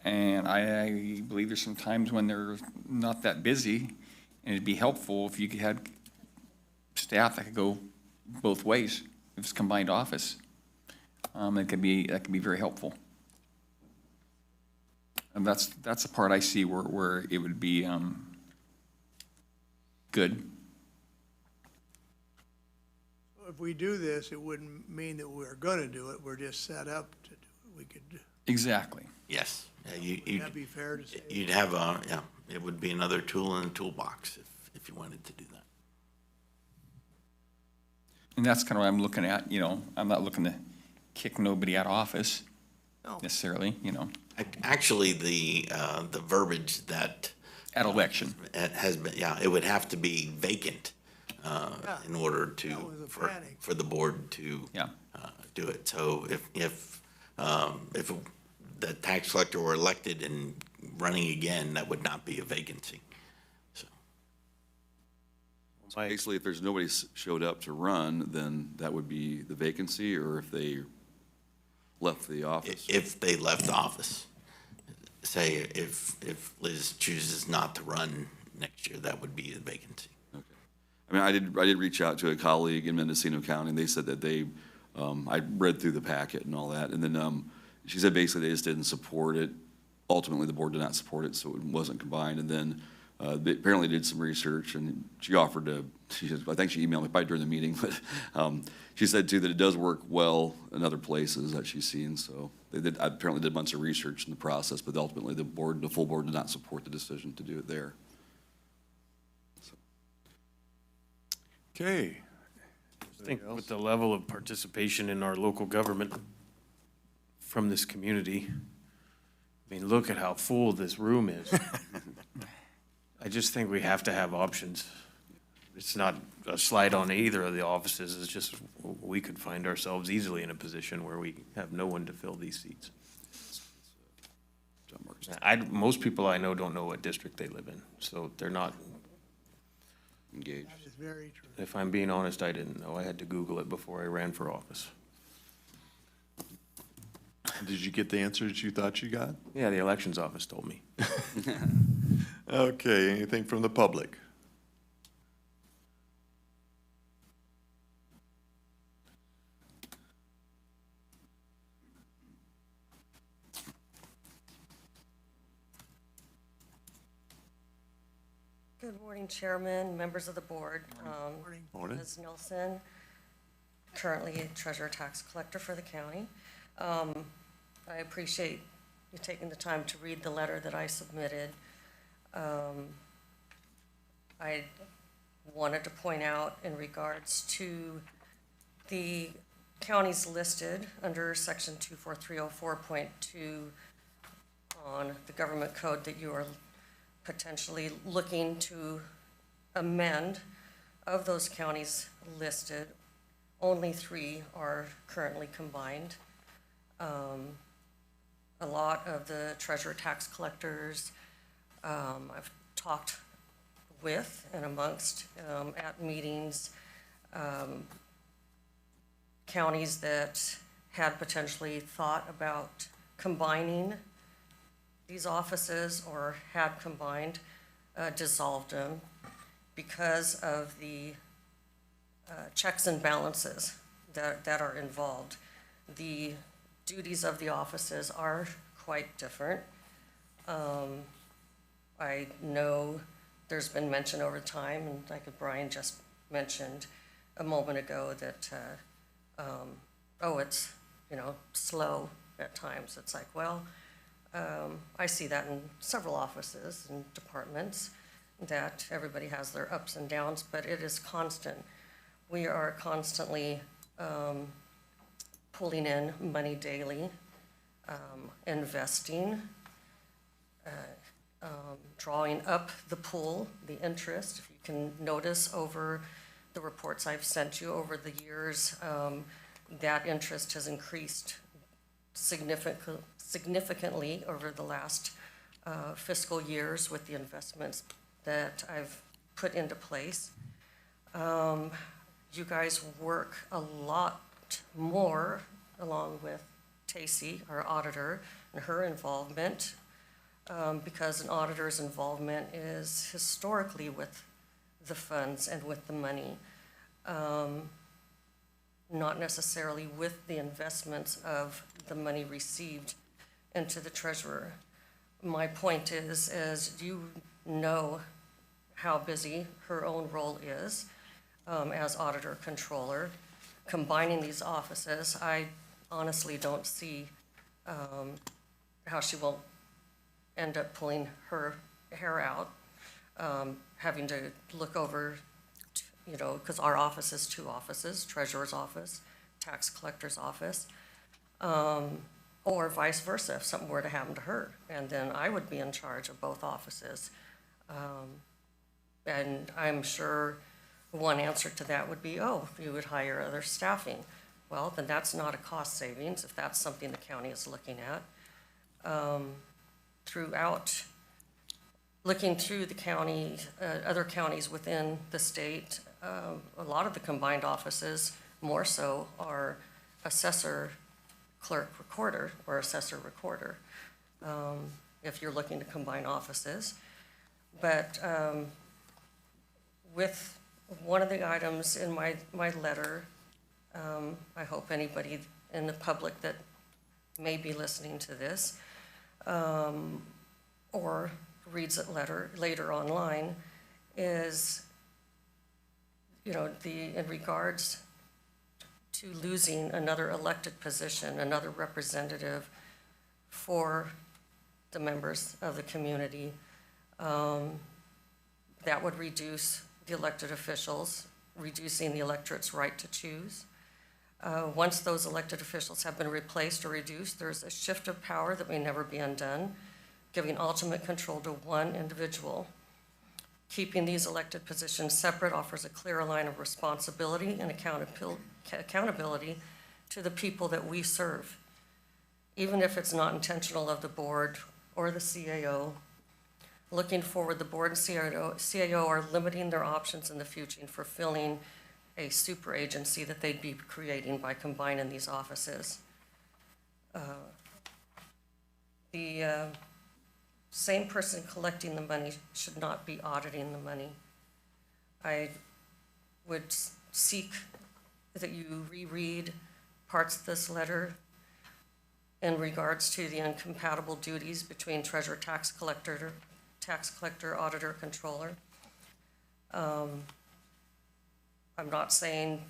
Speaker 9: And I believe there's some times when they're not that busy, and it'd be helpful if you had staff that could go both ways. If it's combined office, that could be very helpful. And that's the part I see where it would be good.
Speaker 17: If we do this, it wouldn't mean that we're gonna do it, we're just set up to do it. We could,
Speaker 9: Exactly.
Speaker 12: Yes.
Speaker 17: would that be fair to say?
Speaker 12: You'd have it would be another tool in the toolbox if you wanted to do that.
Speaker 9: And that's kind of what I'm looking at, I'm not looking to kick nobody out of office necessarily,
Speaker 12: Actually, the verbiage that
Speaker 9: At election.
Speaker 12: it has been, it would have to be vacant in order
Speaker 17: That was a
Speaker 12: for
Speaker 17: panic.
Speaker 12: the board to do it. So if the tax collector were elected and running again, that would not be a vacancy.
Speaker 10: So basically, if there's nobody showed up to run, then that would be the vacancy, or if they left the office?
Speaker 12: If they left office. Say if Liz chooses not to run next year, that would be a vacancy.
Speaker 10: Okay. I mean, I did reach out to a colleague in Mendocino County, and they said that I read through the packet and all that, and then she said basically they just didn't support it. Ultimately, the board did not support it, so it wasn't combined. And then they apparently did some research, and she offered to, I think she emailed me probably during the meeting, but she said too that it does work well in other places that she's seen. So they apparently did a bunch of research in the process, but ultimately the full board did not support the decision to do it there. So.
Speaker 1: Okay.
Speaker 15: I think with the level of participation in our local government from this community, I mean, look at how full this room is. I just think we have to have options. It's not a slight on either of the offices, it's just we could find ourselves easily in a position where we have no one to fill these seats. Most people I know don't know what district they live in, so they're not,
Speaker 10: Engaged.
Speaker 17: That is very true.
Speaker 15: if I'm being honest, I didn't know. I had to Google it before I ran for office.
Speaker 1: Did you get the answers you thought you got?
Speaker 15: Yeah, the elections office told me.
Speaker 1: Okay, anything from the public?
Speaker 21: Good morning, Chairman, members of the board.
Speaker 1: Morning.
Speaker 21: Ms. Nelson, currently treasurer tax collector for the county. I appreciate you taking the time to read the letter that I submitted. I wanted to point out in regards to the counties listed under section 24304.2 on the government code that you are potentially looking to amend. Of those counties listed, only 3 are currently combined. A lot of the treasurer tax collectors I've talked with and amongst at meetings, counties that had potentially thought about combining these offices or had combined, dissolved them because of the checks and balances that are involved. The duties of the offices are quite different. I know there's been mention over time, and like Brian just mentioned a moment ago, that it's slow at times. It's like, well, I see that in several offices and departments, that everybody has their ups and downs, but it is constant. We are constantly pulling in money daily, investing, drawing up the pool, the interest. If you can notice over the reports I've sent you over the years, that interest has increased significantly over the last fiscal years with the investments that I've put into place. You guys work a lot more along with Tacey, our auditor, and her involvement, because an auditor's involvement is historically with the funds and with the money, not necessarily with the investments of the money received into the treasurer. My point is, as you know how busy her own role is as auditor controller, combining these offices, I honestly don't see how she won't end up pulling her hair out, having to look over, because our office is 2 offices, treasurer's office, tax collector's office, or vice versa, if something were to happen to her. And then I would be in charge of both offices. And I'm sure one answer to that would be, you would hire other staffing. Well, then that's not a cost savings if that's something the county is looking at. Throughout, looking through the county, other counties within the state, a lot of the combined offices, more so, are assessor, clerk, recorder, or assessor, recorder, if you're looking to combine offices. But with one of the items in my letter, I hope anybody in the public that may be listening to this or reads it later online is, in regards to losing another elected position, another representative for the members of the community, that would reduce the elected officials, reducing the electorate's right to choose. Once those elected officials have been replaced or reduced, there's a shift of power that may never be undone, giving ultimate control to one individual. Keeping these elected positions separate offers a clear line of responsibility and accountability to the people that we serve. Even if it's not intentional of the board or the CAO. Looking forward, the board and CAO are limiting their options in the future in fulfilling a super agency that they'd be creating by combining these offices. The same person collecting the money should not be auditing the money. I would seek that you reread parts of this letter in regards to the incompatible duties between treasurer, tax collector, auditor, controller. I'm not saying,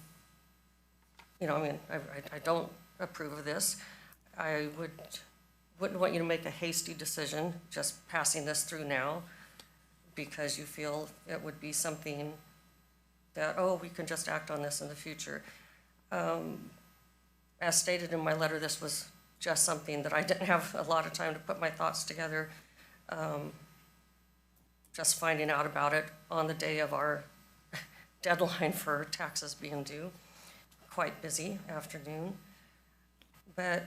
Speaker 21: I don't approve of this. I wouldn't want you to make a hasty decision just passing this through now because you feel it would be something that, we can just act on this in the future. As stated in my letter, this was just something that I didn't have a lot of time to put my thoughts together. Just finding out about it on the day of our deadline for taxes being due. Quite busy afternoon. But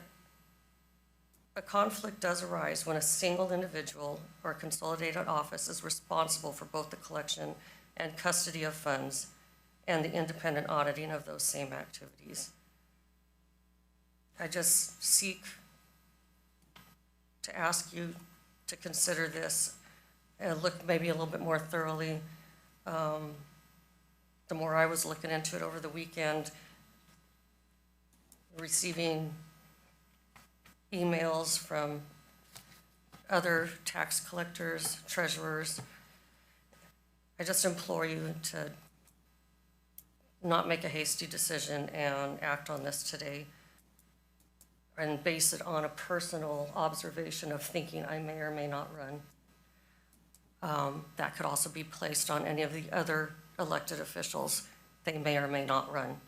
Speaker 21: a conflict does arise when a single individual or consolidated office is responsible for both the collection and custody of funds and the independent auditing of those same activities. I just seek to ask you to consider this and look maybe a little bit more thoroughly. The more I was looking into it over the weekend, receiving emails from other tax collectors, treasurers, I just implore you to not make a hasty decision and act on this today and base it on a personal observation of thinking I may or may not run. That could also be placed on any of the other elected officials. They may or may not run.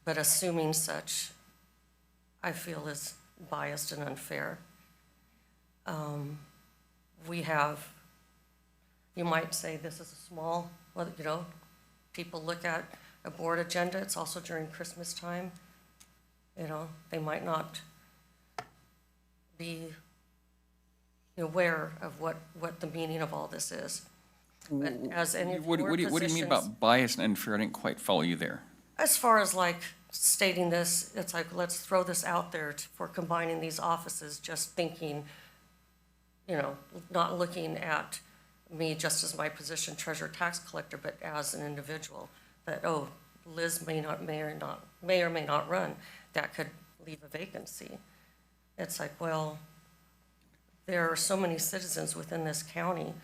Speaker 21: But assuming such, I feel is biased and unfair. We have, you might say this is a small, people look at a board agenda, it's also during Christmas time. They might not be aware of what the meaning of all this is. But as any of
Speaker 9: What
Speaker 21: your
Speaker 9: do you mean
Speaker 21: positions-
Speaker 9: about bias and unfair? I didn't quite follow you there.
Speaker 21: As far as stating this, it's like, let's throw this out there for combining these offices, just thinking, not looking at me just as my position, treasurer, tax collector, but as an individual, that, Liz may or may not run. That could leave a vacancy. It's like, well, there are so many citizens within this county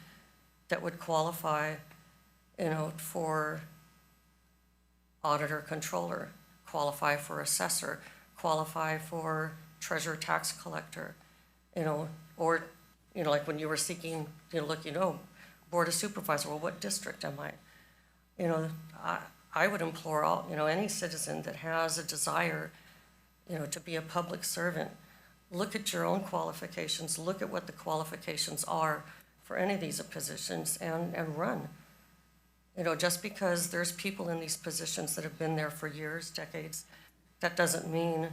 Speaker 21: that would qualify, for auditor, controller, qualify for assessor, qualify for treasurer, tax collector, or, like when you were seeking, board of supervisor, well, what district am I? I would implore any citizen that has a desire, to be a public servant, look at your own qualifications, look at what the qualifications are for any of these positions and run. Just because there's people in these positions that have been there for years, decades, that doesn't mean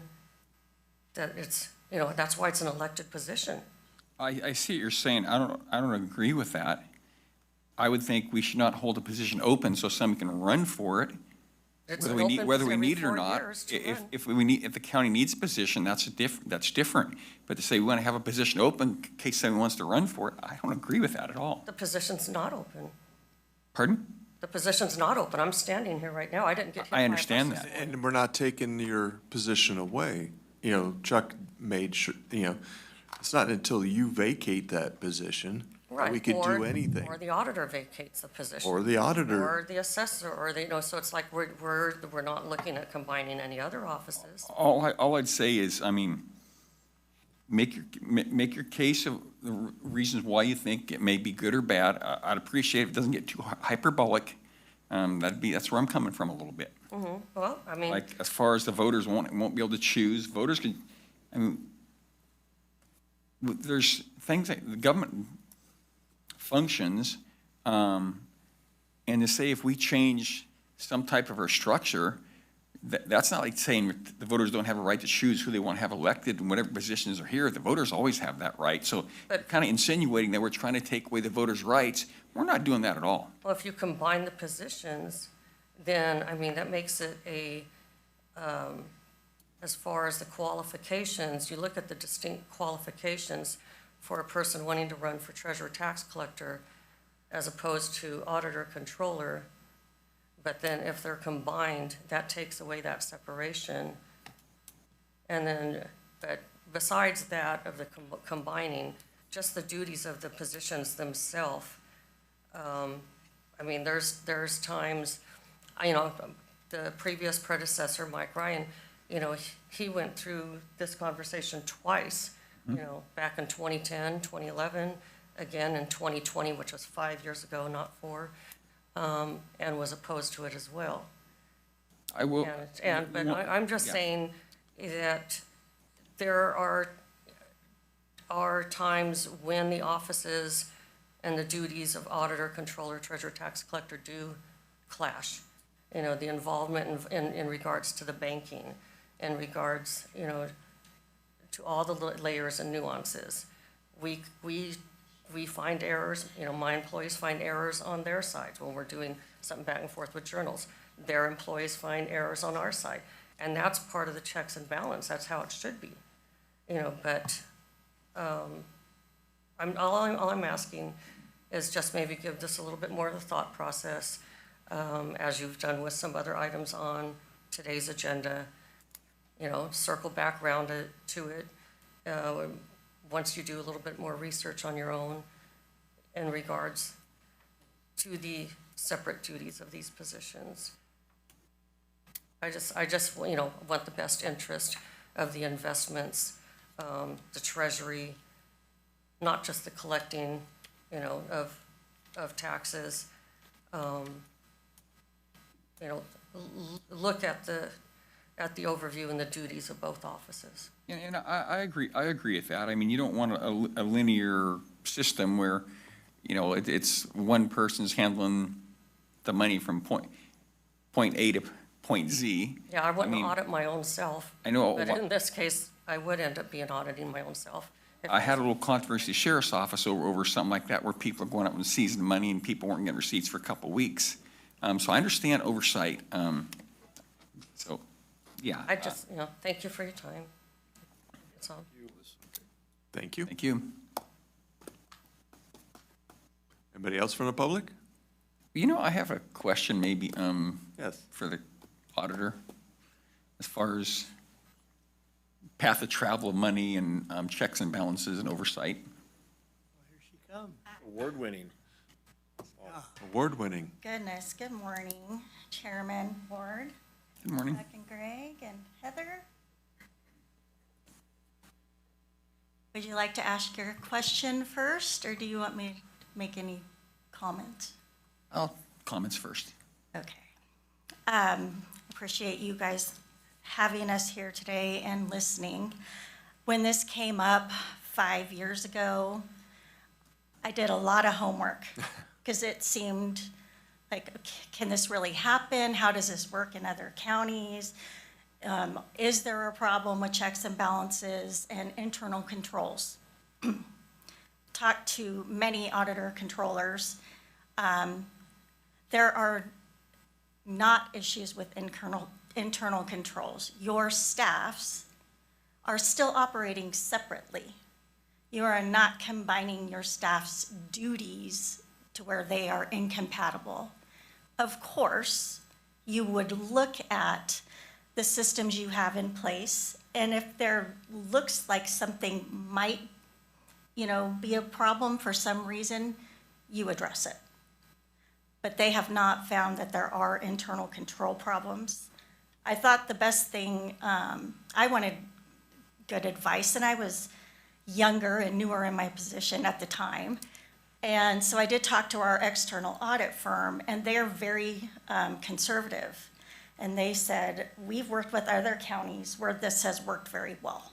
Speaker 21: that it's, that's why it's an elected position.
Speaker 9: I see what you're saying. I don't agree with that. I would think we should not hold a position open so someone can run for it.
Speaker 21: It's
Speaker 9: Whether
Speaker 21: open
Speaker 9: we need it or
Speaker 21: every 4
Speaker 9: not.
Speaker 21: years to run.
Speaker 9: If the county needs a position, that's different. But to say we want to have a position open in case someone wants to run for it, I don't agree with that at all.
Speaker 21: The position's not open.
Speaker 9: Pardon?
Speaker 21: The position's not open. I'm standing here right now. I didn't get hit by
Speaker 9: I
Speaker 21: a
Speaker 9: understand
Speaker 21: bus.
Speaker 9: that.
Speaker 1: And we're not taking your position away. Chuck made sure, it's not until you vacate that position that
Speaker 21: Right,
Speaker 1: we could do anything.
Speaker 21: Or the auditor vacates the position.
Speaker 1: Or the auditor.
Speaker 21: Or the assessor, or so it's like we're not looking at combining any other offices.
Speaker 9: All I'd say is, make your case of the reasons why you think it may be good or bad. I'd appreciate if it doesn't get too hyperbolic. That's where I'm coming from a little bit.
Speaker 21: Mm-hmm. Well,
Speaker 9: Like, as far as the voters won't be able to choose, voters can, there's things that the government functions, and to say if we change some type of our structure, that's not like saying the voters don't have a right to choose who they want to have elected and whatever positions are here. The voters always have that right. So kind of insinuating that we're trying to take away the voters' rights, we're not doing that at all.
Speaker 21: Well, if you combine the positions, then, I mean, that makes it as far as the qualifications, you look at the distinct qualifications for a person wanting to run for treasurer tax collector as opposed to auditor controller. But then if they're combined, that takes away that separation. And then, but besides that of the combining, just the duties of the positions themselves, I mean, there's times, the previous predecessor, Mike Ryan, he went through this conversation twice, back in 2010, 2011, again in 2020, which was 5 years ago, not 4. And was opposed to it as well.
Speaker 9: I will.
Speaker 21: But I'm just saying that there are times when the offices and the duties of auditor, controller, treasurer, tax collector do clash. The involvement in regards to the banking, in regards, to all the layers and nuances. We find errors, my employees find errors on their sides when we're doing something back and forth with journals. Their employees find errors on our side. And that's part of the checks and balance. That's how it should be. But all I'm asking is just maybe give this a little bit more of a thought process, as you've done with some other items on today's agenda. Circle back around to it. Once you do a little bit more research on your own in regards to the separate duties of these positions. I just want the best interest of the investments, the treasury, not just the collecting, of taxes. Look at the overview and the duties of both offices.
Speaker 9: And I agree with that. I mean, you don't want a linear system where, it's one person's handling the money from point A to point Z.
Speaker 21: Yeah, I wouldn't audit my own self.
Speaker 9: I know.
Speaker 21: But in this case, I would end up being auditing my own self.
Speaker 9: I had a little controversy sheriff's office over something like that, where people are going up and seizing money and people weren't getting receipts for a couple of weeks. So I understand oversight. So, yeah.
Speaker 21: I just, thank you for your time. That's all.
Speaker 1: Thank you.
Speaker 9: Thank you.
Speaker 1: Anybody else from the public?
Speaker 9: I have a question maybe
Speaker 1: Yes.
Speaker 9: for the auditor, as far as path of travel of money and checks and balances and oversight.
Speaker 17: Here she comes.
Speaker 15: Award-winning.
Speaker 1: Award-winning.
Speaker 2: Goodness, good morning, Chairman Ward.
Speaker 9: Good morning.
Speaker 2: Chuck and Greg and Heather. Would you like to ask your question first, or do you want me to make any comments?
Speaker 9: Comments first.
Speaker 2: Okay. Appreciate you guys having us here today and listening. When this came up 5 years ago, I did a lot of homework because it seemed like, can this really happen? How does this work in other counties? Is there a problem with checks and balances and internal controls? Talked to many auditor controllers. There are not issues with internal controls. Your staffs are still operating separately. You are not combining your staff's duties to where they are incompatible. Of course, you would look at the systems you have in place, and if there looks like something might, be a problem for some reason, you address it. But they have not found that there are internal control problems. I thought the best thing, I wanted good advice, and I was younger and newer in my position at the time. And so I did talk to our external audit firm, and they're very conservative. And they said, we've worked with other counties where this has worked very well.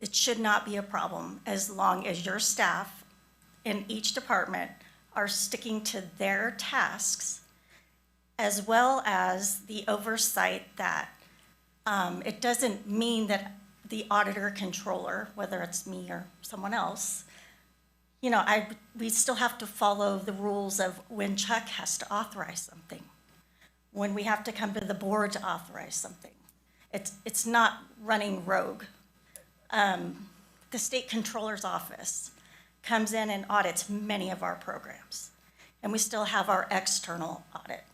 Speaker 2: It should not be a problem as long as your staff in each department are sticking to their tasks as well as the oversight that it doesn't mean that the auditor controller, whether it's me or someone else, you know, we still have to follow the rules of when Chuck has to authorize something, when we have to come to the board to authorize something. It's not running rogue. The state controller's office comes in and audits many of our programs, and we still have our external audit.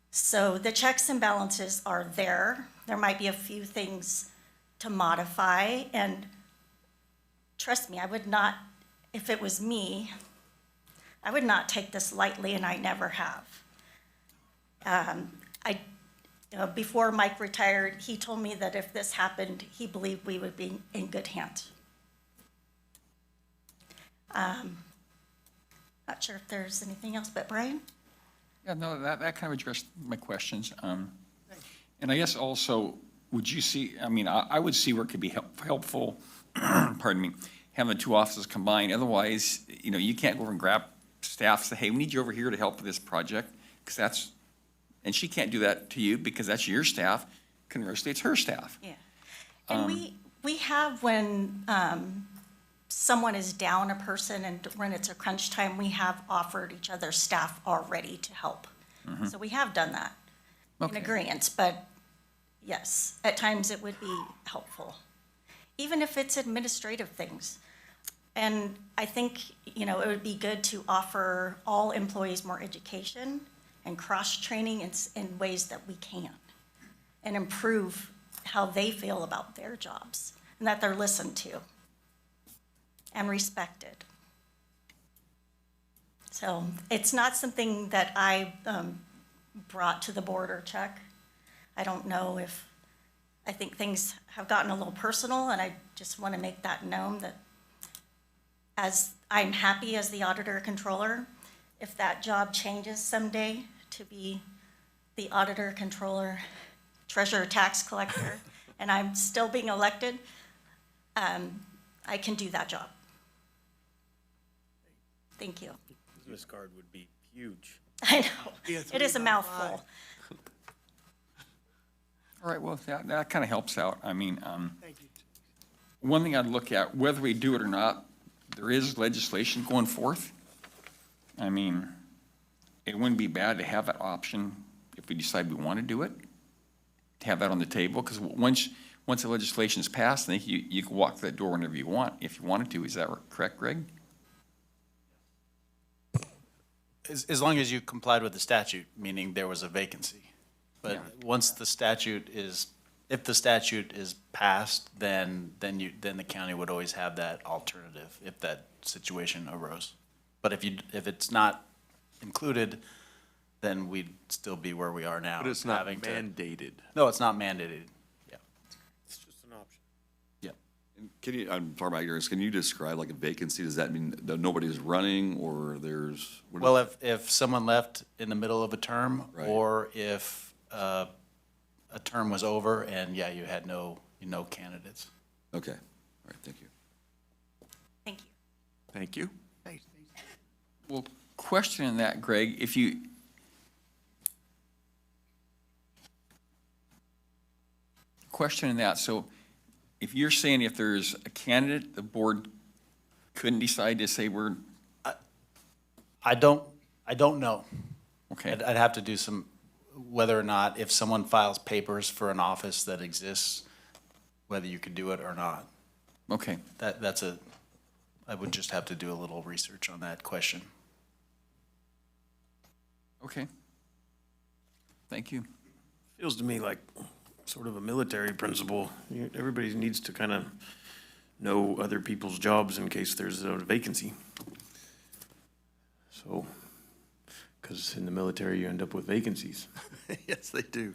Speaker 2: So the checks and balances are there. There might be a few things to modify, and trust me, I would not, if it was me, I would not take this lightly, and I never have. Before Mike retired, he told me that if this happened, he believed we would be in good hands. Not sure if there's anything else, but Brian?
Speaker 9: Yeah, no, that kind of addressed my questions. And I guess also, would you see, I mean, I would see where it could be helpful, pardon me, having the two offices combined. Otherwise, you know, you can't go over and grab staff, say, hey, we need you over here to help with this project, because that's, and she can't do that to you because that's your staff. Conversely, it's her staff.
Speaker 2: Yeah. And we have, when someone is down a person and when it's a crunch time, we have offered each other staff already to help.
Speaker 9: Mhm.
Speaker 2: So we have done that in
Speaker 9: Okay.
Speaker 2: agreement, but yes, at times it would be helpful, even if it's administrative things. And I think, you know, it would be good to offer all employees more education and cross-training in ways that we can, and improve how they feel about their jobs, and that they're listened to and respected. So it's not something that I brought to the board or Chuck. I don't know if, I think things have gotten a little personal, and I just want to make that known, that as I'm happy as the auditor controller, if that job changes someday to be the auditor controller, treasurer, tax collector, and I'm still being elected, I can do that job. Thank you.
Speaker 15: Business card would be huge.
Speaker 2: I know, it is a mouthful.
Speaker 9: All right, well, that kind of helps out. I mean, one thing I'd look at, whether we do it or not, there is legislation going forth. I mean, it wouldn't be bad to have that option if we decide we want to do it, to have that on the table, because once the legislation is passed, I think you can walk that door whenever you want, if you wanted to. Is that correct, Greg?
Speaker 14: As long as you complied with the statute, meaning there was a vacancy. But once the statute is, if the statute is passed, then the county would always have that alternative if that situation arose. But if it's not included, then we'd still be where we are now.
Speaker 1: But it's not
Speaker 14: mandated. No, it's not mandated. Yeah.
Speaker 15: It's just an option.
Speaker 14: Yeah.
Speaker 10: And can you, I'm sorry about yours, can you describe like a vacancy? Does that mean that nobody's running, or there's?
Speaker 14: Well, if someone left in the middle of a term,
Speaker 10: Right.
Speaker 14: or if a term was over and, yeah, you had no candidates.
Speaker 10: Okay, all right, thank you.
Speaker 2: Thank you.
Speaker 1: Thank you.
Speaker 9: Well, questioning that, Greg, so if you're saying if there's a candidate, the board couldn't decide to say we're.
Speaker 14: I don't know.
Speaker 9: Okay.
Speaker 14: I'd have to do some, whether or not, if someone files papers for an office that exists, whether you could do it or not.
Speaker 9: Okay.
Speaker 14: I would just have to do a little research on that question.
Speaker 9: Okay. Thank you.
Speaker 15: Feels to me like sort of a military principle. Everybody needs to kind of know other people's jobs in case there's a vacancy. So, because in the military you end up with vacancies.
Speaker 1: Yes, they do.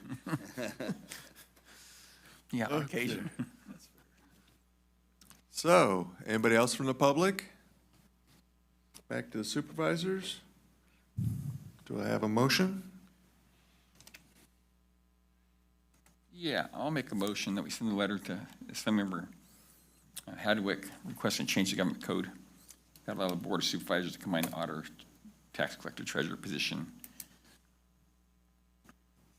Speaker 9: Yeah, on
Speaker 1: Okay.
Speaker 9: occasion.
Speaker 1: So, anybody else from the public? Back to the supervisors. Do I have a motion?
Speaker 9: Yeah, I'll make a motion that we send a letter to Assemblymember Hadwick requesting change the government code that allow the Board of Supervisors to combine the auditor, tax collector, treasurer position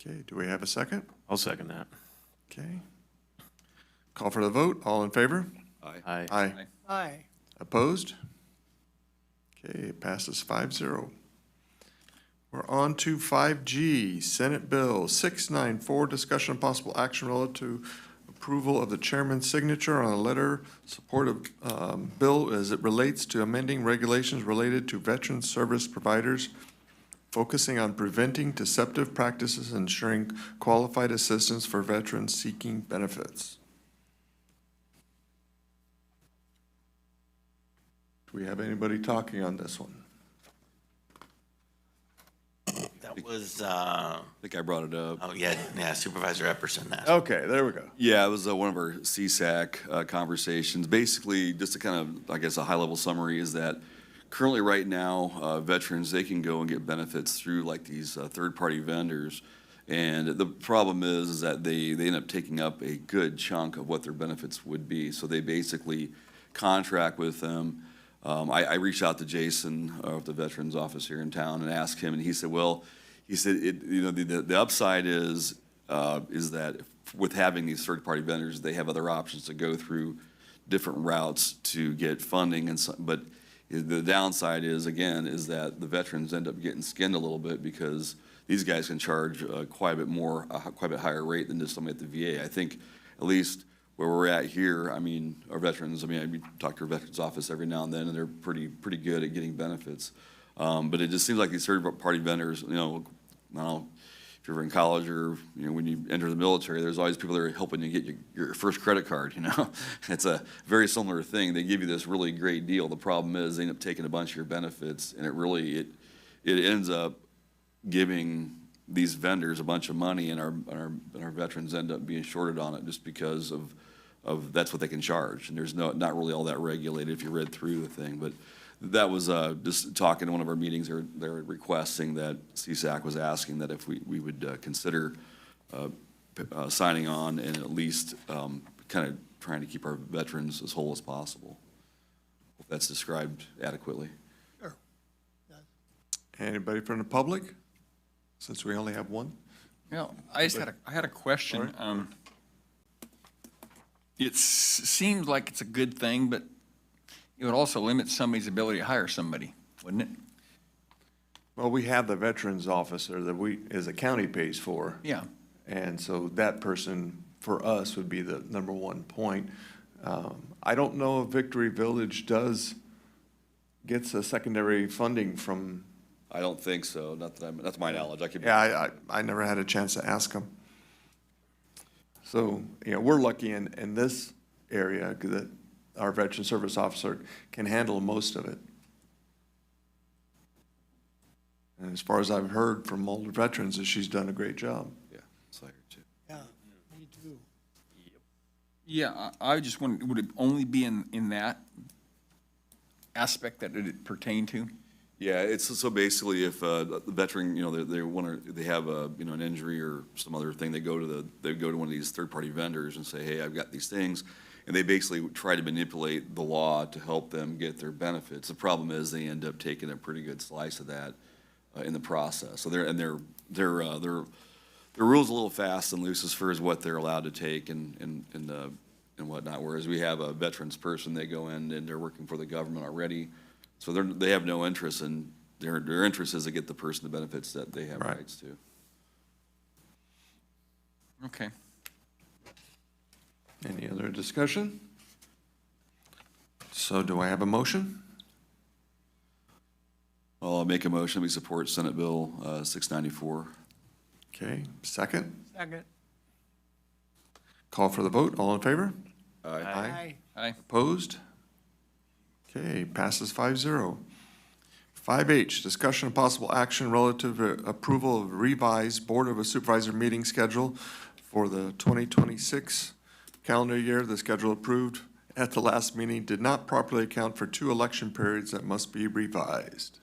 Speaker 1: Okay, do we have a second?
Speaker 15: I'll second that.
Speaker 1: Okay. Call for the vote. All in favor?
Speaker 10: Aye.
Speaker 1: Aye.
Speaker 17: Aye.
Speaker 1: Opposed? Okay, it passes 5-0. We're on to 5G, Senate Bill 694, discussion of possible action relative to approval of the chairman's signature on a letter support of bill as it relates to amending regulations related to veteran service providers, focusing on preventing deceptive practices and ensuring qualified assistance for veterans seeking benefits. Do we have anybody talking on this one?
Speaker 12: That was,
Speaker 10: I think I brought it up.
Speaker 12: oh, yeah, Supervisor Epperson asked.
Speaker 1: Okay, there we go.
Speaker 10: Yeah, it was one of our CSAC conversations. Basically, just to kind of, I guess, a high-level summary is that currently, right now, veterans, they can go and get benefits through like these third-party vendors. And the problem is that they end up taking up a good chunk of what their benefits would be. So they basically contract with them. I reached out to Jason at the Veterans Office here in town and asked him, and he said, well, the upside is that with having these third-party vendors, they have other options to go through different routes to get funding, but the downside is, again, is that the veterans end up getting skinned a little bit because these guys can charge quite a bit higher rate than just somebody at the VA. I think at least where we're at here, I mean, our veterans, I talk to our veterans office every now and then, and they're pretty good at getting benefits. But it just seems like these third-party vendors, I don't know, if you're in college or, when you enter the military, there's always people that are helping you get your first credit card, It's a very similar thing. They give you this really great deal. The problem is they end up taking a bunch of your benefits, and it ends up giving these vendors a bunch of money, and our veterans end up being shorted on it just because of that's what they can charge. And there's not really all that regulated if you read through the thing. But that was just talking to one of our meetings. They're requesting that CSAC was asking that if we would consider signing on and at least kind of trying to keep our veterans as whole as possible. Hope that's described adequately.
Speaker 17: Sure.
Speaker 1: Anybody from the public? Since we only have one?
Speaker 9: I had a question. It seems like it's a good thing, but it would also limit somebody's ability to hire somebody, wouldn't it?
Speaker 1: Well, we have the veterans officer that as the county pays for.
Speaker 9: Yeah.
Speaker 1: And so that person, for us, would be the number one point. I don't know if Victory Village gets a secondary funding from.
Speaker 10: I don't think so. That's my knowledge.
Speaker 1: I never had a chance to ask them. So, we're lucky in this area that our veteran service officer can handle most of it. And as far as I've heard from older veterans, is she's done a great job.
Speaker 10: Yeah, so I heard too.
Speaker 17: Yeah, me too.
Speaker 9: Yeah, I just wondered, would it only be in that aspect that it pertained to?
Speaker 10: Yeah, it's so basically if the veteran, they have an injury or some other thing, they go to one of these third-party vendors and say, hey, I've got these things, and they basically try to manipulate the law to help them get their benefits. The problem is they end up taking a pretty good slice of that in the process. So their rules a little fast and loose as far as what they're allowed to take and whatnot. Whereas we have a veterans person, they go in and they're working for the government already. So they have no interest in, their interest is to get the person the benefits that they have rights to.
Speaker 9: Okay.
Speaker 1: Any other discussion? So do I have a motion?
Speaker 10: Well, I'll make a motion, we support Senate Bill 694.
Speaker 1: Okay, second?
Speaker 17: Second.
Speaker 1: Call for the vote. All in favor?
Speaker 10: Aye.
Speaker 9: Aye.
Speaker 1: Opposed? Okay, passes 5-0. 5H, discussion of possible action relative to approval of revised Board of Supervisor meeting schedule for the 2026 calendar year. The schedule approved at the last meeting did not properly account for 2 election periods that must be revised.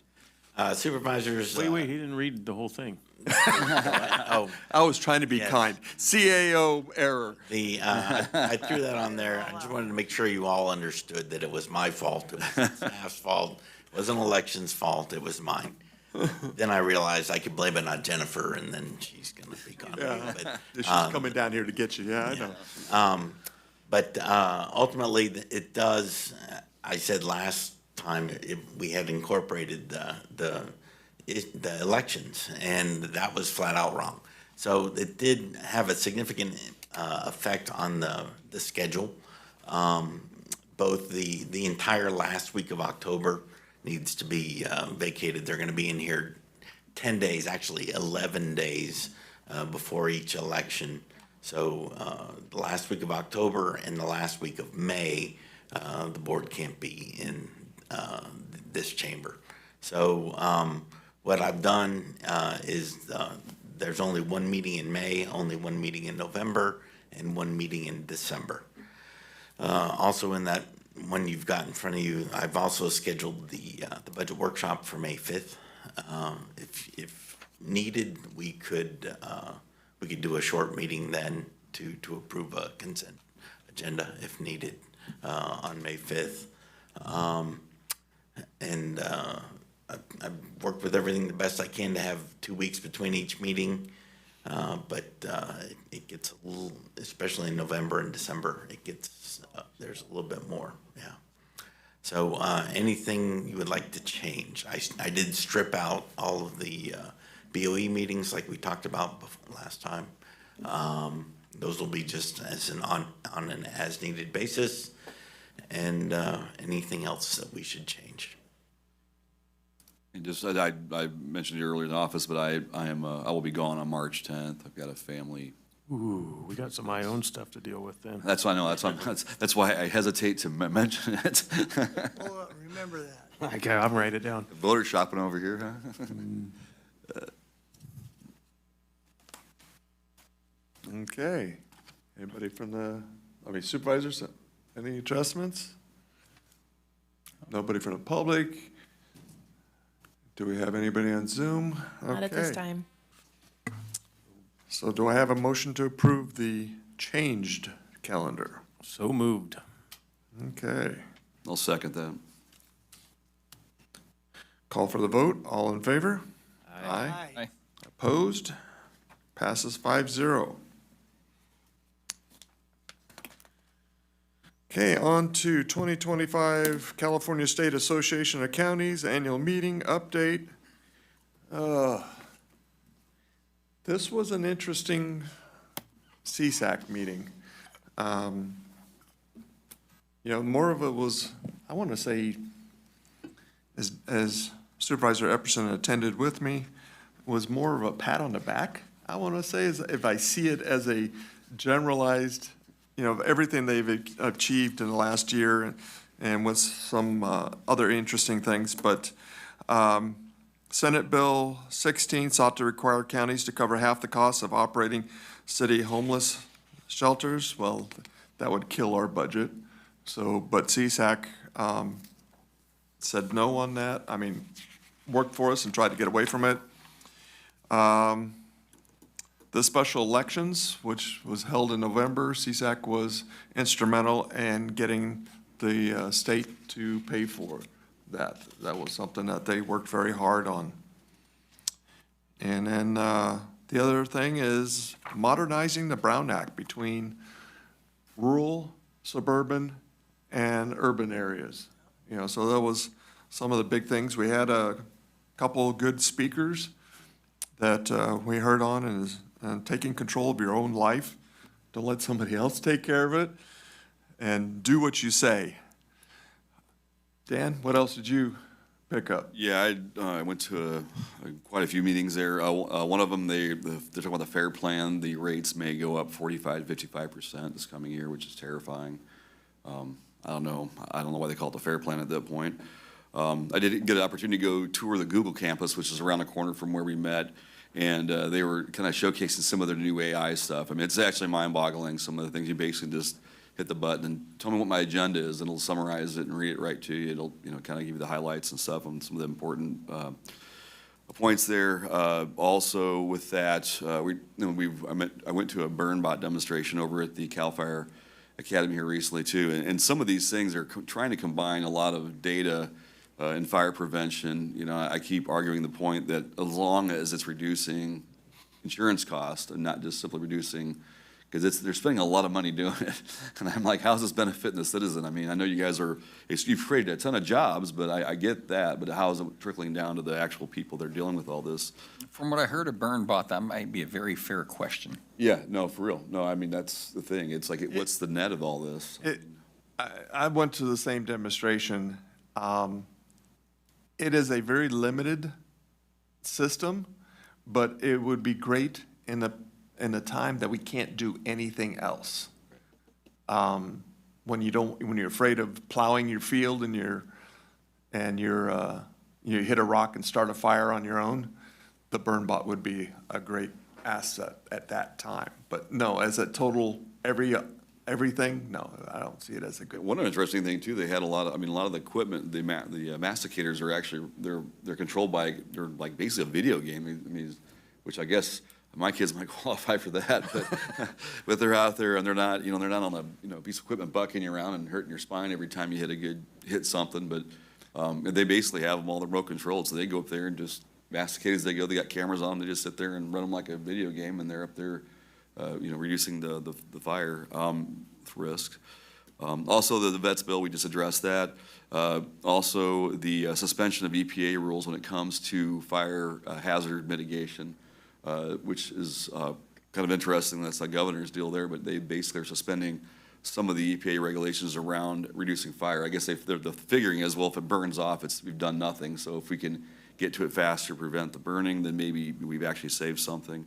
Speaker 12: Supervisors.
Speaker 15: Wait, he didn't read the whole thing.
Speaker 12: Oh,
Speaker 1: I was trying to be kind. CAO error.
Speaker 12: I threw that on there. I just wanted to make sure you all understood that it was my fault. It was staff's fault. It wasn't election's fault. It was mine. then I realized I could blame it on Jennifer, and then she's gonna be gone.
Speaker 1: Yeah,
Speaker 12: But,
Speaker 1: she's coming down here to get you, yeah, I know.
Speaker 12: But ultimately, it does, I said last time, we had incorporated the elections, and that was flat out wrong. So it did have a significant effect on the schedule. Both the entire last week of October needs to be vacated. They're gonna be in here 10 days, actually 11 days before each election. So the last week of October and the last week of May, the board can't be in this chamber. So what I've done is there's only one meeting in May, only one meeting in November, and one meeting in December. Also in that one you've got in front of you, I've also scheduled the budget workshop for May 5th. If needed, we could do a short meeting then to approve a consent agenda if needed on May 5th. I've worked with everything the best I can to have 2 weeks between each meeting. But it gets a little, especially in November and December, it gets, there's a little bit more, yeah. So anything you would like to change? I did strip out all of the BOE meetings like we talked about last time. Those will be just as on an as-needed basis. And anything else that we should change?
Speaker 10: And just, I mentioned it earlier in the office, but I will be gone on March 10th. I've got a family.
Speaker 15: Ooh, we got some of my own stuff to deal with then.
Speaker 10: That's why I know, that's why I hesitate to mention it.
Speaker 17: Well, remember that.
Speaker 15: Okay, I'm writing it down.
Speaker 10: Voter shopping over here, huh?
Speaker 1: Okay. Anybody from supervisors, any adjustments? Nobody from the public? Do we have anybody on Zoom?
Speaker 11: Not at this
Speaker 1: Okay.
Speaker 11: time.
Speaker 1: So do I have a motion to approve the changed calendar?
Speaker 15: So moved.
Speaker 1: Okay.
Speaker 10: I'll second that.
Speaker 1: Call for the vote. All in favor?
Speaker 17: Aye.
Speaker 9: Aye.
Speaker 1: Opposed? Passes 5-0. Okay, on to 2025 California State Association of Counties Annual Meeting Update. This was an interesting CSAC meeting. More of it was, I want to say, as Supervisor Epperson attended with me, was more of a pat on the back, I want to say, if I see it as a generalized, of everything they've achieved in the last year and with some other interesting things. But Senate Bill 16 sought to require counties to cover half the cost of operating city homeless shelters. Well, that would kill our budget. But CSAC said no on that. I mean, worked for us and tried to get away from it. The special elections, which was held in November, CSAC was instrumental in getting the state to pay for that. That was something that they worked very hard on. And then the other thing is modernizing the Brown Act between rural, suburban, and urban areas. So that was some of the big things. We had a couple of good speakers that we heard on, and taking control of your own life. Don't let somebody else take care of it, and do what you say. Dan, what else did you pick up?
Speaker 10: Yeah, I went to quite a few meetings there. One of them, they're talking about the fair plan. The rates may go up 45 to 55% this coming year, which is terrifying. I don't know why they call it the fair plan at that point. I did get an opportunity to go tour the Google campus, which is around the corner from where we met. And they were kind of showcasing some of their new AI stuff. I mean, it's actually mind-boggling, some of the things. You basically just hit the button and tell me what my agenda is, and it'll summarize it and read it right to you. It'll, kind of give you the highlights and stuff on some of the important points there. Also with that, I went to a burn bot demonstration over at the CAL FIRE Academy here recently too. And some of these things are trying to combine a lot of data in fire prevention. You know, I keep arguing the point that as long as it's reducing insurance costs and not just simply reducing, because they're spending a lot of money doing it. And I'm like, how's this benefiting the citizen? I mean, I know you guys you've created a ton of jobs, but I get that, but how is it trickling down to the actual people that are dealing with all this?
Speaker 9: From what I heard of burn bot, that might be a very fair question.
Speaker 10: Yeah, no, for real. No, I mean, that's the thing. It's like, what's the net of all this?
Speaker 1: I went to the same demonstration. It is a very limited system, but it would be great in a time that we can't do anything else. When you're afraid of plowing your field and you hit a rock and start a fire on your own, the burn bot would be a great asset at that time. But no, as a total everything, no, I don't see it as a good.
Speaker 10: One interesting thing too, they had a lot of the equipment, the masticators are actually, they're controlled by, they're like basically a video game. I mean, which I guess my kids might qualify for that, but they're out there and they're not on a piece of equipment bucking you around and hurting your spine every time you hit something. But they basically have them all remote controlled, so they go up there and just masticate as they go. They got cameras on them. They just sit there and run them like a video game, and they're up there, reducing the fire risk. Also, the vets bill, we just addressed that. Also, the suspension of EPA rules when it comes to fire hazard mitigation, which is kind of interesting. That's the governor's deal there, but they basically are suspending some of the EPA regulations around reducing fire. I guess the figuring is, well, if it burns off, we've done nothing. So if we can get to it faster, prevent the burning, then maybe we've actually saved something.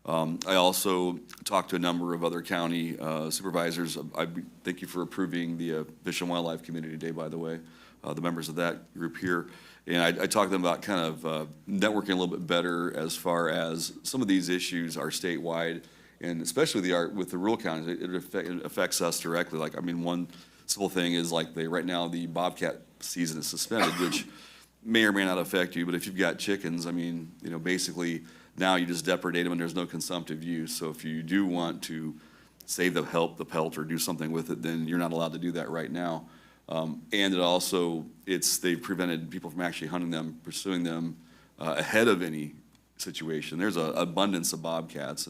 Speaker 10: I also talked to a number of other county supervisors. I thank you for approving the Fish and Wildlife Community Day, by the way, the members of that group here. And I talked to them about kind of networking a little bit better as far as some of these issues are statewide, and especially with the rural counties, it affects us directly. Like, I mean, one simple thing is like right now the bobcat season is suspended, which may or may not affect you, but if you've got chickens, I mean, basically now you just depredate them and there's no consumptive use. So if you do want to save the pelt or do something with it, then you're not allowed to do that right now. And it also, they've prevented people from actually hunting them, pursuing them ahead of any situation. There's an abundance of bobcats,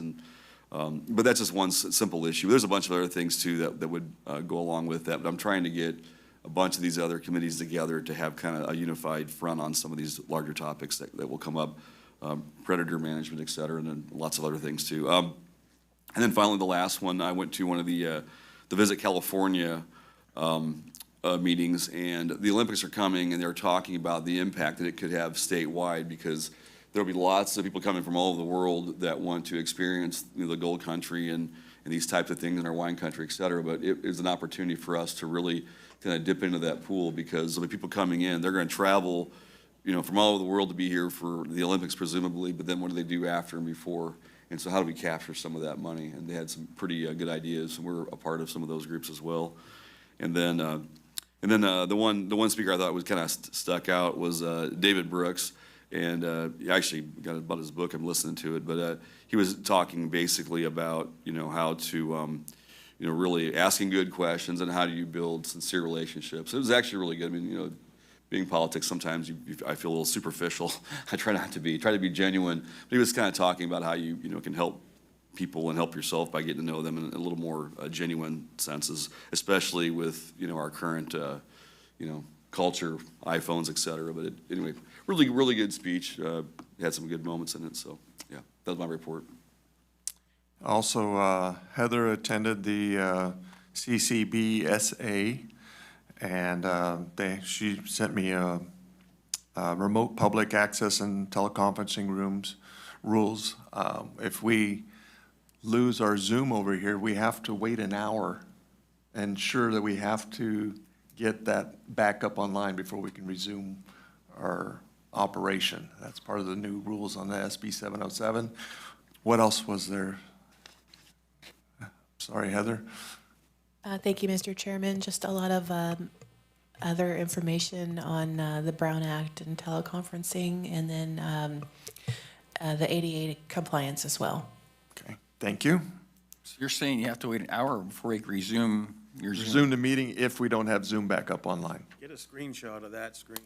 Speaker 10: but that's just one simple issue. There's a bunch of other things too that would go along with that, but I'm trying to get a bunch of these other committees together to have kind of a unified front on some of these larger topics that will come up, predator management, et cetera, and then lots of other things too. And then finally, the last one, I went to one of the Visit California meetings, and the Olympics are coming, and they're talking about the impact that it could have statewide, because there'll be lots of people coming from all over the world that want to experience the gold country and these types of things in our wine country, et cetera. But it is an opportunity for us to really kind of dip into that pool, because there'll be people coming in, they're going to travel, from all over the world to be here for the Olympics, presumably, but then what do they do after and before? And so how do we capture some of that money? And they had some pretty good ideas, and we're a part of some of those groups as well. And then the one speaker I thought was kind of stuck out was David Brooks, and he actually got about his book. I'm listening to it, but he was talking basically about how to really asking good questions and how do you build sincere relationships. It was actually really good. I mean, being politics, sometimes I feel a little superficial. I try not to be. Try to be genuine. But he was kind of talking about how you can help people and help yourself by getting to know them in a little more genuine senses, especially with our current culture, iPhones, et cetera. But anyway, really good speech. Had some good moments in it. So yeah, that was my report.
Speaker 1: Also, Heather attended the CCBSA, and she sent me a remote public access and teleconferencing rules. If we lose our Zoom over here, we have to wait an hour, and ensure that we have to get that back up online before we can resume our operation. That's part of the new rules on the SB 707. What else was there? Sorry, Heather.
Speaker 11: Thank you, Mr. Chairman. Just a lot of other information on the Brown Act and teleconferencing, and then the ADA compliance as well.
Speaker 1: Okay, thank you.
Speaker 9: So you're saying you have to wait an hour before you can resume Your Zoom.
Speaker 1: resume the meeting if we don't have Zoom back up online.
Speaker 15: Get a screenshot of that screen.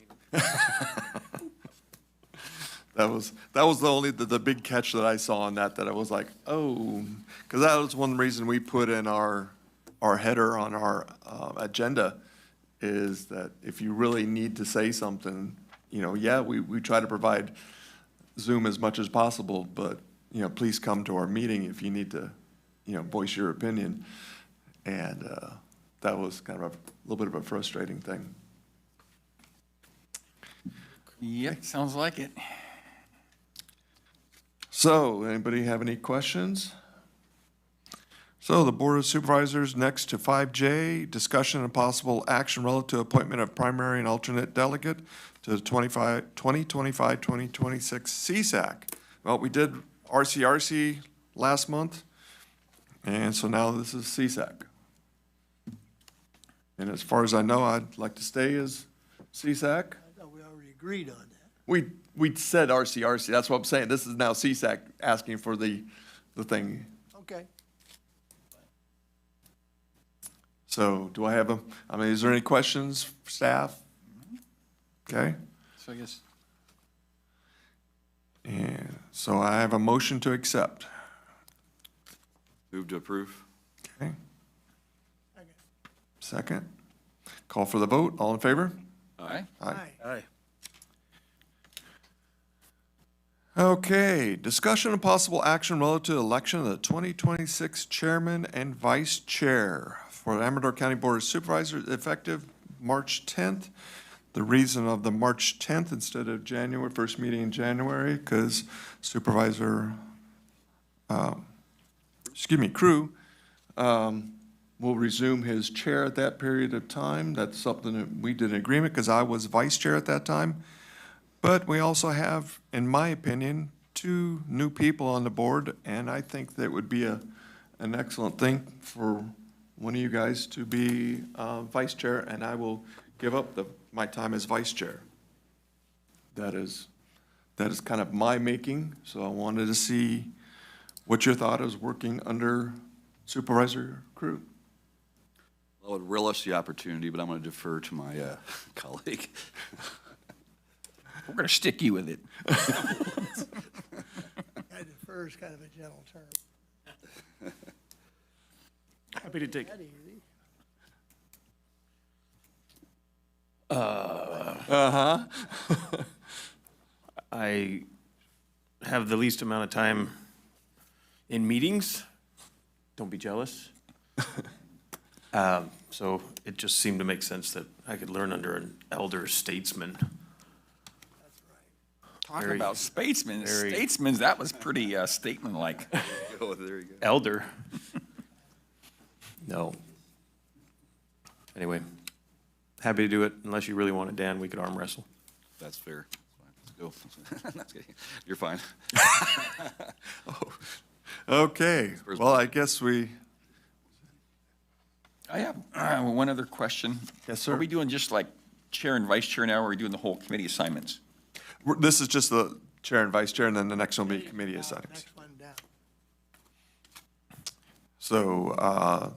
Speaker 1: That was the big catch that I saw on that I was like, oh, because that was one reason we put in our header on our agenda, is that if you really need to say something, we try to provide Zoom as much as possible, but, please come to our meeting if you need to, voice your opinion. And that was kind of a little bit of a frustrating thing.
Speaker 9: Yep, sounds like it.
Speaker 1: So, anybody have any questions? So, the Board of Supervisors, next to 5J, discussion and possible action relative to appointment of primary and alternate delegate to the 2025-2026 CSAC. Well, we did RCRC last month, and so now this is CSAC. And as far as I know, I'd like to stay as CSAC.
Speaker 17: I thought we already agreed on that.
Speaker 1: We said RCRC, that's what I'm saying. This is now CSAC asking for the thing.
Speaker 17: Okay.
Speaker 1: So do I have is there any questions for staff? Okay.
Speaker 9: So I guess.
Speaker 1: And so I have a motion to accept.
Speaker 10: Move to approve.
Speaker 1: Okay. Second. Call for the vote. All in favor?
Speaker 9: Aye.
Speaker 15: Aye.
Speaker 1: Okay, discussion and possible action relative to election of the 2026 chairman and vice chair for the Amador County Board of Supervisors effective March 10th. The reason of the March 10th instead of January, first meeting in January, because Supervisor, Crew, will resume his chair at that period of time. That's something that we did in agreement because I was vice chair at that time. But we also have, in my opinion, 2 new people on the board, and I think that would be an excellent thing for one of you guys to be vice chair, and I will give up my time as vice chair. That is kind of my making, so I wanted to see what your thought is working under Supervisor Crew.
Speaker 10: I would relish the opportunity, but I'm going to defer to my colleague.
Speaker 9: We're going to stick you with it.
Speaker 17: I defer is kind of a gentle term.
Speaker 15: Happy to take.
Speaker 17: That easy.
Speaker 15: I have the least amount of time in meetings. Don't be jealous. So it just seemed to make sense that I could learn under an elder statesman.
Speaker 9: Talking
Speaker 15: Very-
Speaker 9: about statesmen,
Speaker 15: very-
Speaker 9: that was pretty statement-like.
Speaker 10: Oh, there you go.
Speaker 15: Elder. No. Anyway, happy to do it. Unless you really want it, Dan, we could arm wrestle.
Speaker 10: That's fair. Let's go. That's good. You're fine.
Speaker 1: Okay, well, I guess
Speaker 9: I have one other question.
Speaker 1: Yes, sir.
Speaker 9: Are we doing just like chair and vice chair now, or are we doing the whole committee assignments?
Speaker 1: this is just the chair and vice chair, and then the next one will be committee assignments.
Speaker 17: Next one down.
Speaker 1: So,
Speaker 10: I'll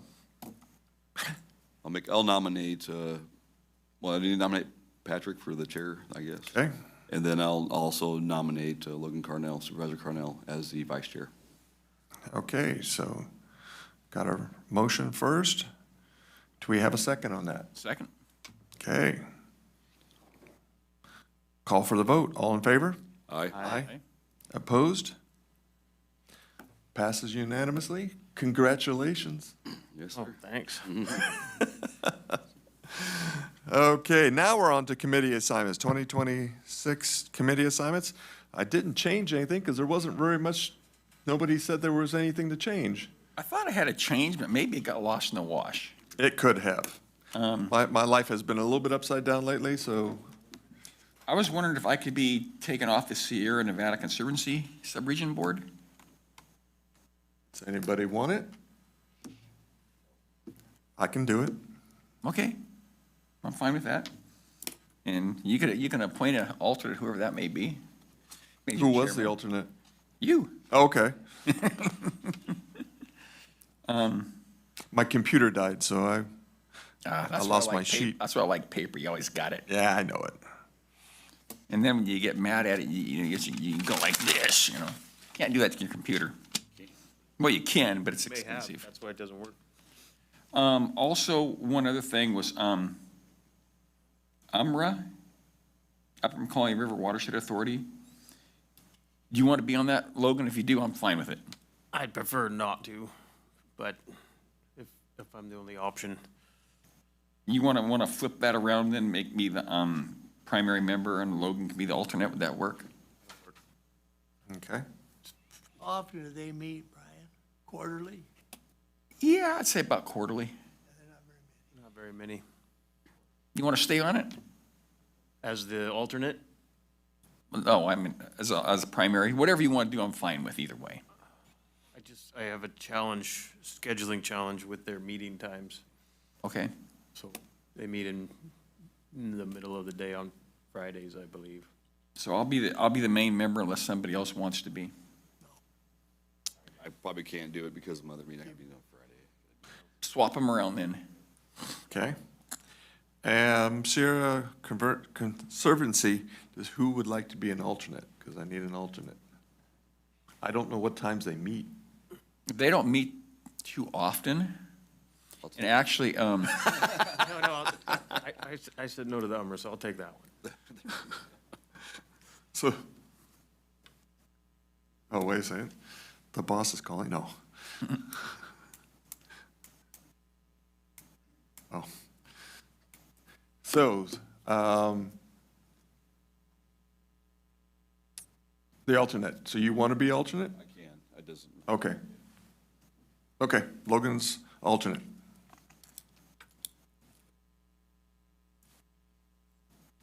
Speaker 10: nominate, I need to nominate Patrick for the chair, I guess.
Speaker 1: okay,
Speaker 10: And then I'll also nominate Logan Carnell, Supervisor Carnell, as the vice chair.
Speaker 1: okay, so got a motion first. Do we have a second on that?
Speaker 9: Second.
Speaker 1: Okay. Call for the vote. All in favor?
Speaker 10: Aye.
Speaker 1: Aye. Opposed? Passes unanimously. Congratulations.
Speaker 10: Yes,
Speaker 15: Oh,
Speaker 10: sir.
Speaker 15: thanks.
Speaker 1: Okay, now we're on to committee assignments, 2026 committee assignments. I didn't change anything because there wasn't very much, nobody said there was anything to change.
Speaker 9: I thought I had a change, but maybe it got lost in the wash.
Speaker 1: It could have. My life has been a little bit upside down lately, so
Speaker 9: I was wondering if I could be taken off the Sierra Nevada Conservancy Subregion Board?
Speaker 1: does anybody want it? I can do it.
Speaker 9: Okay, I'm fine with that. And you can appoint an alternate, whoever that may be. Maybe
Speaker 1: Who was the
Speaker 9: chairman.
Speaker 1: alternate?
Speaker 9: You.
Speaker 1: Okay. My computer died, so I lost my sheet.
Speaker 9: That's why I like paper. You always got it.
Speaker 1: Yeah, I know it.
Speaker 9: And then when you get mad at it, you go like this, Can't do that to your computer. Well, you can, but it's
Speaker 15: May have,
Speaker 9: expensive.
Speaker 15: that's why it doesn't work.
Speaker 9: Also, one other thing was, UMRA, Upper Macaulay River Watershed Authority. Do you want to be on that, Logan? If you do, I'm fine with it.
Speaker 15: I'd prefer not to, but if I'm the only option.
Speaker 9: You want to flip that around, then make me the primary member, and Logan can be the alternate. Would that work?
Speaker 1: Okay.
Speaker 17: How often do they meet, Brian? Quarterly?
Speaker 9: Yeah, I'd say about quarterly.
Speaker 15: Not very many.
Speaker 9: You want to stay on it?
Speaker 15: As the alternate?
Speaker 9: No, I mean, as a primary. Whatever you want to do, I'm fine with either way.
Speaker 15: I have a scheduling challenge with their meeting times.
Speaker 9: Okay.
Speaker 15: So they meet in the middle of the day on Fridays, I believe.
Speaker 9: So I'll be the main member unless somebody else wants to be.
Speaker 10: I probably can't do it because of Mother Meeting on Friday.
Speaker 9: Swap them around then.
Speaker 1: Okay. Sierra Conservancy, who would like to be an alternate? Because I need an alternate. I don't know what times they meet.
Speaker 9: They don't meet too often. And actually,
Speaker 15: No, I said no to the UMRA, so I'll take that one.
Speaker 1: So, oh, wait a second. The boss is calling? No. Oh. So, the alternate. So you want to be alternate?
Speaker 10: I can, it doesn't.
Speaker 1: Okay. Okay, Logan's alternate.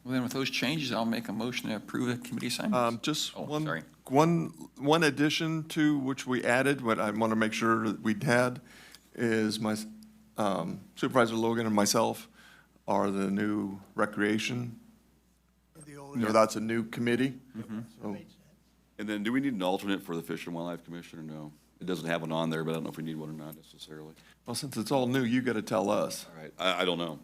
Speaker 9: Well, then with those changes, I'll make a motion to approve the committee assignments.
Speaker 1: Just
Speaker 9: Oh, sorry.
Speaker 1: one addition to which we added, what I want to make sure that we had, is my Supervisor Logan and myself are the new recreation. That's a new committee. So,
Speaker 10: And then do we need an alternate for the Fish and Wildlife Commission or no? It doesn't have one on there, but I don't know if we need one or not necessarily.
Speaker 1: well, since it's all new, you got to tell us.
Speaker 10: All right, I don't know.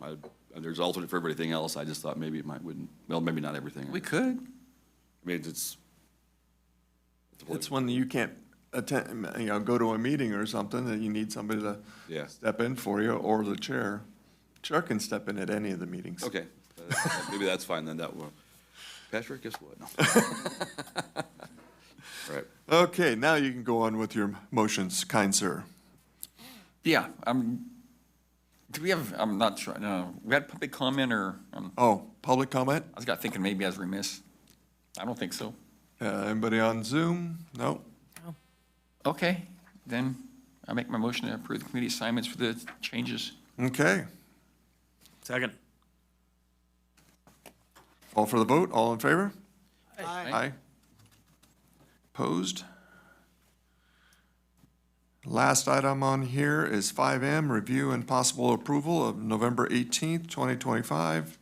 Speaker 10: There's alternate for everything else. I just thought maybe it wouldn't, well, maybe not everything.
Speaker 9: We could.
Speaker 10: I mean, it's
Speaker 1: It's when you can't attend, go to a meeting or something, that you need somebody to
Speaker 10: Yeah.
Speaker 1: step in for you, or the chair. Chair can step in at any of the meetings.
Speaker 10: Okay, maybe that's fine then, that will. Patrick, guess what? No. Right.
Speaker 1: Okay, now you can go on with your motions, kind sir.
Speaker 9: Yeah, do we have, I'm not sure, no, we had public comment or,
Speaker 1: Oh, public comment?
Speaker 9: I was thinking maybe I was remiss. I don't think so.
Speaker 1: Anybody on Zoom? No?
Speaker 9: Okay, then I make my motion to approve the committee assignments for the changes.
Speaker 1: Okay.
Speaker 15: Second.
Speaker 1: All for the vote, all in favor?
Speaker 17: Aye.
Speaker 1: Aye. Opposed? Last item on here is 5M, review and possible approval of November 18th, 2025,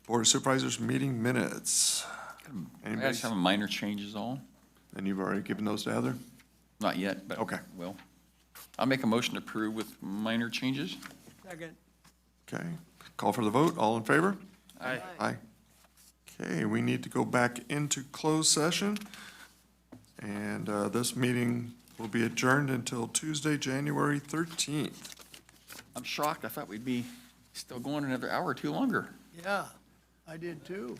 Speaker 1: Board of Supervisors meeting minutes.
Speaker 9: I
Speaker 1: Anybody?
Speaker 9: just have minor changes all.
Speaker 1: And you've already given those to Heather?
Speaker 9: Not yet, but
Speaker 1: Okay.
Speaker 9: will. I'll make a motion to approve with minor changes.
Speaker 17: Second.
Speaker 1: Okay. Call for the vote, all in favor?
Speaker 15: Aye.
Speaker 1: Aye. Okay, we need to go back into closed session. And this meeting will be adjourned until Tuesday, January 13th.
Speaker 9: I'm shocked. I thought we'd be still going another hour or two longer.
Speaker 17: Yeah, I did too.